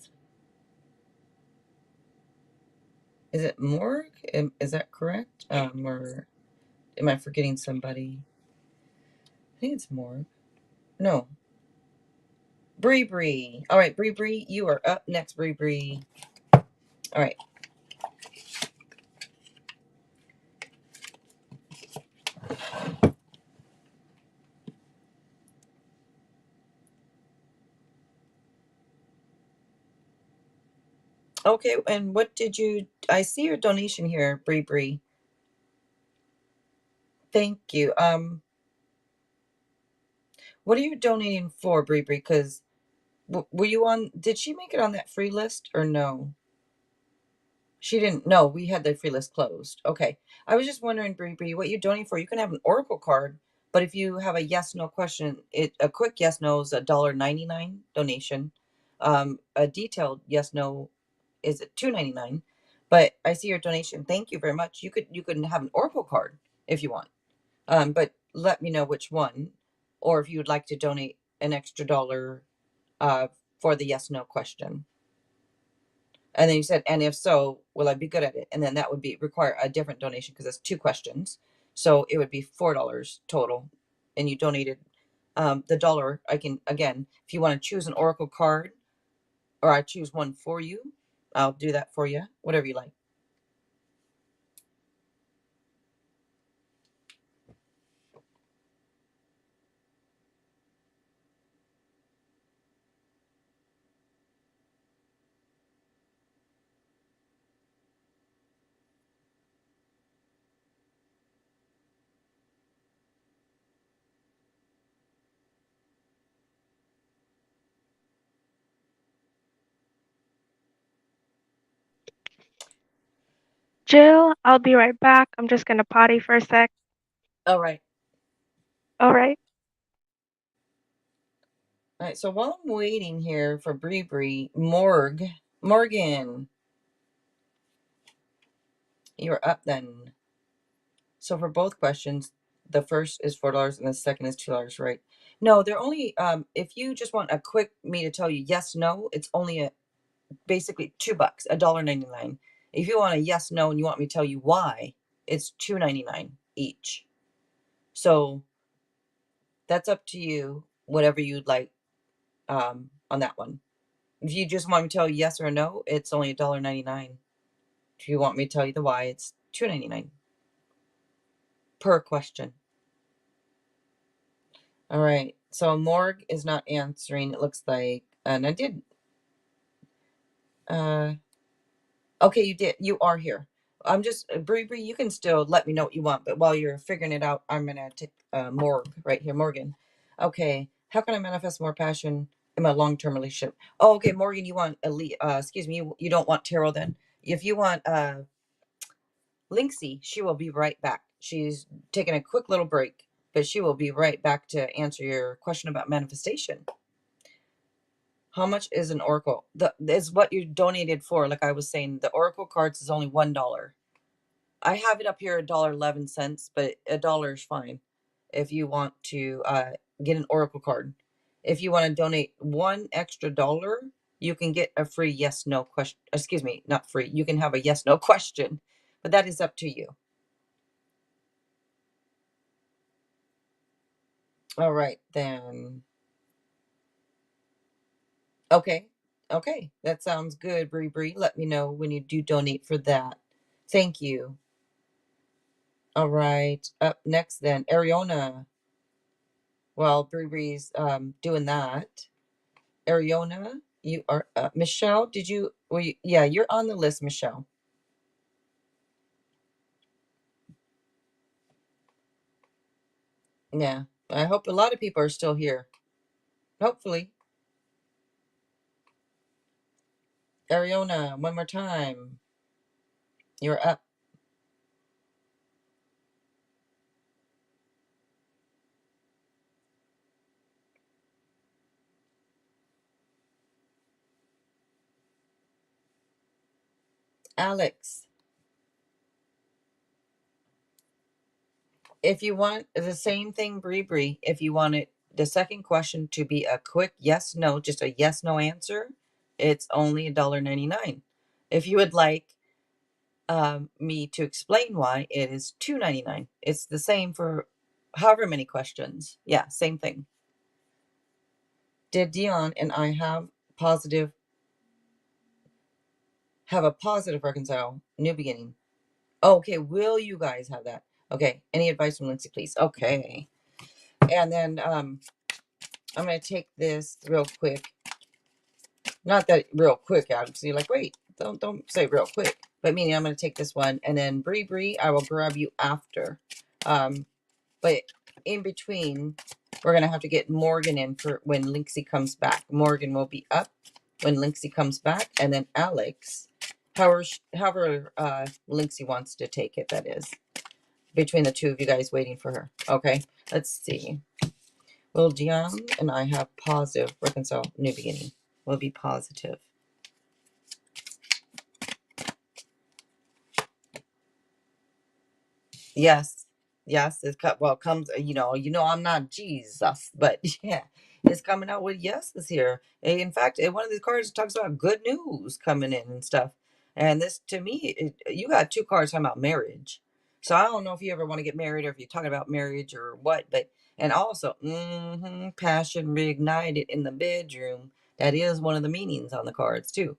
Speaker 1: it Morg? Is that correct? Or am I forgetting somebody? I think it's Morg. No, Bree Bree. All right, Bree Bree, you are up next, Bree Bree. All right. Okay, and what did you? I see your donation here, Bree Bree. Thank you. What are you donating for, Bree Bree? Because were you on? Did she make it on that free list or no? She didn't. No, we had the free list closed. Okay, I was just wondering, Bree Bree, what you donating for? You can have an oracle card, but if you have a yes no question, a quick yes no is $1.99 donation. A detailed yes no is at $2.99. But I see your donation. Thank you very much. You could have an oracle card if you want. But let me know which one, or if you would like to donate an extra dollar uh, for the yes no question. And then you said, and if so, will I be good at it? And then that would be require a different donation because it's two questions. So it would be $4 total. And you donated the dollar. I can, again, if you want to choose an oracle card or I choose one for you, I'll do that for you, whatever you like.
Speaker 2: Jill, I'll be right back. I'm just gonna potty for a sec.
Speaker 1: All right.
Speaker 2: All right.
Speaker 1: All right. So while I'm waiting here for Bree Bree, Morgan, you're up then. So for both questions, the first is $4 and the second is $2, right? No, they're only if you just want a quick me to tell you yes, no, it's only basically $2, $1.99. If you want a yes, no, and you want me to tell you why, it's $2.99 each. So that's up to you, whatever you'd like on that one. If you just want me to tell you yes or no, it's only $1.99. If you want me to tell you the why, it's $2.99 per question. All right. So Morg is not answering, it looks like. And I did. Uh, okay, you did. You are here. I'm just, Bree Bree, you can still let me know what you want. But while you're figuring it out, I'm going to take Morg right here. Morgan. Okay. How can I manifest more passion in my long term relationship? Oh, okay. Morgan, you want, excuse me, you don't want tarot then? If you want Linksy, she will be right back. She's taking a quick little break, but she will be right back to answer your question about manifestation. How much is an oracle? Is what you donated for. Like I was saying, the oracle cards is only $1. I have it up here $1.11, but $1 is fine if you want to get an oracle card. If you want to donate one extra dollar, you can get a free yes no question. Excuse me, not free. You can have a yes no question, but that is up to you. All right then. Okay. Okay. That sounds good, Bree Bree. Let me know when you do donate for that. Thank you. All right. Up next then, Ariona. Well, Bree Bree's doing that. Ariona, you are Michelle, did you were you, yeah, you're on the list, Michelle. Yeah. I hope a lot of people are still here. Hopefully. Ariona, one more time. You're up. Alex, if you want the same thing, Bree Bree, if you want it, the second question to be a quick yes no, just a yes no answer, it's only $1.99. If you would like me to explain why, it is $2.99. It's the same for however many questions. Yeah, same thing. Did Dion and I positive have a positive reconcile new beginning? Okay, will you guys have that? Okay, any advice from Lindsay, please? Okay, and then I'm gonna take this real quick. Not that real quick, Alex. You're like, wait, don't say real quick. But meaning I'm gonna take this one, and then Bree Bree, I will grab you after. But in between, we're gonna have to get Morgan in for when Linksy comes back. Morgan will be up when Linksy comes back, and then Alex, however Linksy wants to take it. That is between the two of you guys waiting for her. Okay, let's see. Will Dion and I have positive reconcile new beginning? Will be positive. Yes. Yes, it's cut. Well, comes. I'm not Jesus, but yeah, it's coming out with yeses here. In fact, in one of these cards it talks about good news coming in and stuff. And this, to me, you got two cards talking about marriage. So I don't know if you ever want to get married or if you're talking about marriage or what. But and also, passion reignited in the bedroom. That is one of the meanings on the cards too,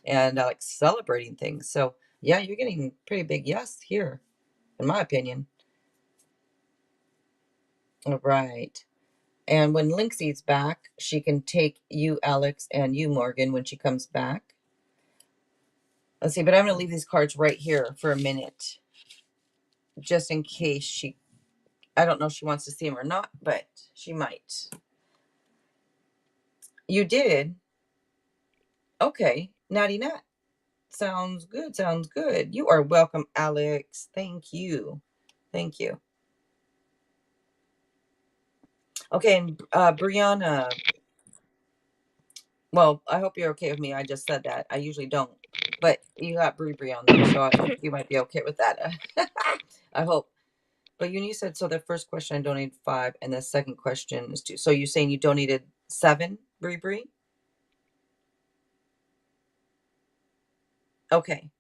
Speaker 1: and like celebrating things. So yeah, you're getting pretty big yes here in my opinion. All right. And when Linksay's back, she can take you, Alex, and you, Morgan, when she comes back. Let's see, but I'm going to leave these cards right here for a minute, just in case I don't know if she wants to see them or not, but she might. You did? Okay. Natty Nat. Sounds good. Sounds good. You are welcome, Alex. Thank you. Thank you. Okay, and Brianna, well, I hope you're okay with me. I just said that. I usually don't. But you got Brie Brie on there, so I think you might be okay with that. I hope. But you said so. The first question I donated 5, and the second question is 2. So you're saying you donated 7, Brie Brie? Okay.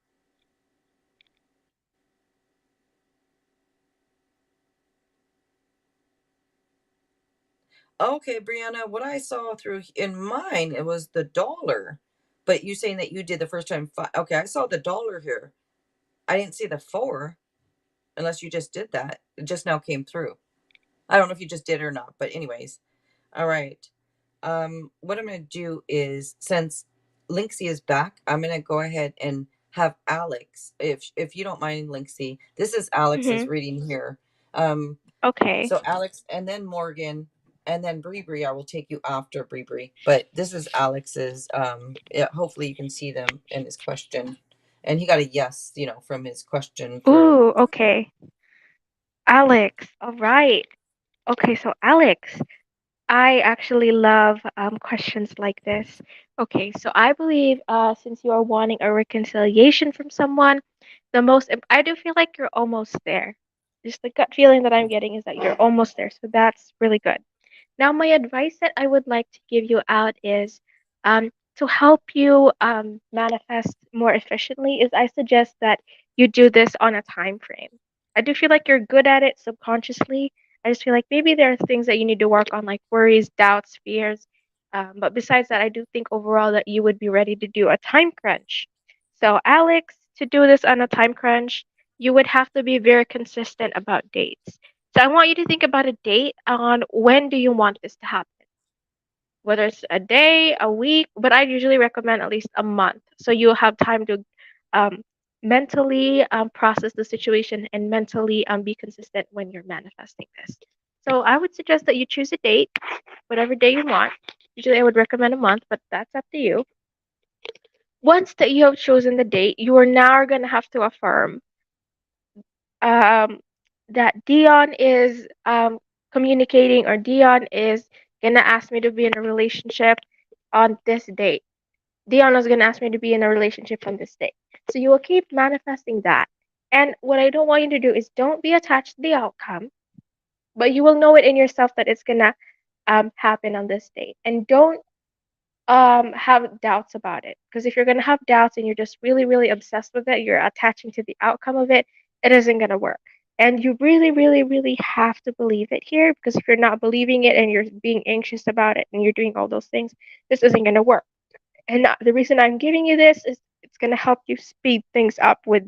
Speaker 1: Okay, Brianna. What I saw through in mine, it was the dollar. But you saying that you did the first time 5. Okay, I saw the dollar here. I didn't see the 4, unless you just did that. It just now came through. I don't know if you just did it or not, but anyways. All right. What I'm going to do is, since Linksy is back, I'm going to go ahead and have Alex, if you don't mind, Linksy. This is Alex's
Speaker 2: Mhm.
Speaker 1: reading here. Um,
Speaker 2: Okay.
Speaker 1: so Alex, and then Morgan, and then Bree Bree. I will take you after Bree Bree. But this is Alex's. Yeah, hopefully you can see them in his question, and he got a yes, from his question for.
Speaker 2: Ooh, okay. Alex. All right. Okay, so Alex, I actually love questions like this. Okay, so I believe since you are wanting a reconciliation from someone, I do feel like you're almost there. Just the gut feeling that I'm getting is that you're almost there, so that's really good. Now, my advice that I would like to give you out is to help you manifest more efficiently is I suggest that you do this on a time frame. I do feel like you're good at it subconsciously. I just feel like maybe there are things that you need to work on, like worries, doubts, fears. But besides that, I do think overall that you would be ready to do a time crunch. So, Alex, to do this on a time crunch, you would have to be very consistent about dates. So I want you to think about a date on when do you want this to happen, whether it's a day, a week, but I usually recommend at least a month. So you'll have time to um, mentally process the situation and mentally be consistent when you're manifesting this. So I would suggest that you choose a date, whatever day you want. Usually I would recommend a month, but that's up to you. Once that you have chosen the date, you are now going to have to affirm um, that Dion is communicating or Dion is gonna ask me to be in a relationship on this date. Dion is gonna ask me to be in a relationship on this date. So you will keep manifesting that. And what I don't want you to do is don't be attached to the outcome, but you will know it in yourself that it's gonna happen on this date. And don't have doubts about it, because if you're going to have doubts and you're just really really obsessed with it, you're attaching to the outcome of it, it isn't going to work. And you really really really have to believe it here, because if you're not believing it and you're being anxious about it and you're doing all those things, this isn't going to work. And the reason I'm giving you this is it's going to help you speed things up with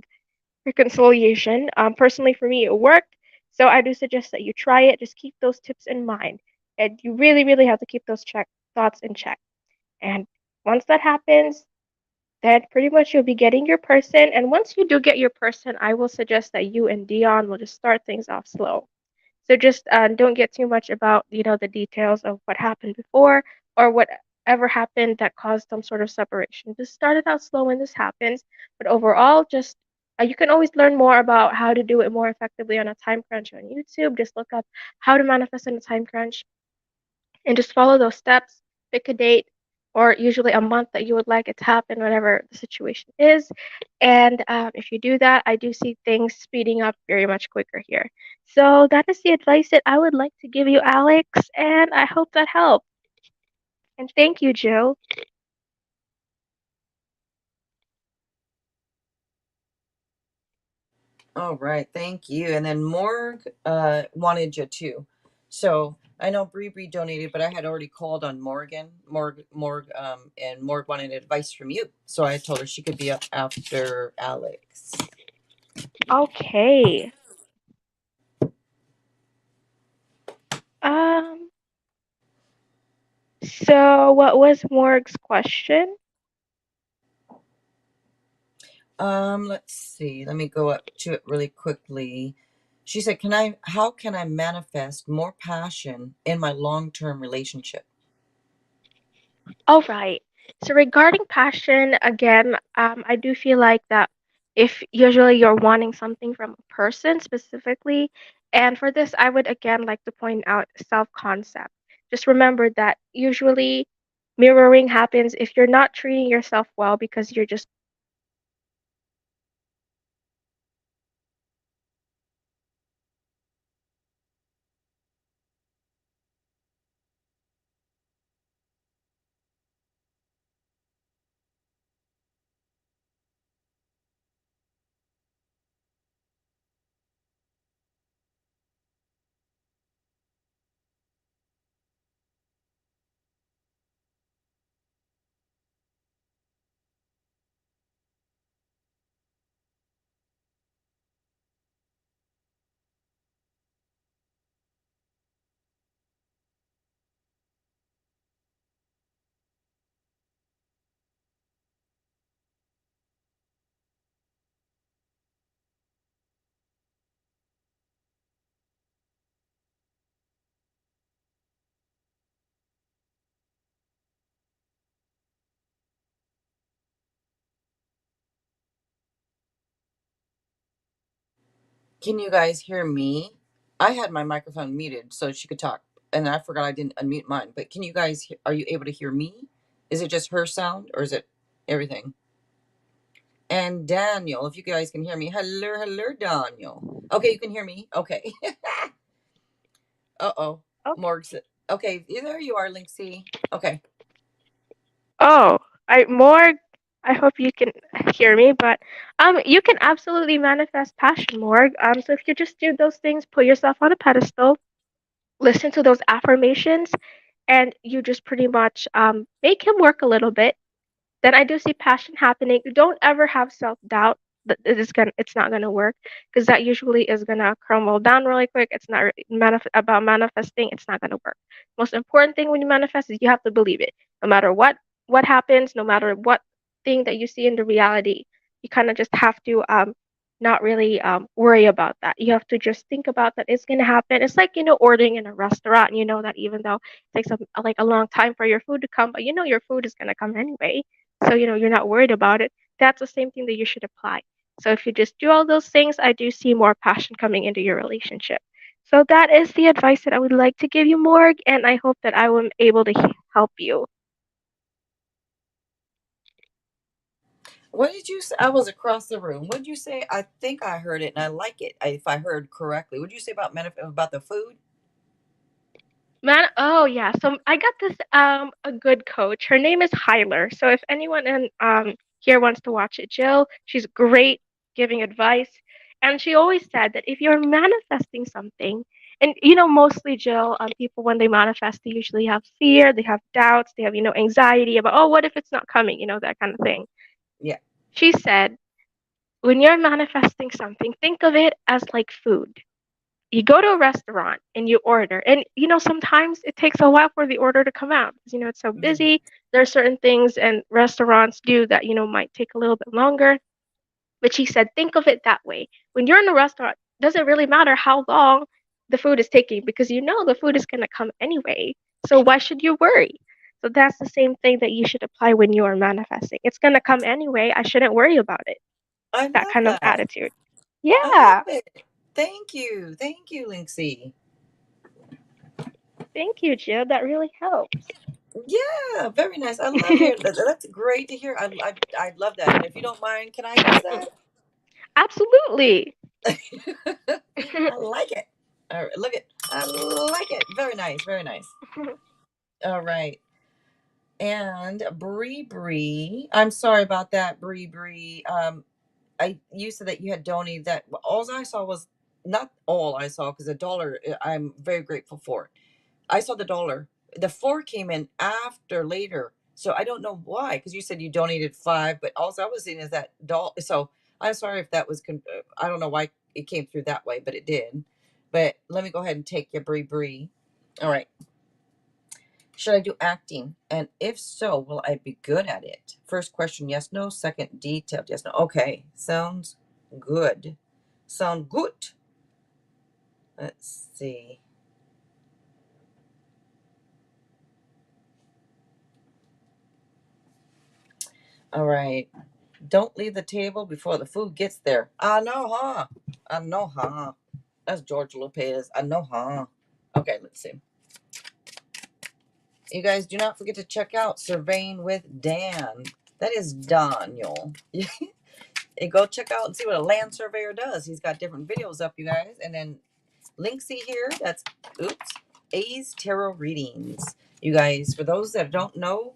Speaker 2: reconciliation. Personally for me it worked, so I do suggest that you try it. Just keep those tips in mind, and you really really have to keep those check thoughts in check. And once that happens, then pretty much you'll be getting your person. And once you do get your person, I will suggest that you and Dion will just start things off slow. So just don't get too much about, the details of what happened before or whatever happened that caused some sort of separation. Just start it out slow when this happens. But overall, just you can always learn more about how to do it more effectively on a time crunch on YouTube. Just look up how to manifest in a time crunch and just follow those steps. Pick a date or usually a month that you would like it to happen, whatever the situation is. And if you do that, I do see things speeding up very much quicker here. So that is the advice that I would like to give you, Alex, and I hope that helped. And thank you, Jill.
Speaker 1: All right, thank you. And then Morg wanted you too. So I know Bree Bree donated, but I had already called on and Morg wanted advice from you. So I told her she could be up after Alex.
Speaker 2: Okay. Um, so what was Morg's question?
Speaker 1: Let's see. Let me go up to it really quickly. She said, how can I manifest more passion in my long-term relationship?
Speaker 2: All right. So regarding passion, again, I do feel like that if usually you're wanting something from a person specifically, and for this, I would again like to point out self-concept. Just remember that usually mirroring happens if you're not treating yourself well because you're just
Speaker 1: Can you guys hear me? I had my microphone muted so she could talk, and I forgot I didn't unmute mine. But can you guys? Are you able to hear me? Is it just her sound, or is it everything? And Daniel, if you guys can hear me, hello, hello, Daniel. Okay, you can hear me. Okay. Uh-oh.
Speaker 2: oh,
Speaker 1: Morg said, okay, there you are, Linksy. Okay.
Speaker 2: oh, I more I hope you can hear me, but you can absolutely manifest passion, Morg. So if you just do those things, put yourself on a pedestal, listen to those affirmations, and you just pretty much make him work a little bit, then I do see passion happening. Don't ever have self doubt that it's not gonna work, because that usually is gonna crumble down really quick. It's not about manifesting. It's not gonna work. Most important thing when you manifest is you have to believe it. No matter what happens, no matter what thing that you see in the reality, you kind of just have to not really worry about that. You have to just think about that it's gonna happen. It's like ordering in a restaurant. You know that even though it takes like a long time for your food to come, but you know your food is gonna come anyway, so you're not worried about it. That's the same thing that you should apply. So if you just do all those things, I do see more passion coming into your relationship. So that is the advice that I would like to give you, Morg, and I hope that I am able to help you.
Speaker 1: What did you say? I was across the room. What did you say? I think I heard it, and I like it. If I heard correctly, what did you say about about the food?
Speaker 2: Man, oh yeah. So I got this a good coach. Her name is Hyler. So if anyone in here wants to watch it, Jill, she's great giving advice. And she always said that if you're manifesting something, and mostly Jill, people when they manifest, they usually have fear, they have doubts, they have, anxiety about, oh, what if it's not coming, that kind of thing.
Speaker 1: Yeah,
Speaker 2: She said, when you're manifesting something, think of it as like food. You go to a restaurant and you order, and sometimes it takes a while for the order to come out because it's so
Speaker 1: yeah.
Speaker 2: busy. There are certain things and restaurants do that might take a little bit longer. But she said think of it that way. When you're in a restaurant, doesn't really matter how long the food is taking because the food is going to come anyway, so why should you worry? So that's the same thing that you should apply when you are manifesting. It's going to come anyway, I shouldn't worry about it.
Speaker 1: I
Speaker 2: That
Speaker 1: love
Speaker 2: kind of
Speaker 1: that.
Speaker 2: attitude.
Speaker 1: I love
Speaker 2: Yeah.
Speaker 1: it. Thank you, Linksy.
Speaker 2: Thank you, Jill, that really helps.
Speaker 1: Yeah, very nice. I love hearing that. That's great to hear. I love that. And if you don't mind, can I use that?
Speaker 2: Absolutely.
Speaker 1: I like it. All right, look at. I like it. Very nice. Very nice. All right. And Bree Bree, I'm sorry about that, Bree Bree. You said that you had donated that. All I saw was not all I saw because the dollar. I'm very grateful for it. I saw the dollar. The four came in after later, so I don't know why. Because you said you donated five, but also I was seeing is that dollar. So I'm sorry if that was. I don't know why it came through that way, but it did. But let me go ahead and take your Bree Bree. All right. Should I do acting? And if so, will I be good at it? First question, yes, no. Second, detailed, yes, no. Okay, sounds good. Sound good. Let's see. All right. Don't leave the table before the food gets there. I know, huh? I know, huh? That's George Lopez. I know, huh? Okay, let's see. You guys do not forget to check out Surveying with Dan. That is Daniel. And go check out and see what a land surveyor does. He's got different videos up, you guys. And then Linksy here, that's, oops, A's Tarot Readings. You guys, for those that don't know,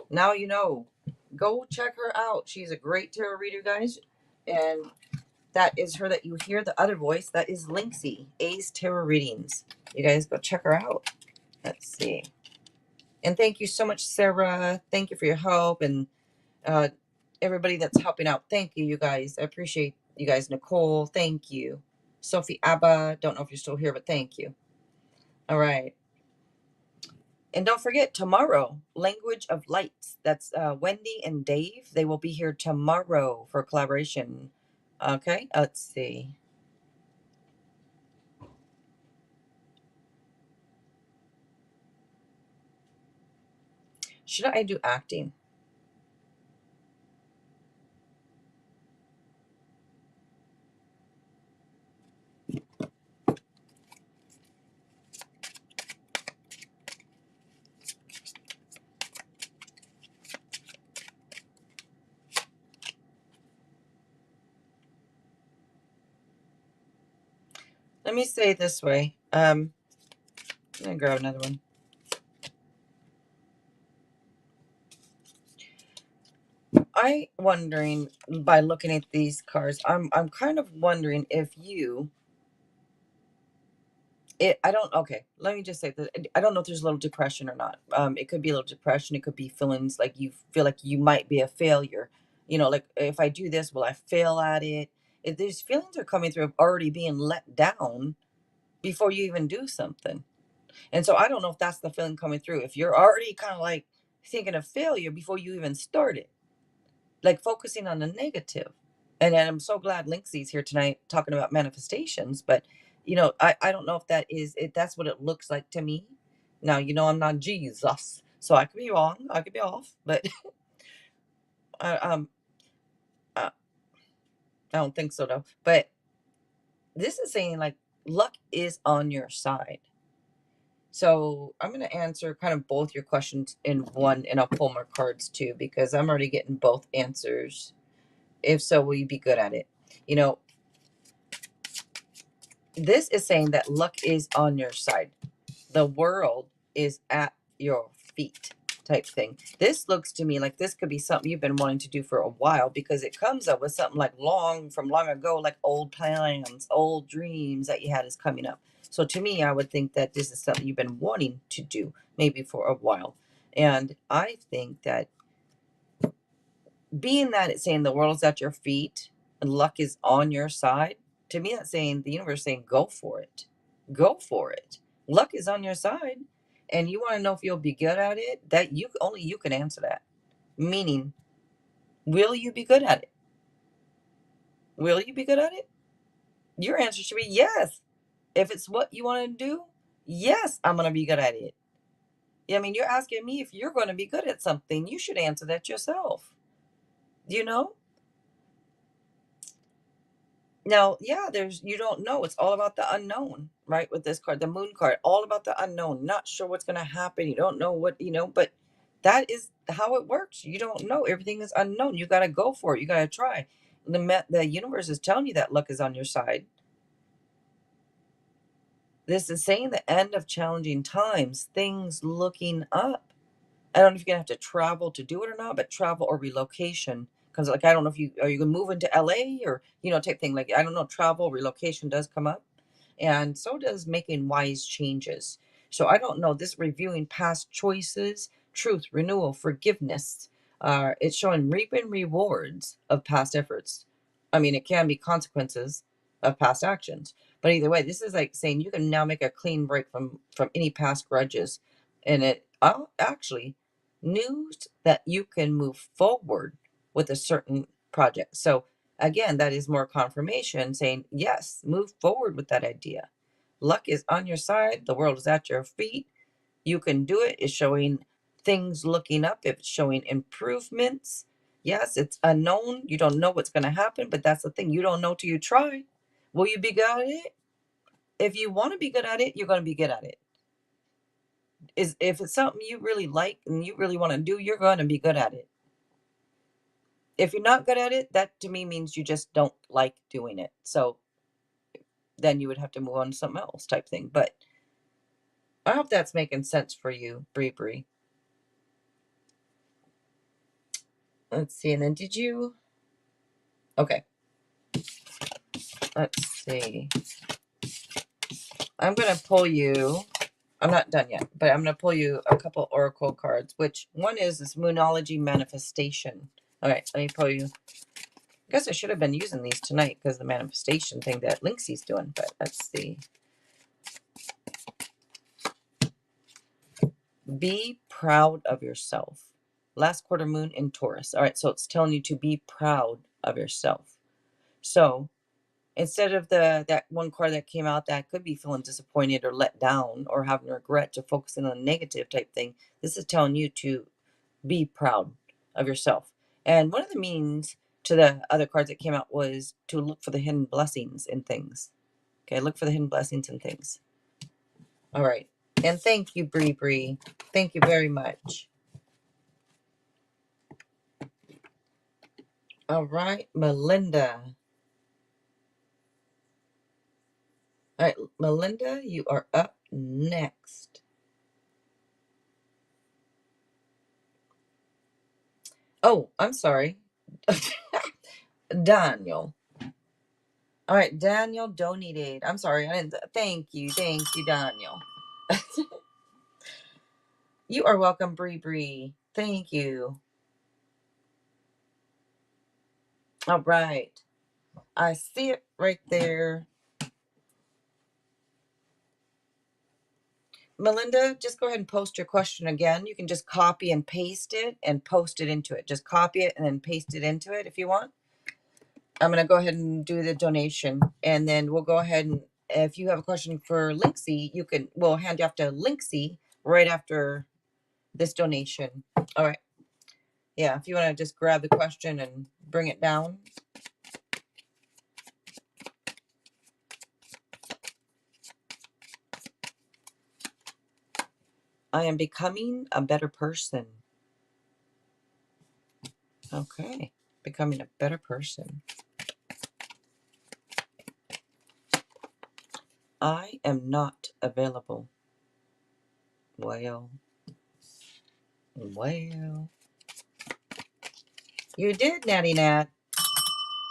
Speaker 1: now you know. Go check her out. She's a great tarot reader, guys. And that is her that you hear, the other voice. That is Linksy, A's Tarot Readings. You guys go check her out. Let's see. And thank you so much, Sarah. Thank you for your help. And uh, everybody that's helping out. Thank you, you guys. I appreciate you guys. Nicole, thank you. Sophie Abba, don't know if you're still here, but thank you. All right. And don't forget, tomorrow, Language of Lights. That's Wendy and Dave. They will be here tomorrow for collaboration. Okay, let's see. Should I do acting? Let me say it this way. I'm gonna grab another one. I wondering by looking at these cards, I'm kind of wondering if you I don't, okay, let me just say that I don't know if there's a little depression or not. It could be a little depression. It could be feelings like you feel like you might be a failure. Like if I do this, will I fail at it? If these feelings are coming through of already being let down before you even do something. And so I don't know if that's the feeling coming through. If you're already kind of like thinking of failure before you even started, like focusing on the negative. And I'm so glad Linksy's here tonight talking about manifestations. But I don't know if that is it. That's what it looks like to me. Now I'm not Jesus, so I could be wrong. I could be off, but I, I, I don't think so though. But this is saying like luck is on your side. So I'm going to answer kind of both your questions in one, and I'll pull more cards too, because I'm already getting both answers. If so, will you be good at it? You know, this is saying that luck is on your side. The world is at your feet, type thing. This looks to me like this could be something you've been wanting to do for a while, because it comes up with something like long ago, like old plans, old dreams that you had is coming up. So to me, I would think that this is something you've been wanting to do maybe for a while. And I think that being that it's saying the world's at your feet and luck is on your side, to me that's saying the universe saying go for it. Go for it. Luck is on your side, and you want to know if you'll be good at it. That you only you can answer that. Meaning, will you be good at it? Will you be good at it? Your answer should be yes. If it's what you want to do, yes, I'm going to be good at it. I mean, you're asking me if you're going to be good at something. You should answer that yourself. You know? Now, yeah, there's you don't know. It's all about the unknown, right? With this card, the moon card, all about the unknown. Not sure what's going to happen. You don't know what, but that is how it works. You don't know. Everything is unknown. You got to go for it. You got to try. The universe is telling you that luck is on your side. This is saying the end of challenging times, things looking up. I don't know if you're gonna have to travel to do it or not, but travel or relocation. Because like I don't know if you are you gonna move into LA or type thing. Like I don't know, travel relocation does come up, and so does making wise changes. So I don't know. This reviewing past choices, truth, renewal, forgiveness. It's showing reaping rewards of past efforts. I mean, it can be consequences of past actions, but either way, this is like saying you can now make a clean break from any past grudges, and it actually news that you can move forward with a certain project. So again, that is more confirmation saying, yes, move forward with that idea. Luck is on your side. The world is at your feet. You can do it. It's showing things looking up. If it's showing improvements, yes, it's unknown. You don't know what's going to happen, but that's the thing. You don't know till you try. Will you be good at it? If you want to be good at it, you're going to be good at it. If it's something you really like and you really want to do, you're going to be good at it. If you're not good at it, that to me means you just don't like doing it. So then you would have to move on to something else type thing. But I hope that's making sense for you, Bree Bree. Let's see. And then did you? Okay. Let's see. I'm going to pull you. I'm not done yet, but I'm going to pull you a couple oracle cards, which one is this Moonology manifestation. All right. Let me pull you. I guess I should have been using these tonight because the manifestation thing that Linksy's doing, but let's see. Be proud of yourself. Last quarter moon in Taurus. All right, so it's telling you to be proud of yourself. So instead of that one card that came out that could be feeling disappointed or let down or having regret to focusing on a negative type thing, this is telling you to be proud of yourself. And one of the meanings to the other cards that came out was to look for the hidden blessings in things. Okay, look for the hidden blessings in things. All right. And thank you, Bree Bree. Thank you very much. All right, Melinda. All right, Melinda, you are up next. Oh, I'm sorry. Daniel. All right, Daniel donated. I'm sorry. I didn't. Thank you. Thank you, Daniel. You are welcome, Bree Bree. Thank you. All right. I see it right there. Melinda, just go ahead and post your question again. You can just copy and paste it and post it into it. Just copy it and then paste it into it if you want. I'm going to go ahead and do the donation, and then we'll go ahead and if you have a question for Linksy, we'll hand you off to Linksy right after this donation. All right. Yeah, if you want to just grab the question and bring it down. I am becoming a better person. Okay, becoming a better person. I am not available. Well, well. You did, Natty Nat.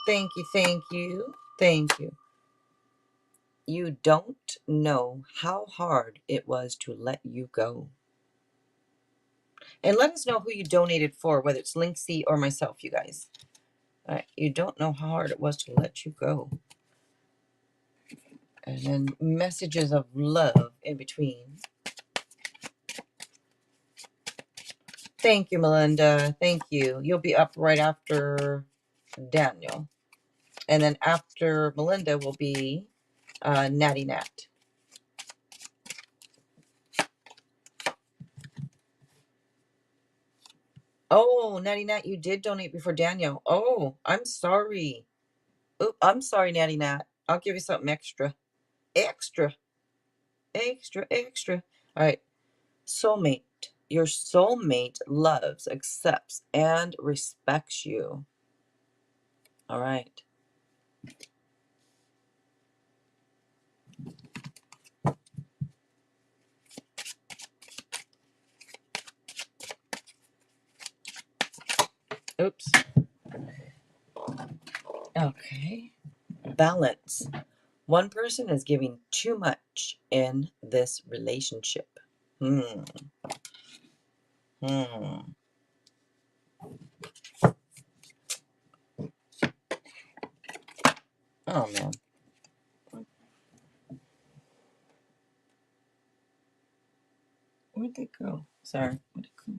Speaker 1: Thank you, thank you, thank you. You don't know how hard it was to let you go. And let us know who you donated for, whether it's Linksy or myself, you guys. All right. You don't know how hard it was to let you go. And then messages of love in between. Thank you, Melinda. Thank you. You'll be up right after Daniel. And then after Melinda will be Natty Nat. Oh, Natty Nat, you did donate before Daniel. Oh, I'm sorry. Oh, I'm sorry, Natty Nat. I'll give you something extra. Extra. Extra, extra. All right. Soulmate. Your soulmate loves, accepts, and respects you. All right. Oops. Okay. Balance. One person is giving too much in this relationship. Hmm. Hmm. Oh, man. Where'd they go? Sorry. Where'd it go?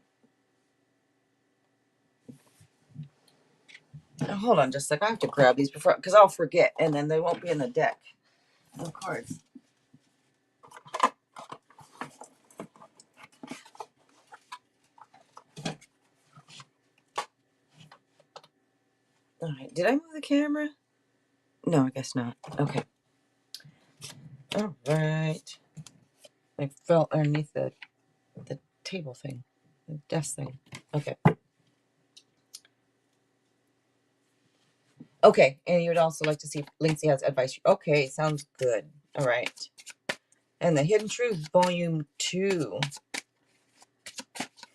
Speaker 1: Oh, hold on just a sec. I have to grab these before, because I'll forget, and then they won't be in the deck of cards. All right. Did I move the camera? No, I guess not. Okay. All right. I fell underneath the table thing, the desk thing. Okay. Okay. And you would also like to see if Lindsay has advice. Okay. Sounds good. All right. And the Hidden Truth, Volume 2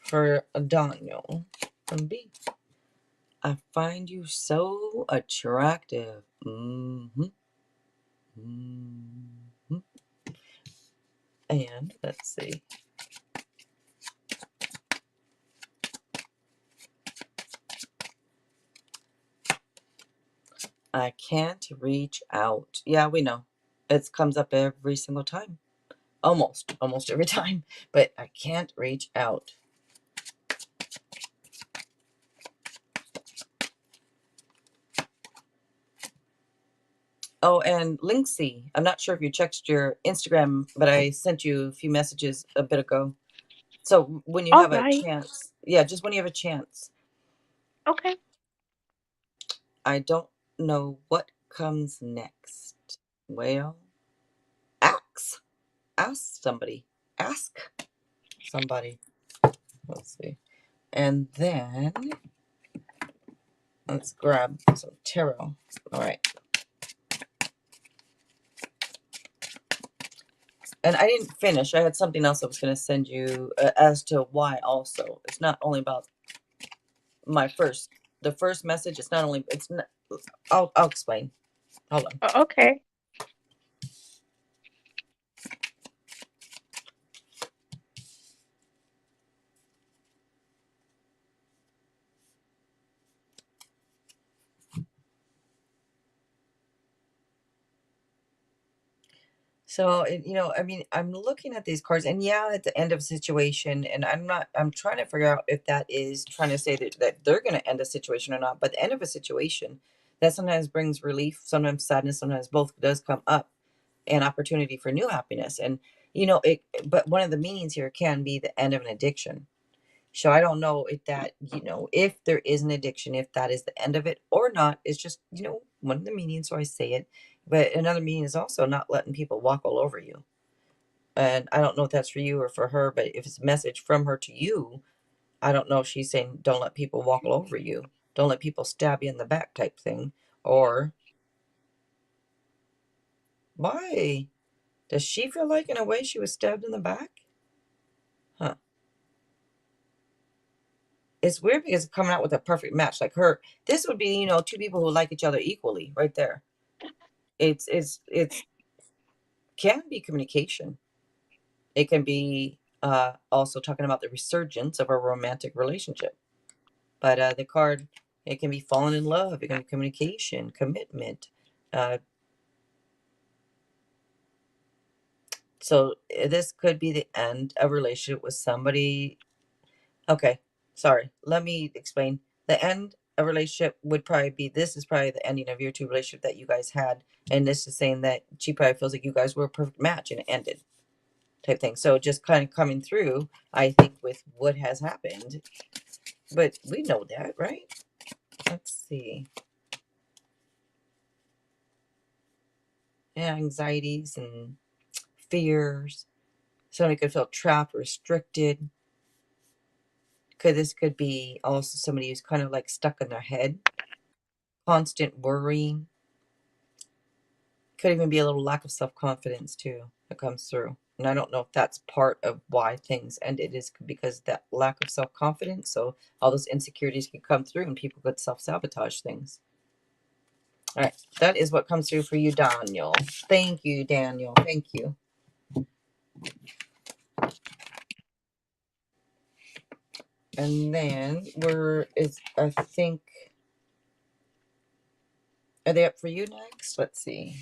Speaker 1: for Daniel from B. I find you so attractive. Mm-hmm. Mm-hmm. And let's see. I can't reach out. Yeah, we know. It comes up every single time. Almost every time. But I can't reach out. Oh, and Linksy, I'm not sure if you checked your Instagram, but I sent you a few messages a bit ago. So when you
Speaker 2: All
Speaker 1: have a
Speaker 2: right.
Speaker 1: chance, yeah, just when you have a chance.
Speaker 2: Okay.
Speaker 1: I don't know what comes next. Well, ask. Ask somebody. Ask somebody. Let's see. And then let's grab some tarot. All right. And I didn't finish. I had something else I was going to send you as to why also. It's not only about the first message. It's not only, it's not, I'll explain. Hold on.
Speaker 2: Okay.
Speaker 1: So, I mean, I'm looking at these cards, and yeah, at the end of a situation, and I'm trying to figure out if that is trying to say that they're going to end a situation or not. But the end of a situation, that sometimes brings relief, sometimes sadness, sometimes both does come up, an opportunity for new happiness. And, but one of the meanings here can be the end of an addiction. So I don't know if that, if there is an addiction, if that is the end of it or not. It's just, one of the meanings, so I say it. But another meaning is also not letting people walk all over you. And I don't know if that's for you or for her, but if it's a message from her to you, I don't know if she's saying don't let people walk all over you, don't let people stab you in the back type thing, or why does she feel like in a way she was stabbed in the back? Huh. It's weird because it's coming out with a perfect match. Like her, this would be, two people who like each other equally right there. It's can be communication. It can be also talking about the resurgence of a romantic relationship. But the card, it can be falling in love. It can be communication, commitment. Uh, so this could be the end of a relationship with somebody. Okay, sorry. Let me explain. The end of a relationship would probably be, this is probably the ending of your two relationship that you guys had. And this is saying that she probably feels like you guys were a perfect match and it ended type thing. So just kind of coming through, I think, with what has happened. But we know that, right? Let's see. Yeah, anxieties and fears. Somebody could feel trapped, restricted. This could be also somebody who's kind of like stuck in their head, constant worrying. Could even be a little lack of self-confidence too that comes through. And I don't know if that's part of why things ended, is because that lack of self-confidence. So all those insecurities can come through and people could self-sabotage things. All right, that is what comes through for you, Daniel. Thank you, Daniel. Thank you. And then I think, are they up for you next? Let's see.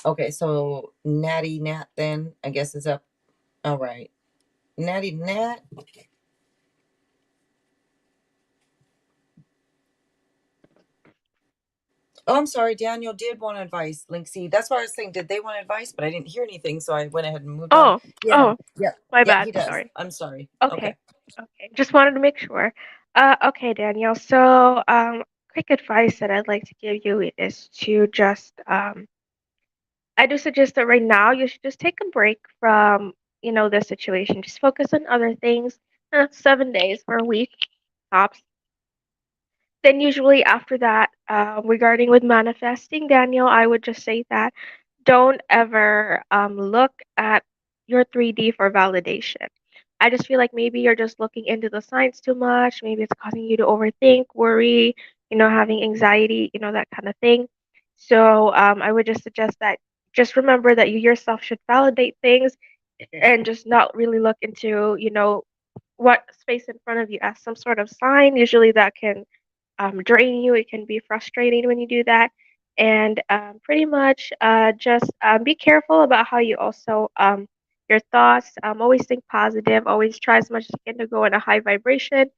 Speaker 1: Okay, so Natty Nat then, I guess, is up. All right. Natty Nat. Oh, I'm sorry. Daniel did want advice, Linksy. That's why I was saying, did they want advice? But I didn't hear anything, so I went ahead and moved on.
Speaker 2: Oh,
Speaker 1: Yeah.
Speaker 2: oh,
Speaker 1: Yeah.
Speaker 2: my
Speaker 1: Yeah,
Speaker 2: bad.
Speaker 1: he does.
Speaker 2: Sorry.
Speaker 1: I'm sorry. Okay.
Speaker 2: Okay. Okay. Just wanted to make sure. Okay, Danielle. So, quick advice that I'd like to give you is to just, I do suggest that right now you should just take a break from, this situation. Just focus on other things. 7 days or a week, tops. Then usually after that, regarding with manifesting, Daniel, I would just say that don't ever look at your 3D for validation. I just feel like maybe you're just looking into the science too much. Maybe it's causing you to overthink, worry, having anxiety, that kind of thing. So I would just suggest that just remember that you yourself should validate things and just not really look into, what space in front of you as some sort of sign. Usually that can drain you. It can be frustrating when you do that. And pretty much just be careful about how you also, your thoughts, always think positive, always try as much as you can to go in a high vibration.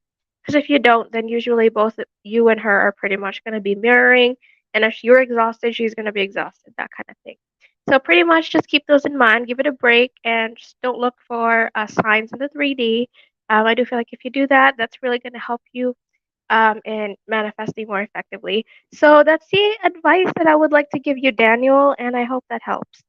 Speaker 2: Because if you don't, then usually both you and her are pretty much going to be mirroring. And if you're exhausted, she's going to be exhausted, that kind of thing. So pretty much just keep those in mind, give it a break, and just don't look for signs in the 3D. I do feel like if you do that, that's really going to help you and manifesting more effectively. So that's the advice that I would like to give you, Daniel, and I hope that helps.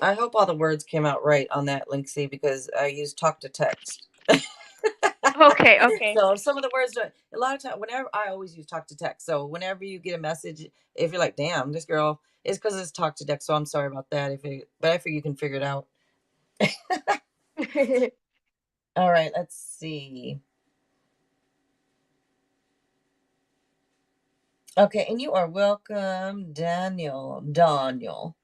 Speaker 1: I hope all the words came out right on that, Linksy, because I use talk to text.
Speaker 2: Okay, okay.
Speaker 1: So some of the words, a lot of time, whenever I always use talk to text. So whenever you get a message, if you're like, damn, this girl, it's because it's talk to text. So I'm sorry about that. But I figure you can figure it out. All right, let's see. Okay, and you are welcome, Daniel. Daniel.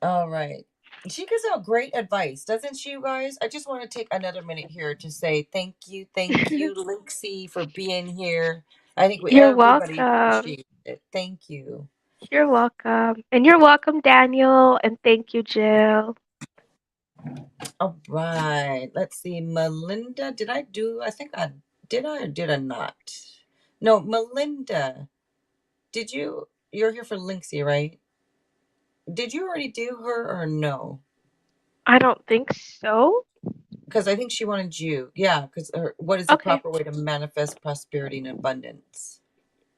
Speaker 1: All right. She gives out great advice, doesn't she, you guys? I just want to take another minute here to say thank you, Linksy, for being here. I think
Speaker 2: You're
Speaker 1: everybody
Speaker 2: welcome.
Speaker 1: appreciates it. Thank you.
Speaker 2: You're welcome. And you're welcome, Daniel, and thank you, Jill.
Speaker 1: All right. Let's see. Melinda, did I do? I think I did. I or did I not? No, Melinda. Did you? You're here for Linksy, right? Did you already do her or no?
Speaker 2: I don't think so.
Speaker 1: Because I think she wanted you. Yeah. Because what is the
Speaker 2: Okay.
Speaker 1: proper way to manifest prosperity and abundance?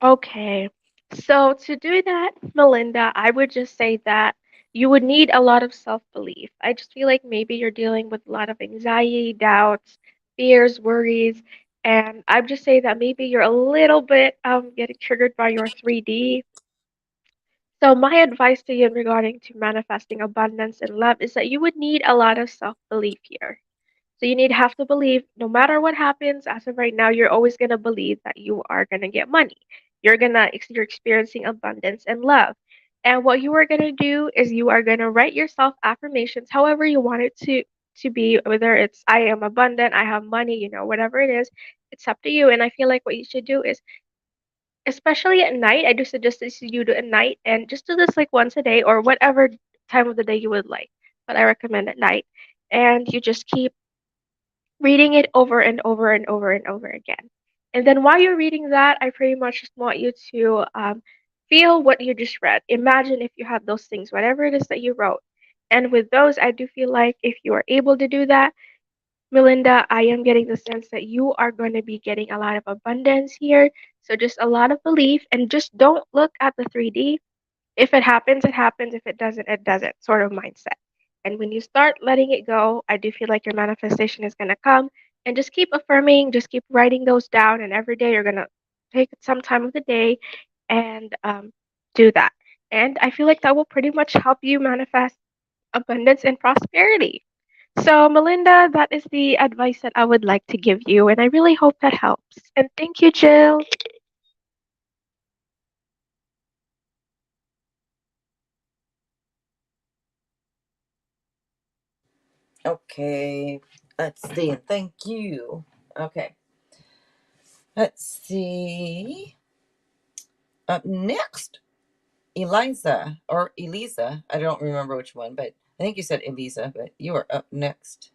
Speaker 2: Okay. So to do that, Melinda, I would just say that you would need a lot of self-belief. I just feel like maybe you're dealing with a lot of anxiety, doubts, fears, worries, and I'd just say that maybe you're a little bit getting triggered by your 3D. So my advice to you regarding to manifesting abundance and love is that you would need a lot of self-belief here. So you need to have to believe no matter what happens, as of right now, you're always going to believe that you are going to get money. You're experiencing abundance and love. And what you are going to do is you are going to write yourself affirmations however you want it to be, whether it's I am abundant, I have money, whatever it is, it's up to you. And I feel like what you should do is, especially at night, I do suggest this you do at night and just do this like once a day or whatever time of the day you would like. But I recommend at night. And you just keep reading it over and over and over and over again. And then while you're reading that, I pretty much just want you to feel what you just read. Imagine if you have those things, whatever it is that you wrote. And with those, I do feel like if you are able to do that, Melinda, I am getting the sense that you are going to be getting a lot of abundance here. So just a lot of belief and just don't look at the 3D. If it happens, it happens. If it doesn't, sort of mindset. And when you start letting it go, I do feel like your manifestation is going to come. And just keep affirming, just keep writing those down. And every day you're going to take some time of the day and do that. And I feel like that will pretty much help you manifest abundance and prosperity. So, Melinda, that is the advice that I would like to give you. And I really hope that helps. And thank you, Jill.
Speaker 1: Okay. Let's see. And thank you. Okay. Let's see. Up next, Eliza or Eliza. I don't remember which one, but I think you said Eliza, but you are up next.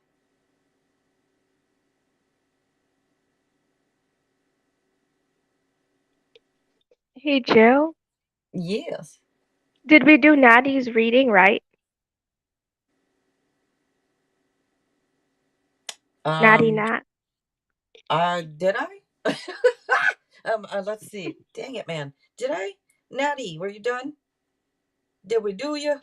Speaker 2: Hey, Jill.
Speaker 1: Yes.
Speaker 2: Did we do Natty's reading right? Natty
Speaker 1: Um,
Speaker 2: Nat.
Speaker 1: did I? Let's see. Dang it, man. Did I? Natty, were you done? Did we do you?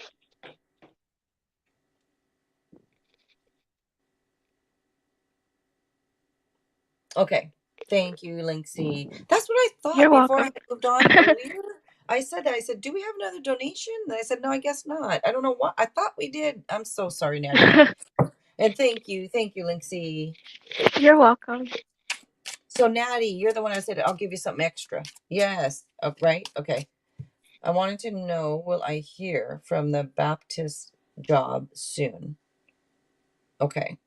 Speaker 1: Okay. Thank you, Linksy. That's what I thought
Speaker 2: You're
Speaker 1: before I
Speaker 2: welcome.
Speaker 1: had moved on earlier. I said that. I said, do we have another donation? And I said, no, I guess not. I don't know what. I thought we did. I'm so sorry, Natty. And thank you. Thank you, Linksy.
Speaker 2: You're welcome.
Speaker 1: So, Natty, you're the one I said, I'll give you something extra. Yes. Oh, right? Okay. I wanted to know, will I hear from the Baptist job soon? Okay.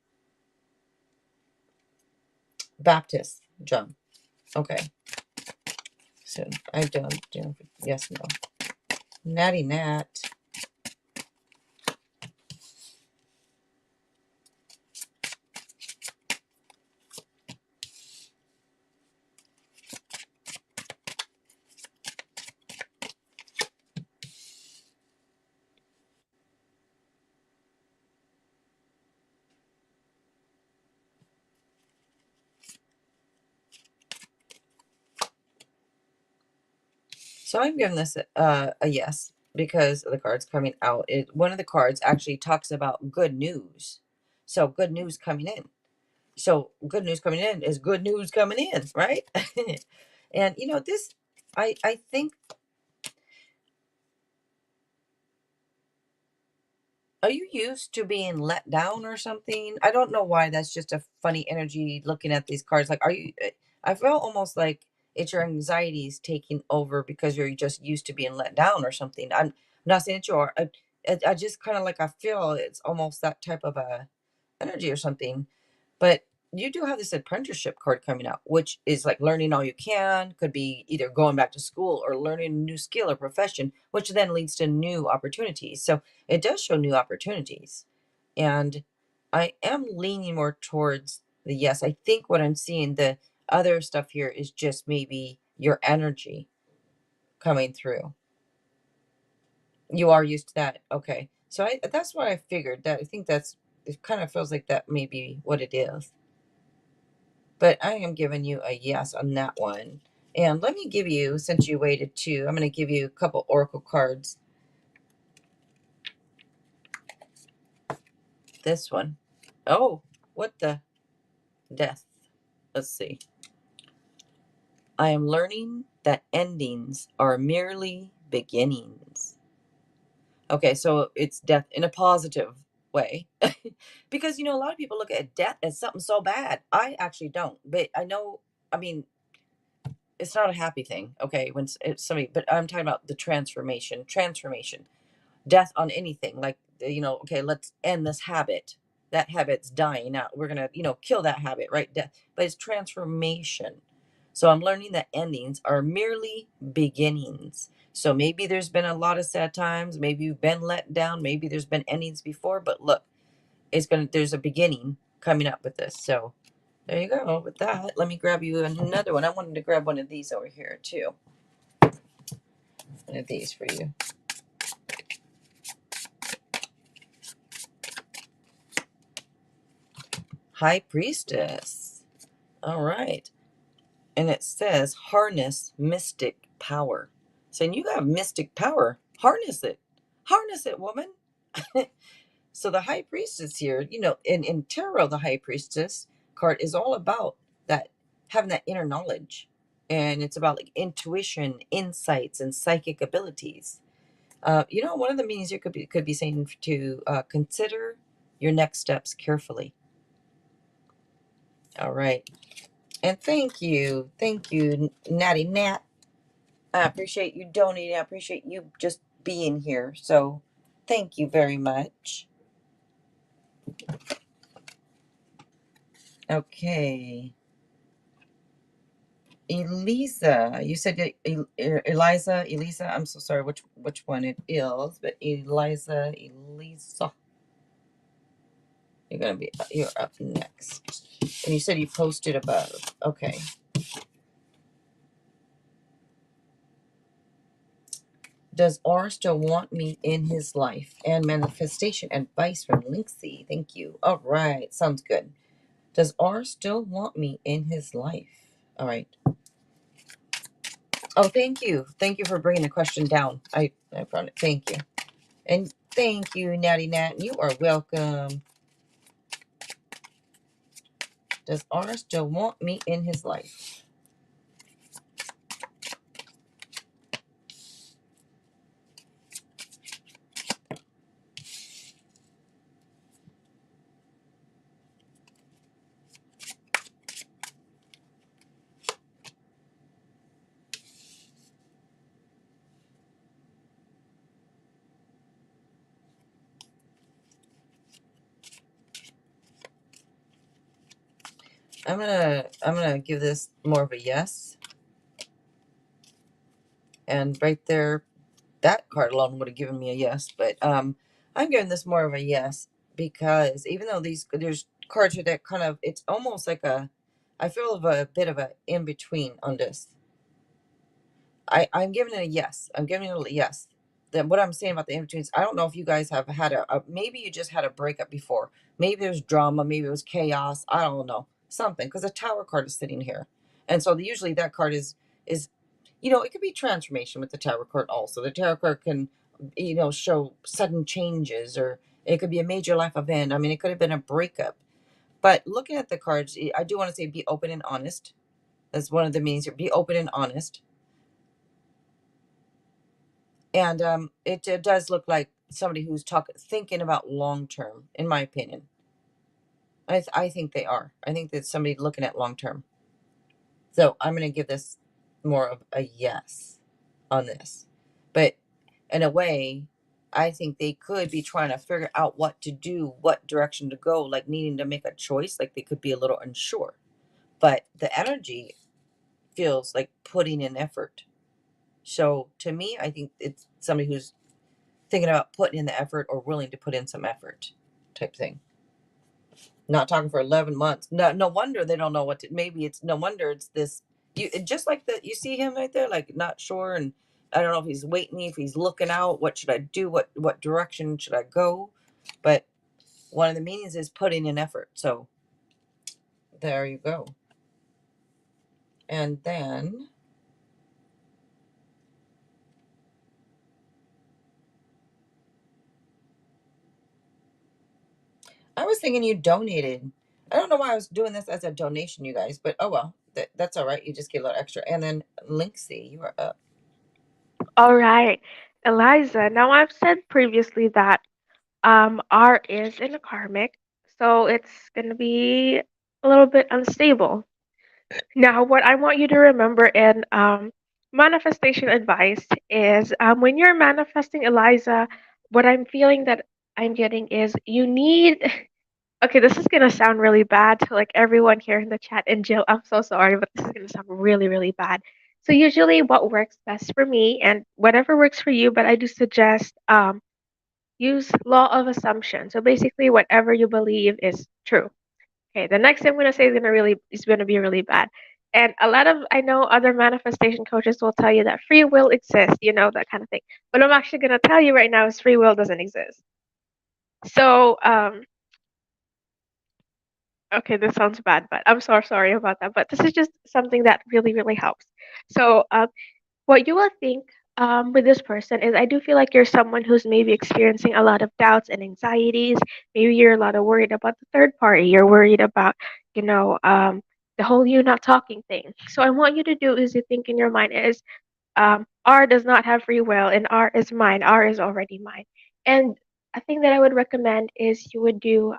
Speaker 1: Baptist job. Okay. Soon. I don't. Yes, no. Natty Nat. So I'm giving this a yes because of the cards coming out. One of the cards actually talks about good news. So good news coming in. So good news coming in is good news coming in, right? And this, I think, are you used to being let down or something? I don't know why that's just a funny energy looking at these cards. Like, are you? I feel almost like it's your anxieties taking over because you're just used to being let down or something. I'm not saying that you are. I just kind of like I feel it's almost that type of a energy or something. But you do have this apprenticeship card coming out, which is like learning all you can. Could be either going back to school or learning a new skill or profession, which then leads to new opportunities. So it does show new opportunities. And I am leaning more towards the yes. I think what I'm seeing, the other stuff here is just maybe your energy coming through. You are used to that. Okay. So that's what I figured. That I think that's, it kind of feels like that may be what it is. But I am giving you a yes on that one. And let me give you, since you waited too, I'm going to give you a couple oracle cards. This one. Oh, what the death. Let's see. I am learning that endings are merely beginnings. Okay, so it's death in a positive way. Because, a lot of people look at death as something so bad. I actually don't. But I know, I mean, it's not a happy thing, okay, when it's somebody, but I'm talking about the transformation. Death on anything, like, okay, let's end this habit. That habit's dying out. We're gonna, kill that habit, right? Death, but it's transformation. So I'm learning that endings are merely beginnings. So maybe there's been a lot of sad times, maybe you've been let down, maybe there's been endings before, but look, there's a beginning coming up with this. So there you go. With that, let me grab you another one. I wanted to grab one of these over here too. One of these for you. High Priestess. All right. And it says harness mystic power. So you have mystic power. Harness it. Harness it, woman. So the High Priestess here, in tarot, the High Priestess card is all about that, having that inner knowledge. And it's about like intuition, insights, and psychic abilities. One of the meanings you could be saying to consider your next steps carefully. All right. And thank you, Natty Nat. I appreciate you donating. I appreciate you just being here. So thank you very much. Okay. Elisa, you said Elisa. I'm so sorry which one it is, but Elisa. You're up next. And you said you posted above. Okay. Does R still want me in his life? And manifestation advice from Linksy. Thank you. All right. Sounds good. Does R still want me in his life? All right. Oh, thank you. Thank you for bringing the question down. I found it. Thank you. And thank you, Natty Nat. You are welcome. Does R still want me in his life? I'm gonna give this more of a yes. And right there, that card alone would have given me a yes, but I'm giving this more of a yes, because even though there's cards here that kind of, it's almost like I feel of a bit of a in between on this. I'm giving it a yes. I'm giving it a yes. Then what I'm saying about the in betweens, I don't know if you guys have had maybe you just had a breakup before. Maybe there's drama. Maybe it was chaos. I don't know, something, because the Tower card is sitting here, and so usually that card is it could be transformation with the Tower card also. The Tower card can show sudden changes, or it could be a major life event. I mean, it could have been a breakup. But looking at the cards, I do want to say be open and honest. That's one of the meanings here. Be open and honest. And it does look like somebody who's thinking about long term, in my opinion. I think they are. I think that somebody looking at long term. So I'm going to give this more of a yes on this. But in a way, I think they could be trying to figure out what to do, what direction to go, like needing to make a choice. Like they could be a little unsure. But the energy feels like putting in effort. So to me, I think it's somebody who's thinking about putting in the effort or willing to put in some effort type thing. Not talking for 11 months. No, no wonder they don't know what to, maybe it's no wonder it's this. You just like that, you see him right there, like not sure, and I don't know if he's waiting, if he's looking out, what should I do, what direction should I go? But one of the meanings is putting in effort. So there you go. And then I was thinking you donated. I don't know why I was doing this as a donation, you guys, but oh well, that's all right. You just get a little extra. And then Linksay, you are up.
Speaker 2: All right, Eliza. Now I've said previously that R is in a karmic, so it's gonna be a little bit unstable. Now, what I want you to remember in manifestation advice is when you're manifesting, Eliza, what I'm feeling that I'm getting is you need. Okay, this is gonna sound really bad to like everyone here in the chat, and Jill, I'm so sorry, but this is gonna sound really, really bad. So usually, what works best for me, and whatever works for you, but I do suggest use law of assumption. So basically, whatever you believe is true. Okay, the next thing I'm gonna say is gonna be really bad. And a lot of I know other manifestation coaches will tell you that free will exists, that kind of thing. But I'm actually gonna tell you right now is free will doesn't exist. So okay, this sounds bad, but I'm so sorry about that. But this is just something that really, really helps. So what you will think with this person is I do feel like you're someone who's maybe experiencing a lot of doubts and anxieties. Maybe you're a lot of worried about the third party. You're worried about, you know, um, the whole you not talking thing. So I want you to do is you think in your mind is R does not have free will and R is mine. R is already mine. And a thing that I would recommend is you would do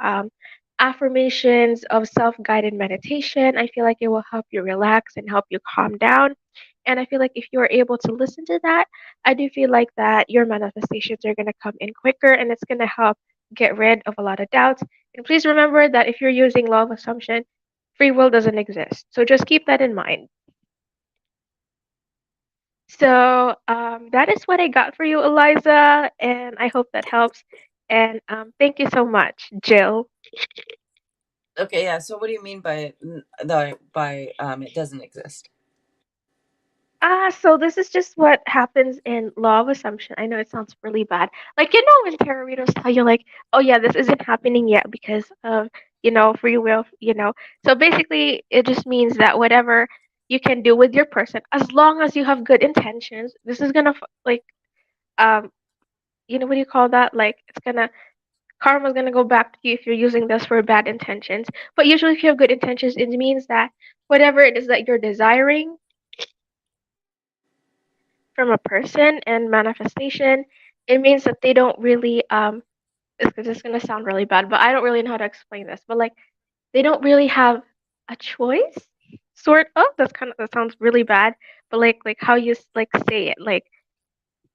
Speaker 2: affirmations of self guided meditation. I feel like it will help you relax and help you calm down. And I feel like if you're able to listen to that, I do feel like that your manifestations are going to come in quicker and it's going to help get rid of a lot of doubts. And please remember that if you're using law of assumption, free will doesn't exist. So just keep that in mind. So that is what I got for you, Eliza, and I hope that helps. And thank you so much, Jill.
Speaker 1: Okay, yeah. So what do you mean by the by it doesn't exist?
Speaker 2: So this is just what happens in law of assumption. I know it sounds really bad. Like, when tarot readers tell you, like, oh, yeah, this isn't happening yet because of, free will. So basically, it just means that whatever you can do with your person, as long as you have good intentions, this is gonna, like, um, what do you call that? Like, karma's gonna go back to you if you're using this for bad intentions. But usually, if you have good intentions, it means that whatever it is that you're desiring from a person and manifestation, it means that they don't really it's just gonna sound really bad, but I don't really know how to explain this. But like they don't really have a choice, sort of. That sounds really bad, but like how you like say it, like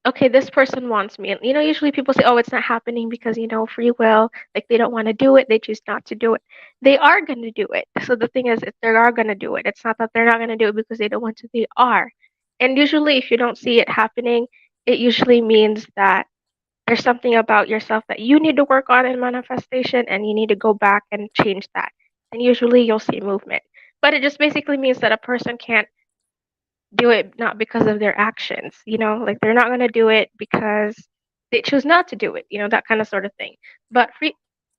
Speaker 2: okay, this person wants me. And usually people say, oh, it's not happening because, free will, like they don't want to do it, they choose not to do it. They are going to do it. So the thing is, if they are going to do it, it's not that they're not going to do it because they don't want to, they are. And usually, if you don't see it happening, it usually means that there's something about yourself that you need to work on in manifestation and you need to go back and change that. And usually, you'll see movement. But it just basically means that a person can't do it not because of their actions, like they're not going to do it because they choose not to do it, that kind of sort of thing. But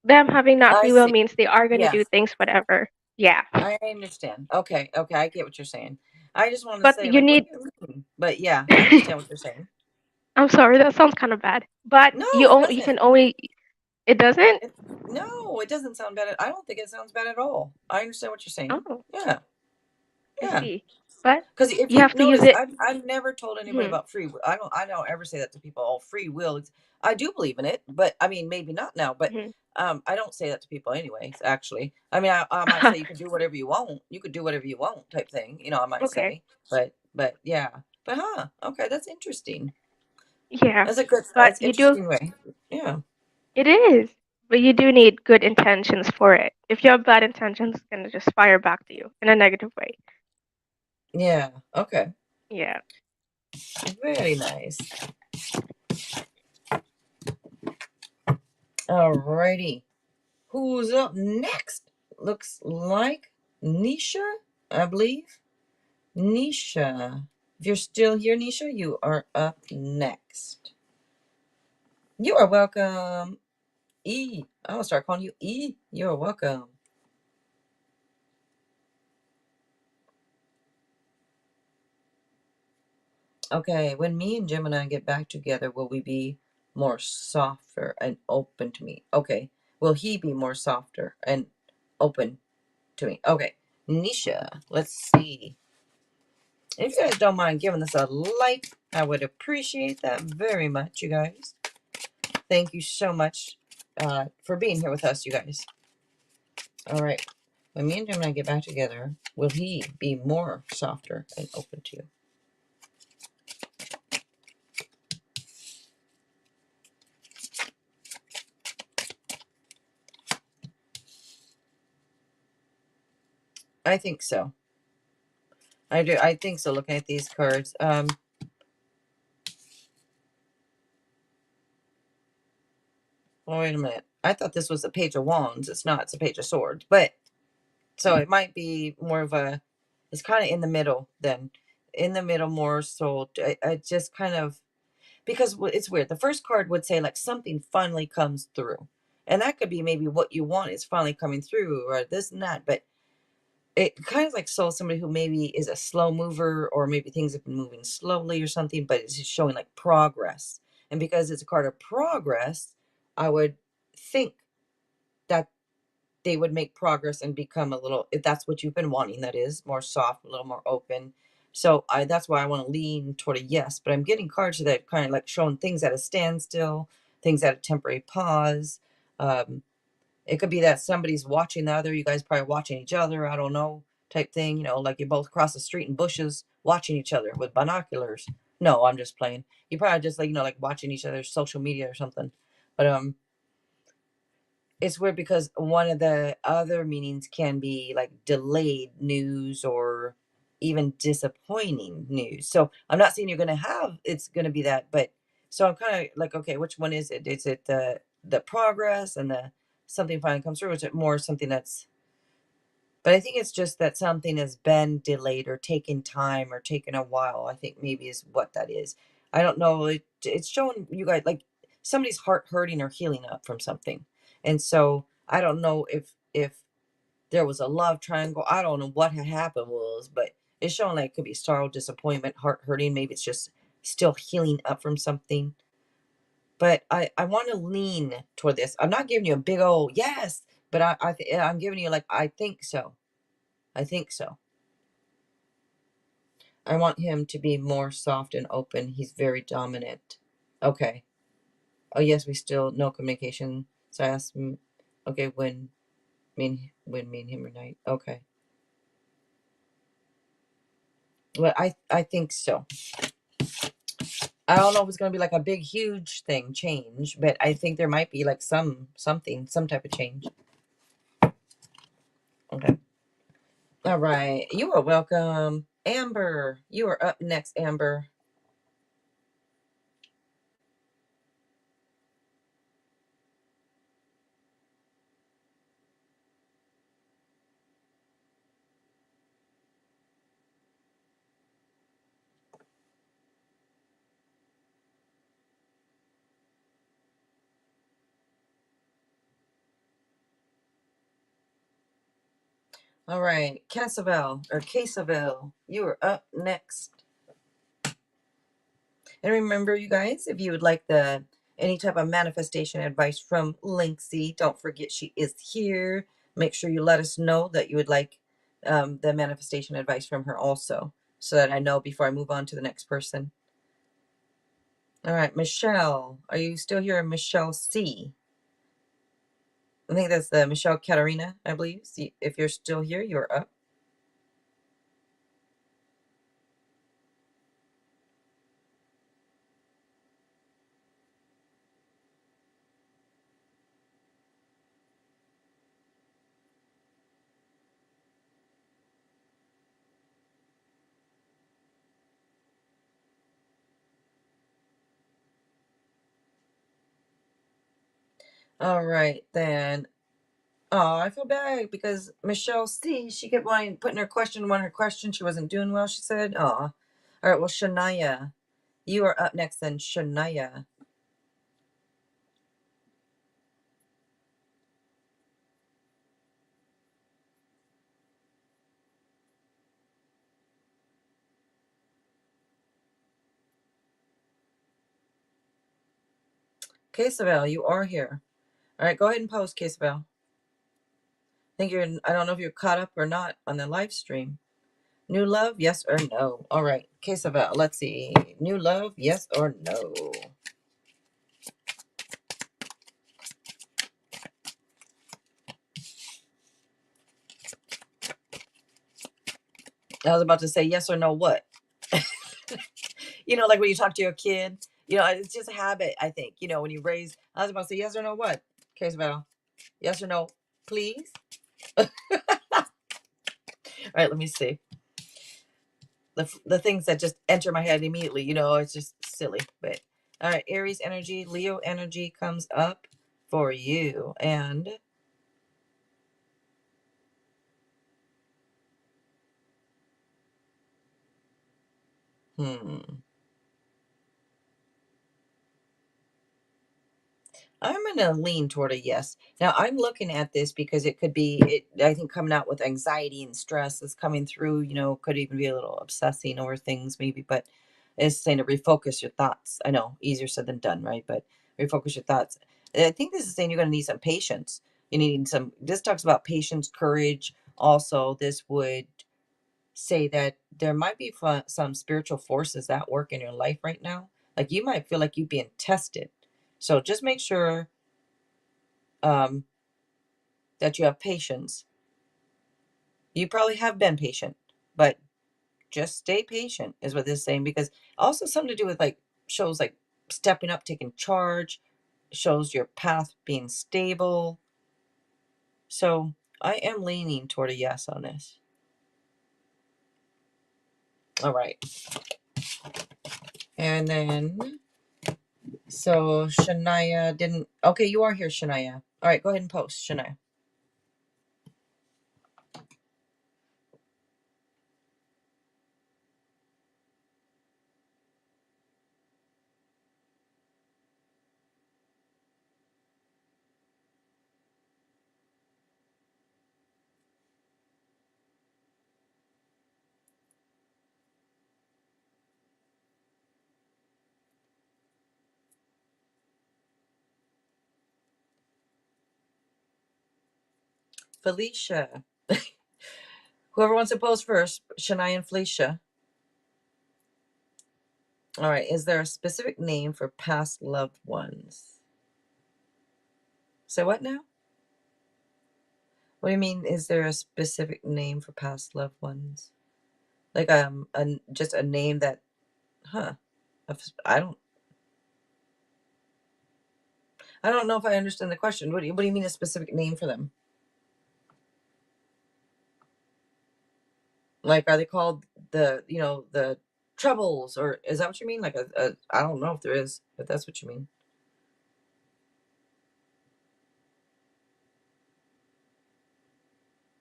Speaker 2: them having not
Speaker 1: I
Speaker 2: free will
Speaker 1: see.
Speaker 2: means they are going to
Speaker 1: Yeah,
Speaker 2: do things, whatever. Yeah.
Speaker 1: I understand. Okay, okay, I get what you're saying. I just want to
Speaker 2: But
Speaker 1: say,
Speaker 2: you
Speaker 1: like, what
Speaker 2: need,
Speaker 1: do you mean? But yeah, I understand what you're saying.
Speaker 2: I'm sorry, that sounds kind of bad. But
Speaker 1: No, it
Speaker 2: you
Speaker 1: doesn't.
Speaker 2: can only, it doesn't?
Speaker 1: No, it doesn't sound bad. I don't think it sounds bad at all. I understand what you're saying.
Speaker 2: Oh,
Speaker 1: Yeah,
Speaker 2: I
Speaker 1: yeah.
Speaker 2: see. But
Speaker 1: Because if
Speaker 2: you
Speaker 1: you
Speaker 2: have to use
Speaker 1: notice,
Speaker 2: it.
Speaker 1: I've never told anybody
Speaker 2: Hmm.
Speaker 1: about free will. I don't ever say that to people. Oh, free will. I do believe in it, but I mean, maybe not now. But
Speaker 2: Hmm.
Speaker 1: I don't say that to people anyways. Actually, I mean, I might say you can do whatever you want. You could do whatever you want, type thing. I might
Speaker 2: Okay.
Speaker 1: say, but yeah, but huh? Okay, that's interesting.
Speaker 2: Yeah.
Speaker 1: That's a good.
Speaker 2: But
Speaker 1: That's
Speaker 2: you do,
Speaker 1: interesting way. Yeah,
Speaker 2: it is. But you do need good intentions for it. If you have bad intentions, it's going to just fire back to you in a negative way.
Speaker 1: yeah. Okay,
Speaker 2: Yeah.
Speaker 1: very nice. Alrighty, who's up next? looks like Nisha, I believe. Nisha. If you're still here, Nisha, you are up next. You are welcome. E. I'm going to start calling you E. You're welcome. Okay, when me and Gemini get back together, will we be more softer and open to me? Okay. Will he be more softer and open to me? Okay. Nisha, let's see. If you guys don't mind giving this a like, I would appreciate that very much, you guys. Thank you so much for being here with us, you guys. All right. When me and Gemini get back together, will he be more softer and open to you? I think so. I do. I think so. Looking at these cards, well, wait a minute. I thought this was a page of wands. It's not. It's a page of swords. But so it might be more of a. It's kind of in the middle. Then, in the middle, more so. I just kind of, because it's weird. The first card would say like something finally comes through, and that could be maybe what you want is finally coming through, or this and that. But it kind of like saw somebody who maybe is a slow mover, or maybe things have been moving slowly or something, but it's just showing like progress. And because it's a card of progress, I would think that they would make progress and become a little, if that's what you've been wanting, that is more soft, a little more open. So that's why I want to lean toward a yes. But I'm getting cards that kind of like showing things at a standstill, things at a temporary pause. Um, it could be that somebody's watching the other, you guys probably watching each other, I don't know, type thing, like you're both across the street in bushes watching each other with binoculars. No, I'm just playing. You probably just like, like watching each other's social media or something. But it's weird because one of the other meanings can be like delayed news or even disappointing news. So I'm not saying you're gonna have it's gonna be that, but so I'm kind of like, okay, which one is it? Is it the progress and the something finally comes through? Or is it more something that's, but I think it's just that something has been delayed or taken time or taken a while. I think maybe is what that is. I don't know. It's showing you guys like somebody's heart hurting or healing up from something. And so I don't know if there was a love triangle. I don't know what had happened was, but it's showing like it could be sorrow, disappointment, heart hurting. Maybe it's just still healing up from something. But I want to lean toward this. I'm not giving you a big old yes, but I'm giving you like I think so. I think so. I want him to be more soft and open. He's very dominant. Okay. Oh yes, we still no communication. So I asked him. Okay, when me and him unite. Okay. Well, I think so. I don't know if it's gonna be like a big huge thing change, but I think there might be like some type of change. Okay. All right. You are welcome, Amber. You are up next, Amber. All right, Casavell, you are up next. And remember, you guys, if you would like the any type of manifestation advice from Linksy, don't forget she is here. Make sure you let us know that you would like the manifestation advice from her also, so that I know before I move on to the next person. All right, Michelle, are you still here? Michelle C. I think that's the Michelle Katarina, I believe. See, if you're still here, you're up. All right, then. Oh, I feel bad because Michelle C, she kept wanting putting her question one her question. She wasn't doing well, she said. Oh. All right, well, Shania. You are up next then, Shania. Quesabel, you are here. All right, go ahead and post, Quesabel. I don't know if you're caught up or not on the live stream. New love, yes or no? All right, Quesabel, let's see. New love, yes or no? I was about to say yes or no what? Like when you talk to your kid, it's just a habit, I think. When you raise, I was about to say yes or no what? Quesabel, yes or no, please? All right, let me see. The things that just enter my head immediately, it's just silly. But all right, Aries energy, Leo energy comes up for you. And I'm gonna lean toward a yes. Now I'm looking at this because it could be I think coming out with anxiety and stress is coming through, could even be a little obsessing over things maybe, but it's saying to refocus your thoughts. I know, easier said than done, right? But refocus your thoughts. I think this is saying you're gonna need some patience. This talks about patience, courage. Also, this would say that there might be some spiritual forces at work in your life right now. Like you might feel like you're being tested. So just make sure um, that you have patience. You probably have been patient, but just stay patient is what this is saying, because also something to do with like shows like stepping up, taking charge, shows your path being stable. So I am leaning toward a yes on this. All right. And then, so Shania didn't, okay, you are here, Shania. All right, go ahead and post, Shania. Felicia. Whoever wants to post first, Shania and Felicia. All right, is there a specific name for past loved ones? So what now? What do you mean? Is there a specific name for past loved ones? Like just a name that, huh? I don't, I don't know if I understand the question. What do you mean a specific name for them? Like, are they called the troubles, or is that what you mean? Like I don't know if there is, but that's what you mean.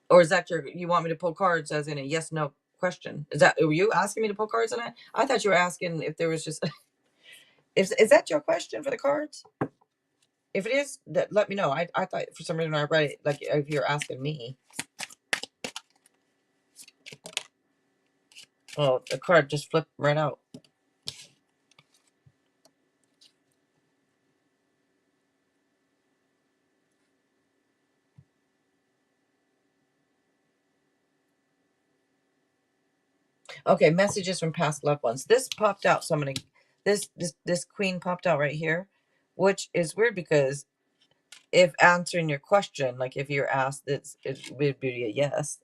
Speaker 1: Or is that you want me to pull cards as in a yes no question? Were you asking me to pull cards on that? I thought you were asking if there was just is that your question for the cards? If it is, that let me know. I thought for some reason I read it like if you're asking me. Oh, the card just flipped right out. Okay, messages from past loved ones. This popped out. So I'm gonna this queen popped out right here, which is weird because if answering your question, like if you're asked, it would be a yes.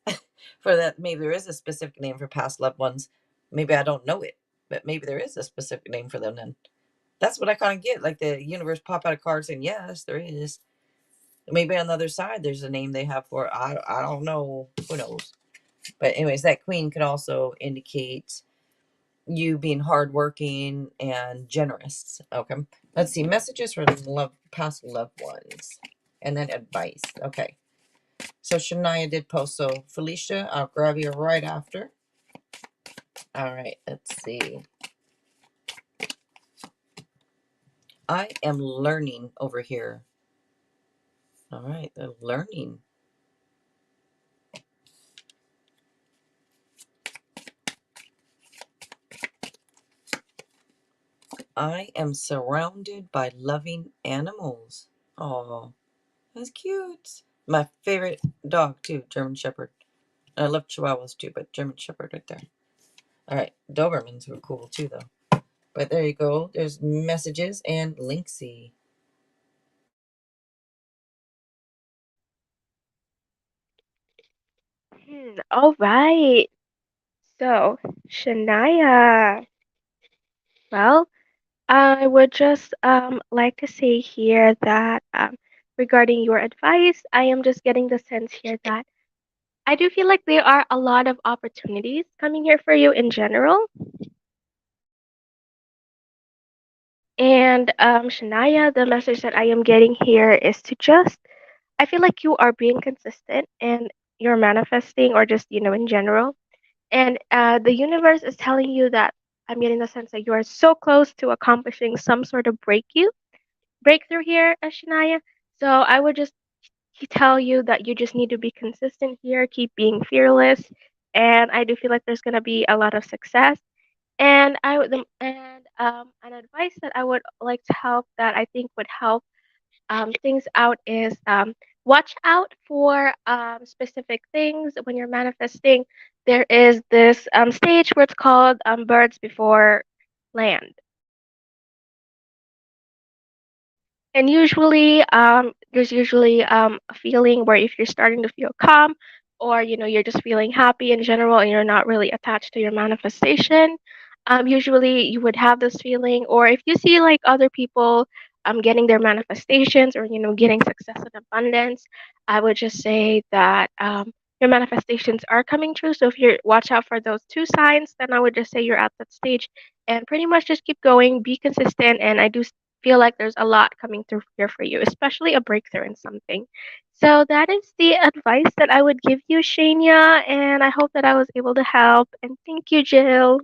Speaker 1: For that, maybe there is a specific name for past loved ones. Maybe I don't know it, but maybe there is a specific name for them. Then that's what I kind of get. Like the universe pop out a card saying yes, there is. Maybe on the other side, there's a name they have for it. I don't know. Who knows? But anyways, that queen could also indicate you being hardworking and generous. Okay. Let's see. Messages for past loved ones. And then advice. Okay. So Shania did post. So Felicia, I'll grab you right after. All right, let's see. I am learning over here. All right, they're learning. I am surrounded by loving animals. Oh, that's cute. My favorite dog too, German Shepherd. I love Chihuahuas too, but German Shepherd right there. All right, Dobermans were cool too though. But there you go. There's messages and Linksy.
Speaker 2: All right. So, Shania, well, I would just like to say here that regarding your advice, I am just getting the sense here that I do feel like there are a lot of opportunities coming here for you in general. And Shania, the message that I am getting here is to just, I feel like you are being consistent and you're manifesting, or just, in general. And the universe is telling you that I'm getting the sense that you are so close to accomplishing some sort of breakthrough here, Shania. So I would just tell you that you just need to be consistent here, keep being fearless, and I do feel like there's gonna be a lot of success. And an advice that I would like to help that I think would help things out is watch out for specific things when you're manifesting. There is this stage where it's called birds before land. And usually, there's usually a feeling where if you're starting to feel calm, or you're just feeling happy in general, and you're not really attached to your manifestation, usually you would have this feeling. Or if you see like other people getting their manifestations, or getting success and abundance, I would just say that your manifestations are coming true. So if you watch out for those two signs, then I would just say you're at that stage, and pretty much just keep going, be consistent, and I do feel like there's a lot coming through here for you, especially a breakthrough in something. So that is the advice that I would give you, Shania, and I hope that I was able to help. And thank you, Jill.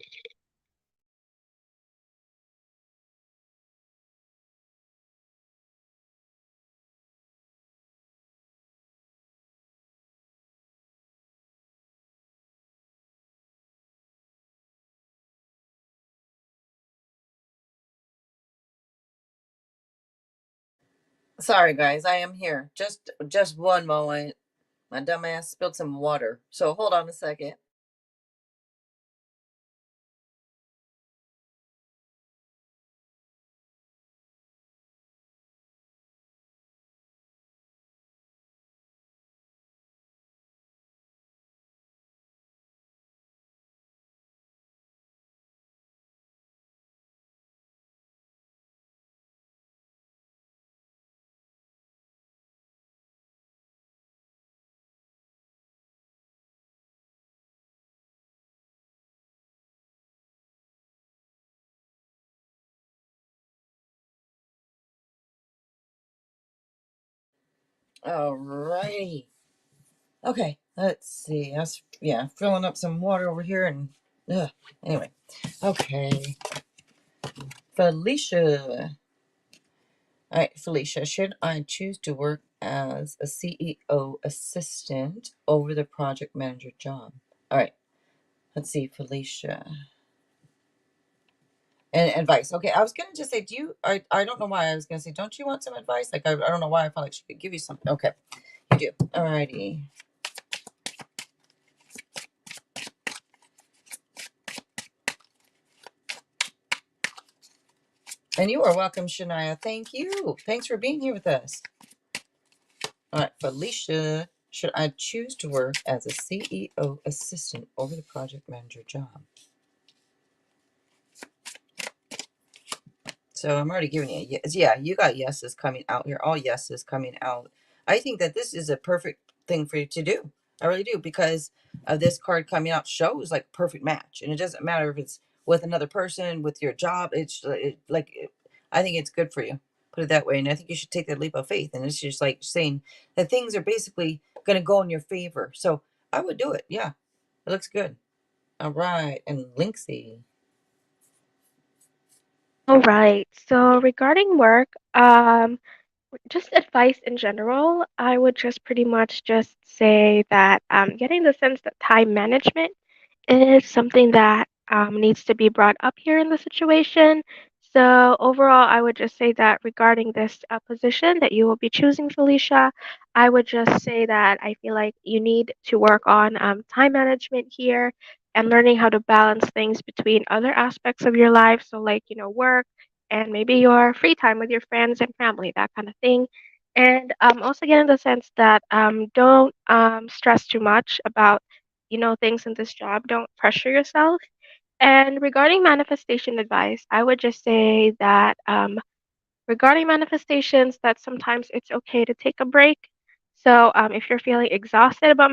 Speaker 1: Sorry guys, I am here. Just one moment. My dumbass spilled some water. So hold on a second. Alrighty. Okay, let's see. I was filling up some water over here and anyway. Okay. Felicia. All right, Felicia, should I choose to work as a CEO assistant over the project manager job? All right, let's see, Felicia. And advice. Okay, I was gonna just say, I don't know why I was gonna say, don't you want some advice? Like I don't know why I felt like she could give you something. Okay, you do. Alrighty. And you are welcome, Shania. Thank you. Thanks for being here with us. All right, Felicia, should I choose to work as a CEO assistant over the project manager job? So I'm already giving you a yes. Yeah, you got yeses coming out here. All yeses coming out. I think that this is a perfect thing for you to do. I really do, because of this card coming out shows like perfect match, and it doesn't matter if it's with another person, with your job. I think it's good for you. Put it that way, and I think you should take that leap of faith. And it's just like saying that things are basically going to go in your favor. So I would do it. Yeah, it looks good. All right. And Linksy.
Speaker 2: All right. So regarding work, just advice in general, I would just pretty much just say that getting the sense that time management is something that needs to be brought up here in the situation. So overall, I would just say that regarding this position that you will be choosing, Felicia, I would just say that I feel like you need to work on time management here and learning how to balance things between other aspects of your life. So, like, work and maybe your free time with your friends and family, that kind of thing. And also get in the sense that don't stress too much about things in this job. Don't pressure yourself. And regarding manifestation advice, I would just say that regarding manifestations, that sometimes it's okay to take a break. So if you're feeling exhausted about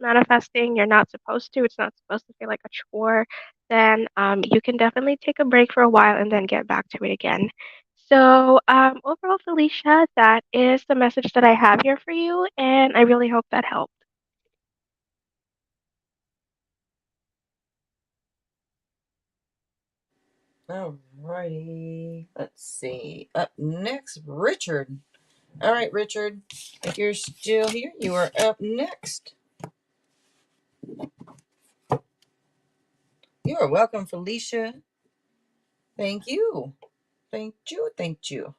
Speaker 2: manifesting, you're not supposed to. It's not supposed to feel like a chore. Then you can definitely take a break for a while and then get back to it again. So overall, Felicia, that is the message that I have here for you, and I really hope that helped.
Speaker 1: All righty. Let's see. Up next, Richard. All right, Richard. If you're still here, you are up next. You are welcome, Felicia. Thank you. Thank you. Thank you.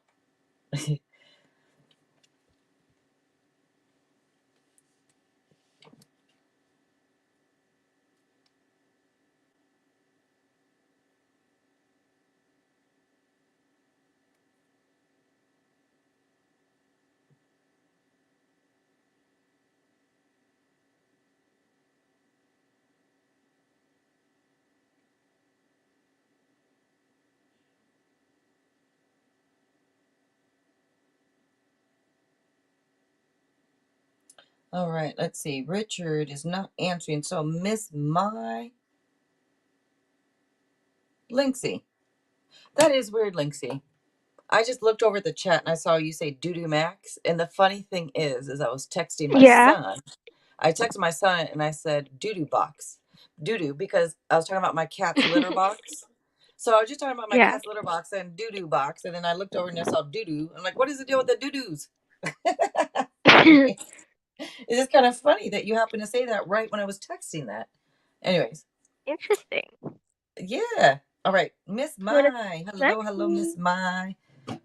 Speaker 1: All right, let's see. Richard is not answering. So, Miss My Linksy. That is weird, Linksy. I just looked over at the chat and I saw you say doo doo max. And the funny thing is I was texting my
Speaker 2: Yeah.
Speaker 1: son. I texted my son and I said doo doo box. Doo doo, because I was talking about my cat's litter box. So I was just talking about my
Speaker 2: Yeah.
Speaker 1: cat's litter box and doo doo box. And then I looked over and I saw doo doo. I'm like, what is the deal with the doo doos? Anyway, it's just kind of funny that you happen to say that right when I was texting that. Anyways,
Speaker 2: Interesting.
Speaker 1: yeah. All right. Miss
Speaker 2: You want to
Speaker 1: Mai. Hello,
Speaker 2: next?
Speaker 1: hello, Miss Mai.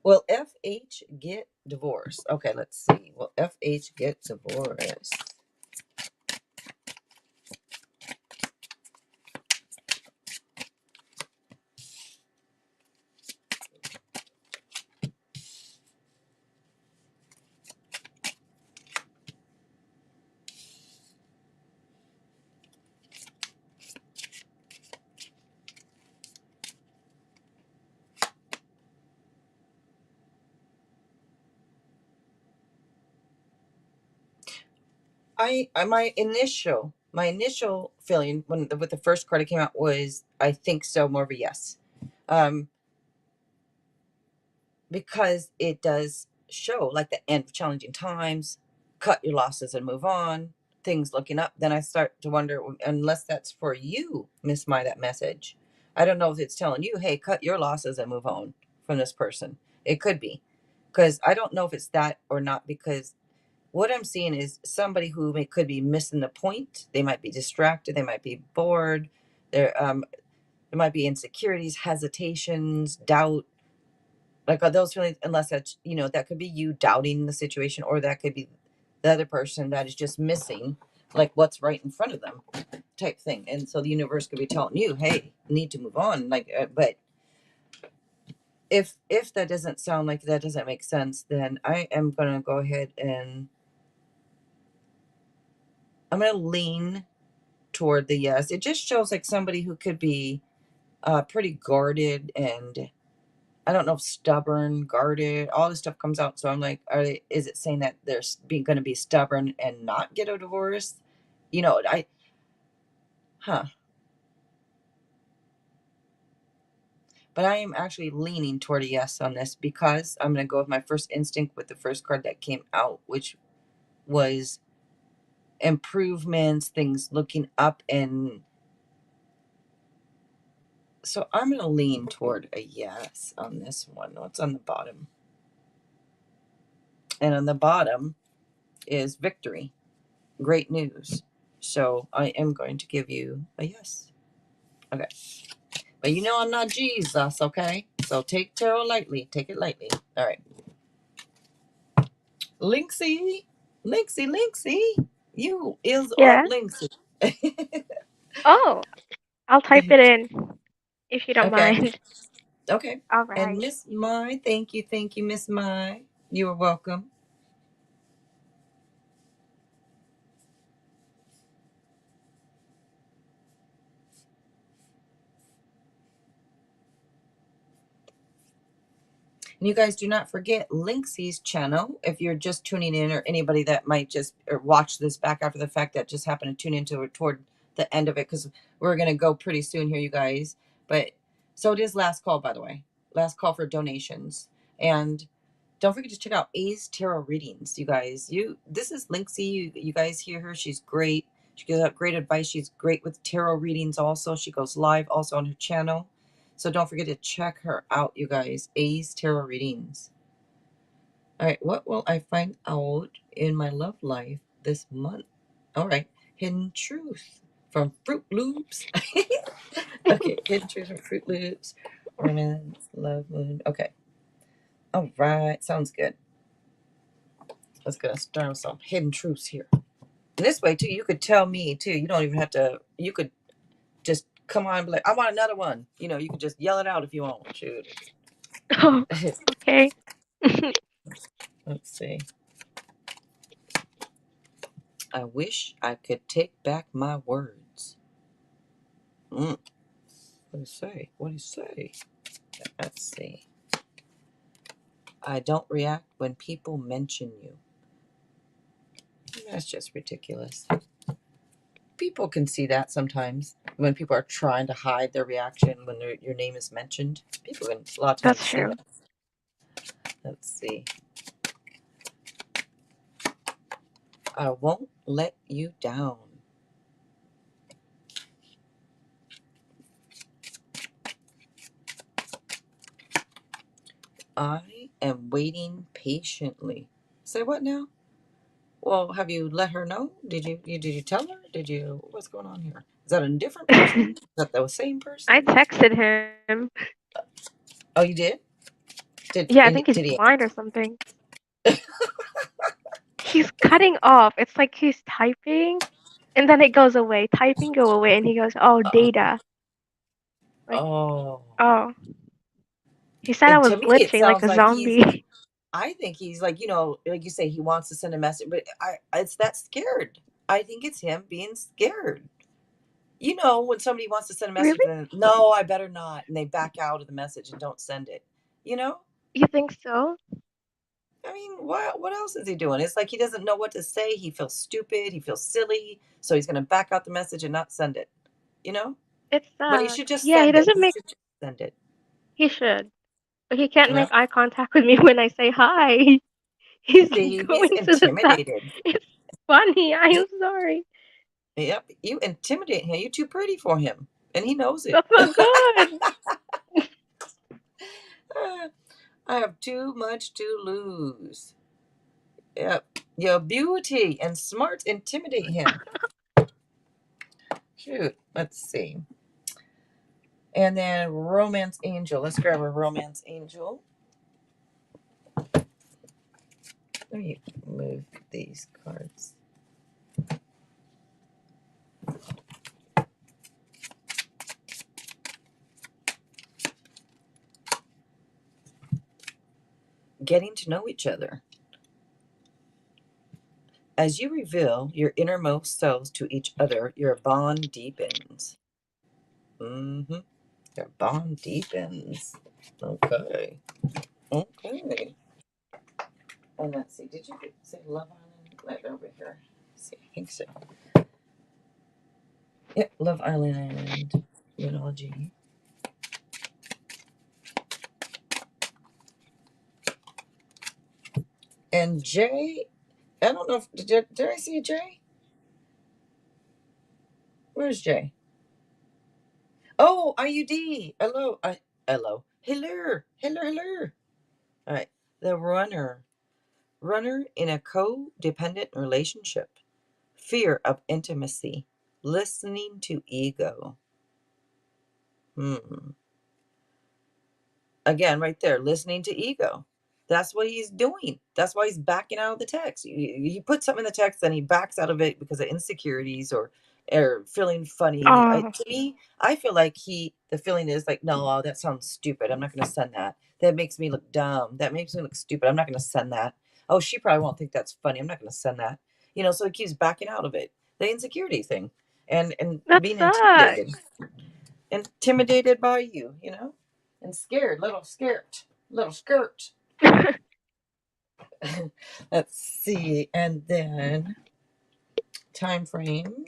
Speaker 1: Will FH get divorced? Okay, let's see. Will FH get divorced? My initial feeling when with the first card that came out was I think so, more of a yes. Um, because it does show like the end of challenging times, cut your losses and move on, things looking up. Then I start to wonder, unless that's for you, Miss My, that message. I don't know if it's telling you, hey, cut your losses and move on from this person. It could be. Because I don't know if it's that or not, because what I'm seeing is somebody who could be missing the point. They might be distracted. They might be bored. There might be insecurities, hesitations, doubt, like are those feelings, unless that's, that could be you doubting the situation, or that could be the other person that is just missing like what's right in front of them, type thing. And so the universe could be telling you, hey, you need to move on, like, but if that doesn't sound like, that doesn't make sense, then I am going to go ahead and I'm going to lean toward the yes. It just shows like somebody who could be pretty guarded, and I don't know if stubborn, guarded, all this stuff comes out. So I'm like, is it saying that they're being going to be stubborn and not get a divorce? Huh. But I am actually leaning toward a yes on this, because I'm going to go with my first instinct with the first card that came out, which was improvements, things looking up. And so I'm going to lean toward a yes on this one. What's on the bottom? And on the bottom is victory, great news. So I am going to give you a yes. Okay. But you know I'm not Jesus, okay? So take tarot lightly. Take it lightly. All right. Linksy. Linksy, Linksy. You is up,
Speaker 2: Yeah.
Speaker 1: Linksy.
Speaker 2: Oh, I'll type it in if you don't
Speaker 1: Okay.
Speaker 2: mind.
Speaker 1: Okay.
Speaker 2: All
Speaker 1: And
Speaker 2: right.
Speaker 1: Miss Mai, thank you, Miss Mai. You are welcome. And you guys do not forget Linksy's channel. If you're just tuning in, or anybody that might just or watch this back after the fact that just happened to tune into it toward the end of it, because we're going to go pretty soon here, you guys. But so it is last call, by the way. Last call for donations. And don't forget to check out A's Tarot Readings, you guys. This is Linksy. You guys hear her. She's great. She gives out great advice. She's great with tarot readings also. She goes live also on her channel. So don't forget to check her out, you guys. A's Tarot Readings. All right, what will I find out in my love life this month? All right, Hidden Truth from Fruit Loops. Okay, Hidden Truth from Fruit Loops. Romance, Love Moon. Okay. All right, sounds good. Let's go start with some hidden truths here. And this way, too, you could tell me, too. You don't even have to, you could just come on and be like, I want another one. You could just yell it out if you want. Shoot.
Speaker 2: Oh, okay.
Speaker 1: Let's see. I wish I could take back my words. What do you say? What do you say? Let's see. I don't react when people mention you. That's just ridiculous. People can see that sometimes when people are trying to hide their reaction when your name is mentioned. People can a lot of times
Speaker 2: That's
Speaker 1: see
Speaker 2: true.
Speaker 1: that. Let's see. I won't let you down. I am waiting patiently. Say what now? Well, have you let her know? Did you tell her? What's going on here? Is that a different person? Is that the same
Speaker 2: I
Speaker 1: person?
Speaker 2: texted him.
Speaker 1: Oh, you did? Did
Speaker 2: Yeah, I
Speaker 1: and
Speaker 2: think he's
Speaker 1: did he?
Speaker 2: blind or something. He's cutting off. It's like he's typing and then it goes away. Typing go away and he goes, "Oh,
Speaker 1: Uh,
Speaker 2: data." Like,
Speaker 1: oh,
Speaker 2: "Oh." He said I
Speaker 1: and
Speaker 2: was
Speaker 1: to me, it
Speaker 2: glitching like
Speaker 1: sounds
Speaker 2: a
Speaker 1: like he's.
Speaker 2: zombie.
Speaker 1: I think he's like like you say, he wants to send a message, but it's that scared. I think it's him being scared. When somebody wants to send a message,
Speaker 2: Really?
Speaker 1: then no, I better not, and they back out of the message and don't send it. You know.
Speaker 2: You think so?
Speaker 1: I mean, what else is he doing? It's like he doesn't know what to say. He feels stupid. He feels silly. So he's going to back out the message and not send it. You know?
Speaker 2: It's
Speaker 1: But he
Speaker 2: sad.
Speaker 1: should just
Speaker 2: Yeah, he
Speaker 1: send it.
Speaker 2: doesn't
Speaker 1: He
Speaker 2: make
Speaker 1: should just send it.
Speaker 2: he should. But he can't
Speaker 1: Yeah.
Speaker 2: make eye contact with me when I say hi. He's
Speaker 1: See, he's
Speaker 2: going to the side.
Speaker 1: intimidated.
Speaker 2: It's funny. I am
Speaker 1: He,
Speaker 2: sorry.
Speaker 1: yep, you intimidate him. You're too pretty for him, and he knows it.
Speaker 2: That's not good.
Speaker 1: I have too much to lose. Yep. Your beauty and smarts intimidate him. Shoot. Let's see. And then Romance Angel. Let's grab a Romance Angel. Let me move these cards. Getting to know each other. As you reveal your innermost selves to each other, your bond deepens. Mm-hmm. Your bond deepens. Okay. Okay. And let's see. Did you say Love Island? Right over here. Let's see. I think so. Yep. Love Island. Mythology. And Jay. I don't know if did I see Jay? Where's Jay? Oh, IUD. Hello. Hello. Hello. Hello. Hello. All right. The runner. Runner in a codependent relationship. Fear of intimacy. Listening to ego. Hmm. Again, right there, listening to ego. That's what he's doing. That's why he's backing out of the text. He puts something in the text, then he backs out of it because of insecurities or feeling funny.
Speaker 2: Oh,
Speaker 1: To me, I feel like the feeling is like, no, that sounds stupid. I'm not going to send that. That makes me look dumb. That makes me look stupid. I'm not going to send that. Oh, she probably won't think that's funny. I'm not going to send that. So he keeps backing out of it. The insecurity thing, and
Speaker 2: that
Speaker 1: being
Speaker 2: sucks.
Speaker 1: intimidated by you, and scared, little skirt. Let's see, and then time frame,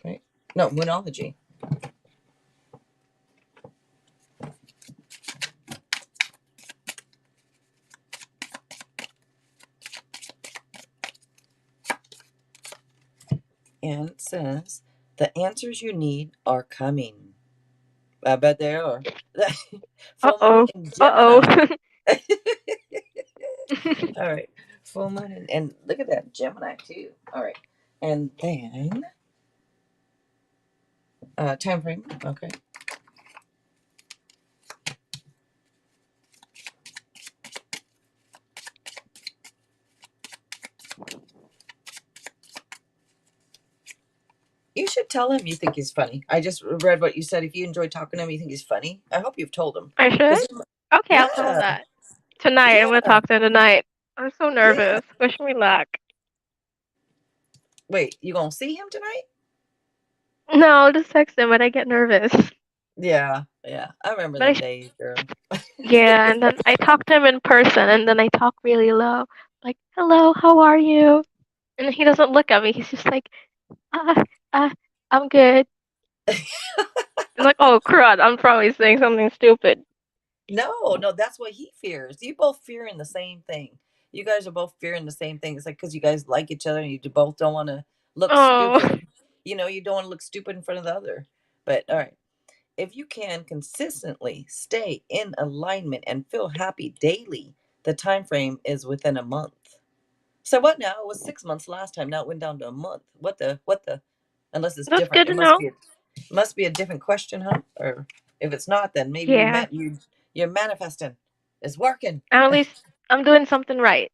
Speaker 1: right? No, moonology. And it says the answers you need are coming. I bet they are. Full moon
Speaker 2: Uh-oh.
Speaker 1: in
Speaker 2: Uh-oh.
Speaker 1: Gemini. All right, full moon and look at that Gemini too. All right, and then time frame. Okay. You should tell him you think he's funny. I just read what you said. If you enjoy talking to him, you think he's funny. I hope you've told him.
Speaker 2: I should?
Speaker 1: Because,
Speaker 2: Okay, I'll tell him
Speaker 1: yeah,
Speaker 2: that. Tonight, I'm gonna
Speaker 1: yeah,
Speaker 2: talk to him tonight. I'm so
Speaker 1: yeah.
Speaker 2: nervous. Wish me luck.
Speaker 1: Wait, you gonna see him tonight?
Speaker 2: No, I'll just text him when I get nervous.
Speaker 1: Yeah, yeah. I remember
Speaker 2: But
Speaker 1: them days, girl.
Speaker 2: yeah, and then I talk to him in person, and then I talk really low, like, "Hello, how are you?" And he doesn't look at me. He's just like, "Uh, uh, I'm good." I'm like, "Oh crud, I'm probably saying something stupid."
Speaker 1: No, no, that's what he fears. You both fearing the same thing. You guys are both fearing the same thing. It's like because you guys like each other and you both don't want to look
Speaker 2: Oh,
Speaker 1: stupid. You don't want to look stupid in front of the other. But all right. If you can consistently stay in alignment and feel happy daily, the time frame is within a month. So what now? It was 6 months last time. Now it went down to a month. What the? Unless it's
Speaker 2: that's
Speaker 1: different,
Speaker 2: good
Speaker 1: it
Speaker 2: to
Speaker 1: must
Speaker 2: know.
Speaker 1: be a different question, huh? Or if it's not, then maybe
Speaker 2: Yeah,
Speaker 1: you're manifesting. It's working.
Speaker 2: at least I'm doing something right.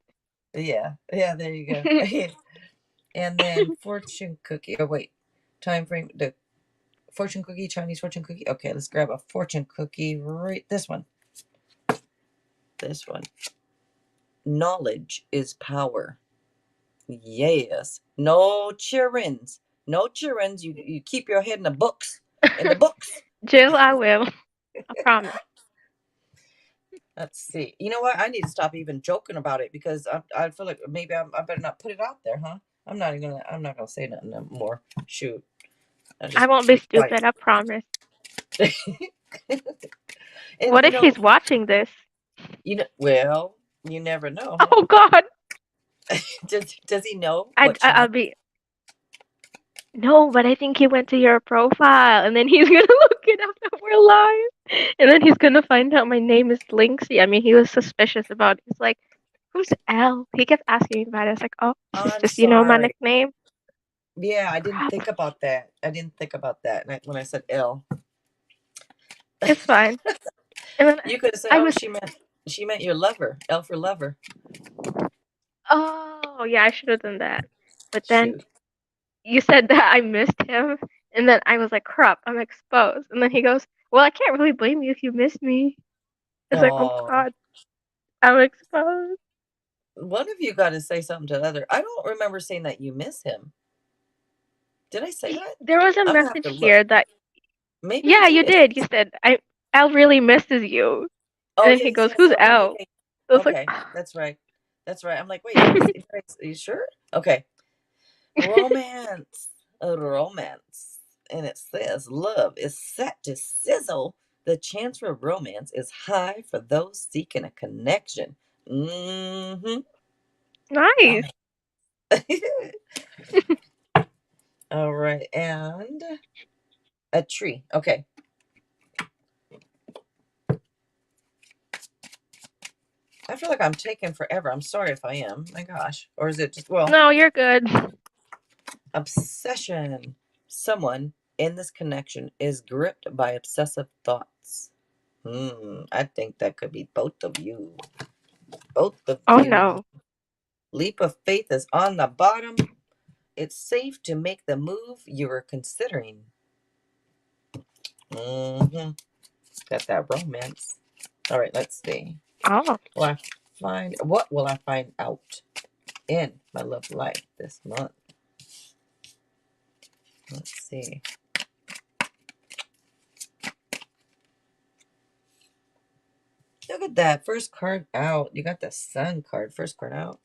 Speaker 1: Yeah, yeah. There you go. And then fortune cookie. Oh wait, time frame. The fortune cookie, Chinese fortune cookie. Okay, let's grab a fortune cookie. Right, this one. This one. Knowledge is power. Yes. No cheerings. No cheerings. You keep your head in the books. In the books.
Speaker 2: Jill, I will. I promise.
Speaker 1: Let's see. You know what? I need to stop even joking about it because I feel like maybe I better not put it out there, huh? I'm not gonna say nothing no more. Shoot. I'll
Speaker 2: I
Speaker 1: just
Speaker 2: won't be
Speaker 1: be quiet.
Speaker 2: stupid. I promise.
Speaker 1: And
Speaker 2: What if he's watching this?
Speaker 1: well, you never know, huh?
Speaker 2: Oh God,
Speaker 1: Does he know
Speaker 2: I'd
Speaker 1: what you
Speaker 2: I'll
Speaker 1: meant?
Speaker 2: be no, but I think he went to your profile, and then he's gonna look it up that we're live, and then he's gonna find out my name is Linksy. I mean, he was suspicious about it. He's like, "Who's L?" He kept asking me about it. I was like, "Oh, this is
Speaker 1: I'm
Speaker 2: just my
Speaker 1: sorry.
Speaker 2: nickname."
Speaker 1: Yeah, I didn't
Speaker 2: Crap.
Speaker 1: think about that. I didn't think about that when I said L.
Speaker 2: It's fine. And then
Speaker 1: You could have said,
Speaker 2: I
Speaker 1: "Oh,
Speaker 2: was,
Speaker 1: she meant your lover, L for lover."
Speaker 2: oh yeah, I should have done that. But then
Speaker 1: Shoot.
Speaker 2: you said that I missed him, and then I was like, "Crap, I'm exposed." And then he goes, "Well, I can't really blame you if you missed me." It's like, "Oh
Speaker 1: Oh,
Speaker 2: God, I'm exposed."
Speaker 1: one of you got to say something to the other. I don't remember saying that you miss him. Did I say that?
Speaker 2: There was a
Speaker 1: I'm gonna have to
Speaker 2: message
Speaker 1: look.
Speaker 2: here that,
Speaker 1: Maybe I
Speaker 2: yeah, you
Speaker 1: did.
Speaker 2: did. You said, Al really misses you. And
Speaker 1: Oh
Speaker 2: then
Speaker 1: yeah,
Speaker 2: he
Speaker 1: he
Speaker 2: goes,
Speaker 1: said
Speaker 2: "Who's
Speaker 1: so. Okay,
Speaker 2: Al?"
Speaker 1: okay,
Speaker 2: I was like,
Speaker 1: okay. That's right. That's right. I'm like, wait, are you sure? Okay. Romance, a romance, and it says love is set to sizzle. The chance for romance is high for those seeking a connection. Mm-hmm.
Speaker 2: nice.
Speaker 1: Romance. All right, and a tree. Okay. I feel like I'm taking forever. I'm sorry if I am. My gosh. Or is it just, well,
Speaker 2: No, you're good.
Speaker 1: obsession. Someone in this connection is gripped by obsessive thoughts. I think that could be both of you. Both of
Speaker 2: Oh
Speaker 1: you.
Speaker 2: no.
Speaker 1: Leap of faith is on the bottom. It's safe to make the move you were considering. Mm-hmm. Got that romance. All right, let's see.
Speaker 2: Oh.
Speaker 1: Will I what will I find out in my love life this month? Let's see. Look at that. First card out. You got the sun card. First card out.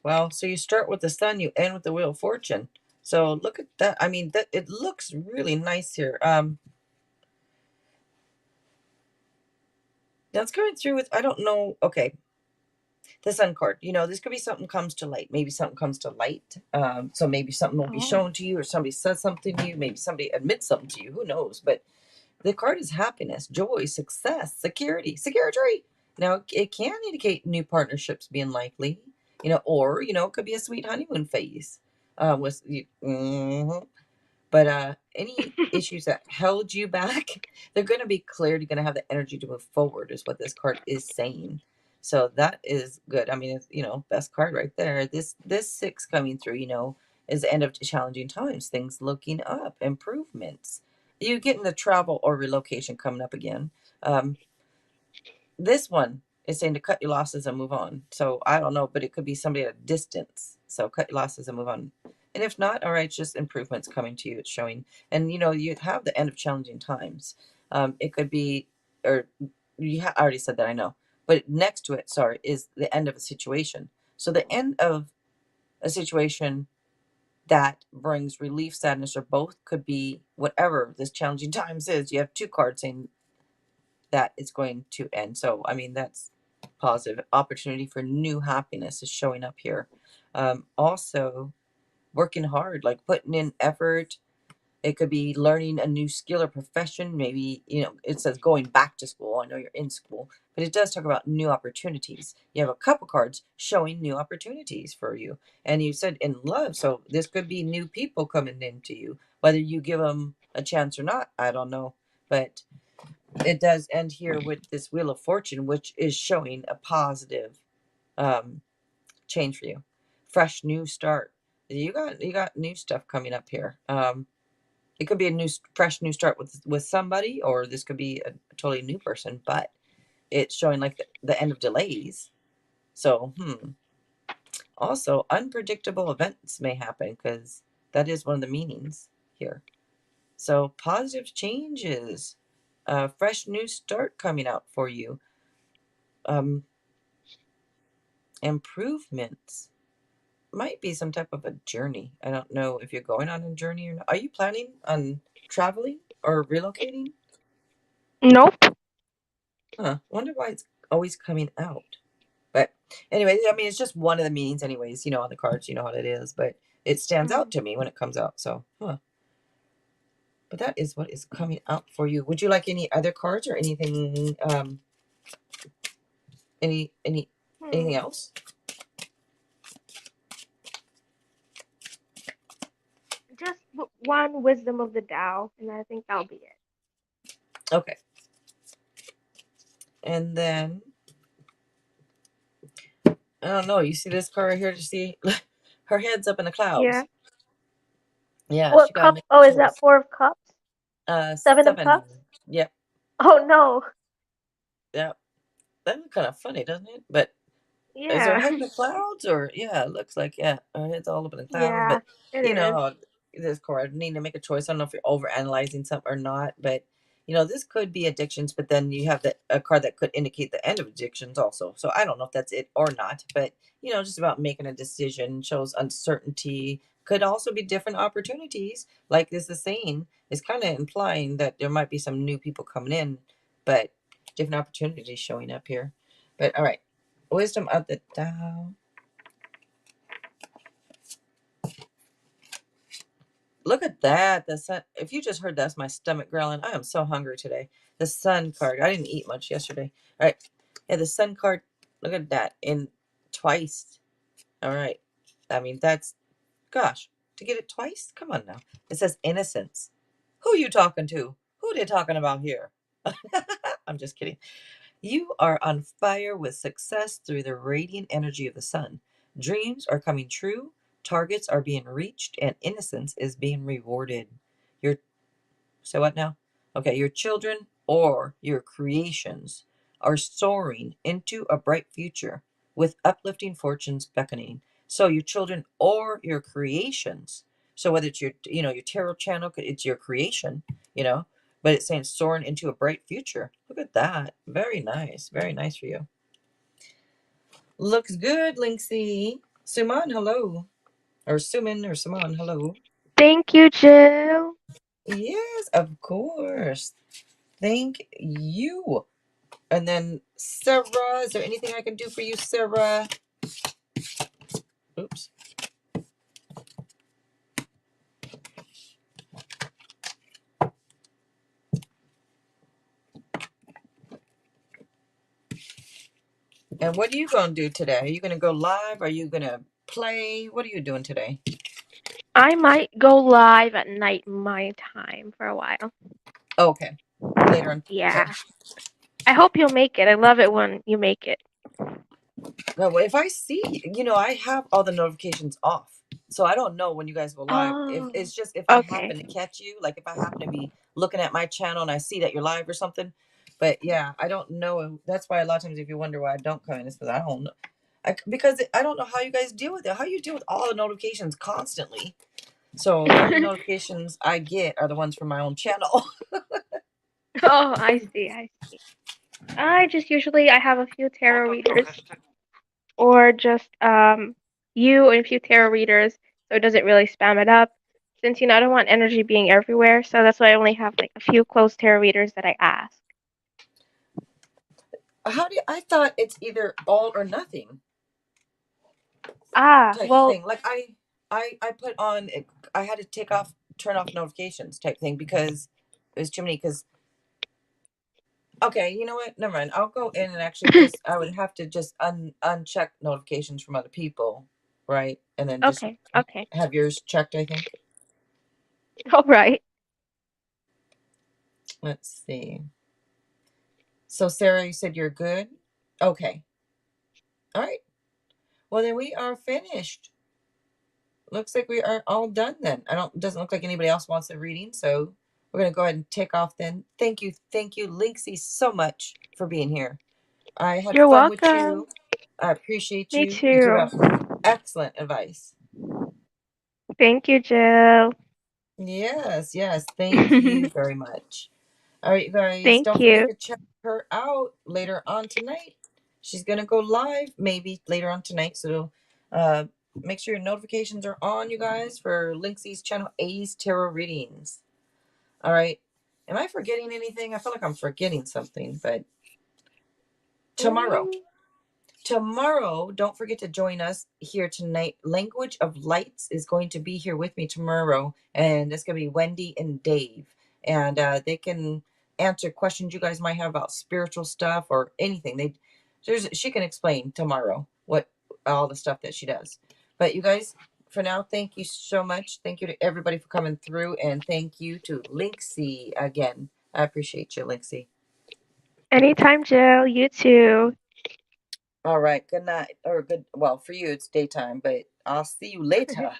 Speaker 1: Well, so you start with the sun, you end with the wheel of fortune. So look at that. I mean, that it looks really nice here. That's coming through with, I don't know. Okay, the sun card. This could be something comes to light. Maybe something comes to light. So maybe something will be
Speaker 2: Oh.
Speaker 1: shown to you, or somebody says something to you. Maybe somebody admits something to you. Who knows? But the card is happiness, joy, success, security, security. Now, it can indicate new partnerships being likely, or, it could be a sweet honeymoon phase. With But any issues that held you back, they're going to be cleared. You're going to have the energy to move forward, is what this card is saying. So that is good. I mean, it's, best card right there. This six coming through, is the end of challenging times. Things looking up, improvements. You getting the travel or relocation coming up again. Um, this one is saying to cut your losses and move on. So I don't know, but it could be somebody at a distance. So cut your losses and move on. And if not, all right, just improvements coming to you. It's showing. And you have the end of challenging times. It could be, or I already said that, I know. But next to it, sorry, is the end of a situation. So the end of a situation that brings relief, sadness, or both could be whatever this challenging times is. You have two cards saying that it's going to end. So, I mean, that's positive. Opportunity for new happiness is showing up here. Also, working hard, like putting in effort. It could be learning a new skill or profession. Maybe, it says going back to school. I know you're in school, but it does talk about new opportunities. You have a couple cards showing new opportunities for you. And you said in love. So this could be new people coming into you, whether you give them a chance or not. I don't know. But it does end here with this wheel of fortune, which is showing a positive um, change for you, fresh new start. You got new stuff coming up here. It could be a fresh new start with somebody, or this could be a totally new person. But it's showing like the end of delays. So, also unpredictable events may happen, because that is one of the meanings here. So positive changes, fresh new start coming out for you. Um, Improvements might be some type of a journey. I don't know if you're going on a journey or not. Are you planning on traveling or relocating?
Speaker 2: Nope.
Speaker 1: Wonder why it's always coming out. But anyway, I mean, it's just one of the meanings, anyways, on the cards, you know what it is, but it stands out
Speaker 2: Mm.
Speaker 1: to me when it comes out. So, but that is what is coming out for you. Would you like any other cards or anything, anything
Speaker 2: Hmm.
Speaker 1: else?
Speaker 2: Just one wisdom of the Tao, and I think that'll be it.
Speaker 1: Okay. And then I don't know. You see this card right here? To see her head's up in the
Speaker 2: Yeah.
Speaker 1: clouds. Yeah, she
Speaker 2: What
Speaker 1: gotta
Speaker 2: cup?
Speaker 1: make
Speaker 2: Oh,
Speaker 1: a
Speaker 2: is that
Speaker 1: choice.
Speaker 2: Four of Cups? Seven of
Speaker 1: Seven.
Speaker 2: Cups?
Speaker 1: Yep,
Speaker 2: Oh no.
Speaker 1: yep. That looks kind of funny, doesn't it? But is her
Speaker 2: Yeah.
Speaker 1: head in the clouds, or yeah, it looks like, yeah, her head's all up in the clouds.
Speaker 2: Yeah,
Speaker 1: But
Speaker 2: it
Speaker 1: you know,
Speaker 2: is.
Speaker 1: how this card need to make a choice. I don't know if you're over analyzing something or not, but this could be addictions, but then you have a card that could indicate the end of addictions also. So I don't know if that's it or not, but just about making a decision shows uncertainty. Could also be different opportunities, like this is saying, is kind of implying that there might be some new people coming in, but different opportunities showing up here. But all right, wisdom of the Tao. Look at that. The sun. If you just heard that's my stomach growling. I am so hungry today. The sun card. I didn't eat much yesterday. All right. Yeah, the sun card. Look at that. In twice. All right. I mean, that's, gosh, to get it twice? Come on now. It says innocence. Who you talking to? Who they talking about here? I'm just kidding. You are on fire with success through the radiant energy of the sun. Dreams are coming true, targets are being reached, and innocence is being rewarded. Your So what now? Okay, your children or your creations are soaring into a bright future with uplifting fortunes beckoning. So your children or your creations. So whether it's your tarot channel, it's your creation, you know, but it's saying soaring into a bright future. Look at that. Very nice. Very nice for you. Looks good, Linksy. Suman, hello. Or Suman or Suman, hello.
Speaker 2: Thank you, Jill.
Speaker 1: Yes, of course. Thank you. And then Sarah, is there anything I can do for you, Sarah? Oops. And what are you going to do today? Are you going to go live? Are you going to play? What are you doing today?
Speaker 2: I might go live at night my time for a while.
Speaker 1: Oh, okay. Later on. Okay.
Speaker 2: Yeah. I hope you'll make it. I love it when you make it.
Speaker 1: Well, if I see, I have all the notifications off. So I don't know when you guys go live. If
Speaker 2: Oh,
Speaker 1: it's just if I
Speaker 2: okay.
Speaker 1: happen to catch you, like if I happen to be looking at my channel and I see that you're live or something. But yeah, I don't know. That's why a lot of times if you wonder why I don't come in, it's because I don't know. Because I don't know how you guys deal with it. How you deal with all the notifications constantly. So the only notifications I get are the ones from my own channel.
Speaker 2: Oh, I see. I see. I just usually I have a few tarot readers or just you and a few tarot readers so it doesn't really spam it up. Since I don't want energy being everywhere, so that's why I only have like a few close tarot readers that I ask.
Speaker 1: I thought it's either all or nothing
Speaker 2: Ah,
Speaker 1: type
Speaker 2: well,
Speaker 1: thing. Like I put on it, I had to turn off notifications type thing because there's too many. Because okay, you know what? Never mind. I'll go in and actually just I would have to just uncheck notifications from other people, right? And then just
Speaker 2: okay, okay.
Speaker 1: have yours checked. I think.
Speaker 2: All right.
Speaker 1: Let's see. So Sarah, you said you're good. Okay. All right. Well, then we are finished. Looks like we are all done then. I don't Doesn't look like anybody else wants a reading, so we're gonna go ahead and take off then. Thank you, Linksy, so much for being here. I had
Speaker 2: You're
Speaker 1: fun with
Speaker 2: welcome.
Speaker 1: you. I appreciate
Speaker 2: Me
Speaker 1: you. You give
Speaker 2: too.
Speaker 1: out excellent advice.
Speaker 2: Thank you, Jill.
Speaker 1: Yes, yes. Thank you very much. All right, you guys,
Speaker 2: Thank
Speaker 1: don't forget
Speaker 2: you.
Speaker 1: to check her out later on tonight. She's gonna go live maybe later on tonight, so uh, make sure your notifications are on, you guys, for Linksy's channel A's Tarot Readings. All right. Am I forgetting anything? I feel like I'm forgetting something, but tomorrow.
Speaker 2: Mm,
Speaker 1: Tomorrow, don't forget to join us here tonight. Language of Lights is going to be here with me tomorrow, and it's going to be Wendy and Dave. And they can answer questions you guys might have about spiritual stuff or anything. She can explain tomorrow what all the stuff that she does. But you guys, for now, thank you so much. Thank you to everybody for coming through, and thank you to Linksy again. I appreciate you, Linksy.
Speaker 2: anytime, Jill. You too.
Speaker 1: All right. Good night. Or good. Well, for you, it's daytime, but I'll see you later.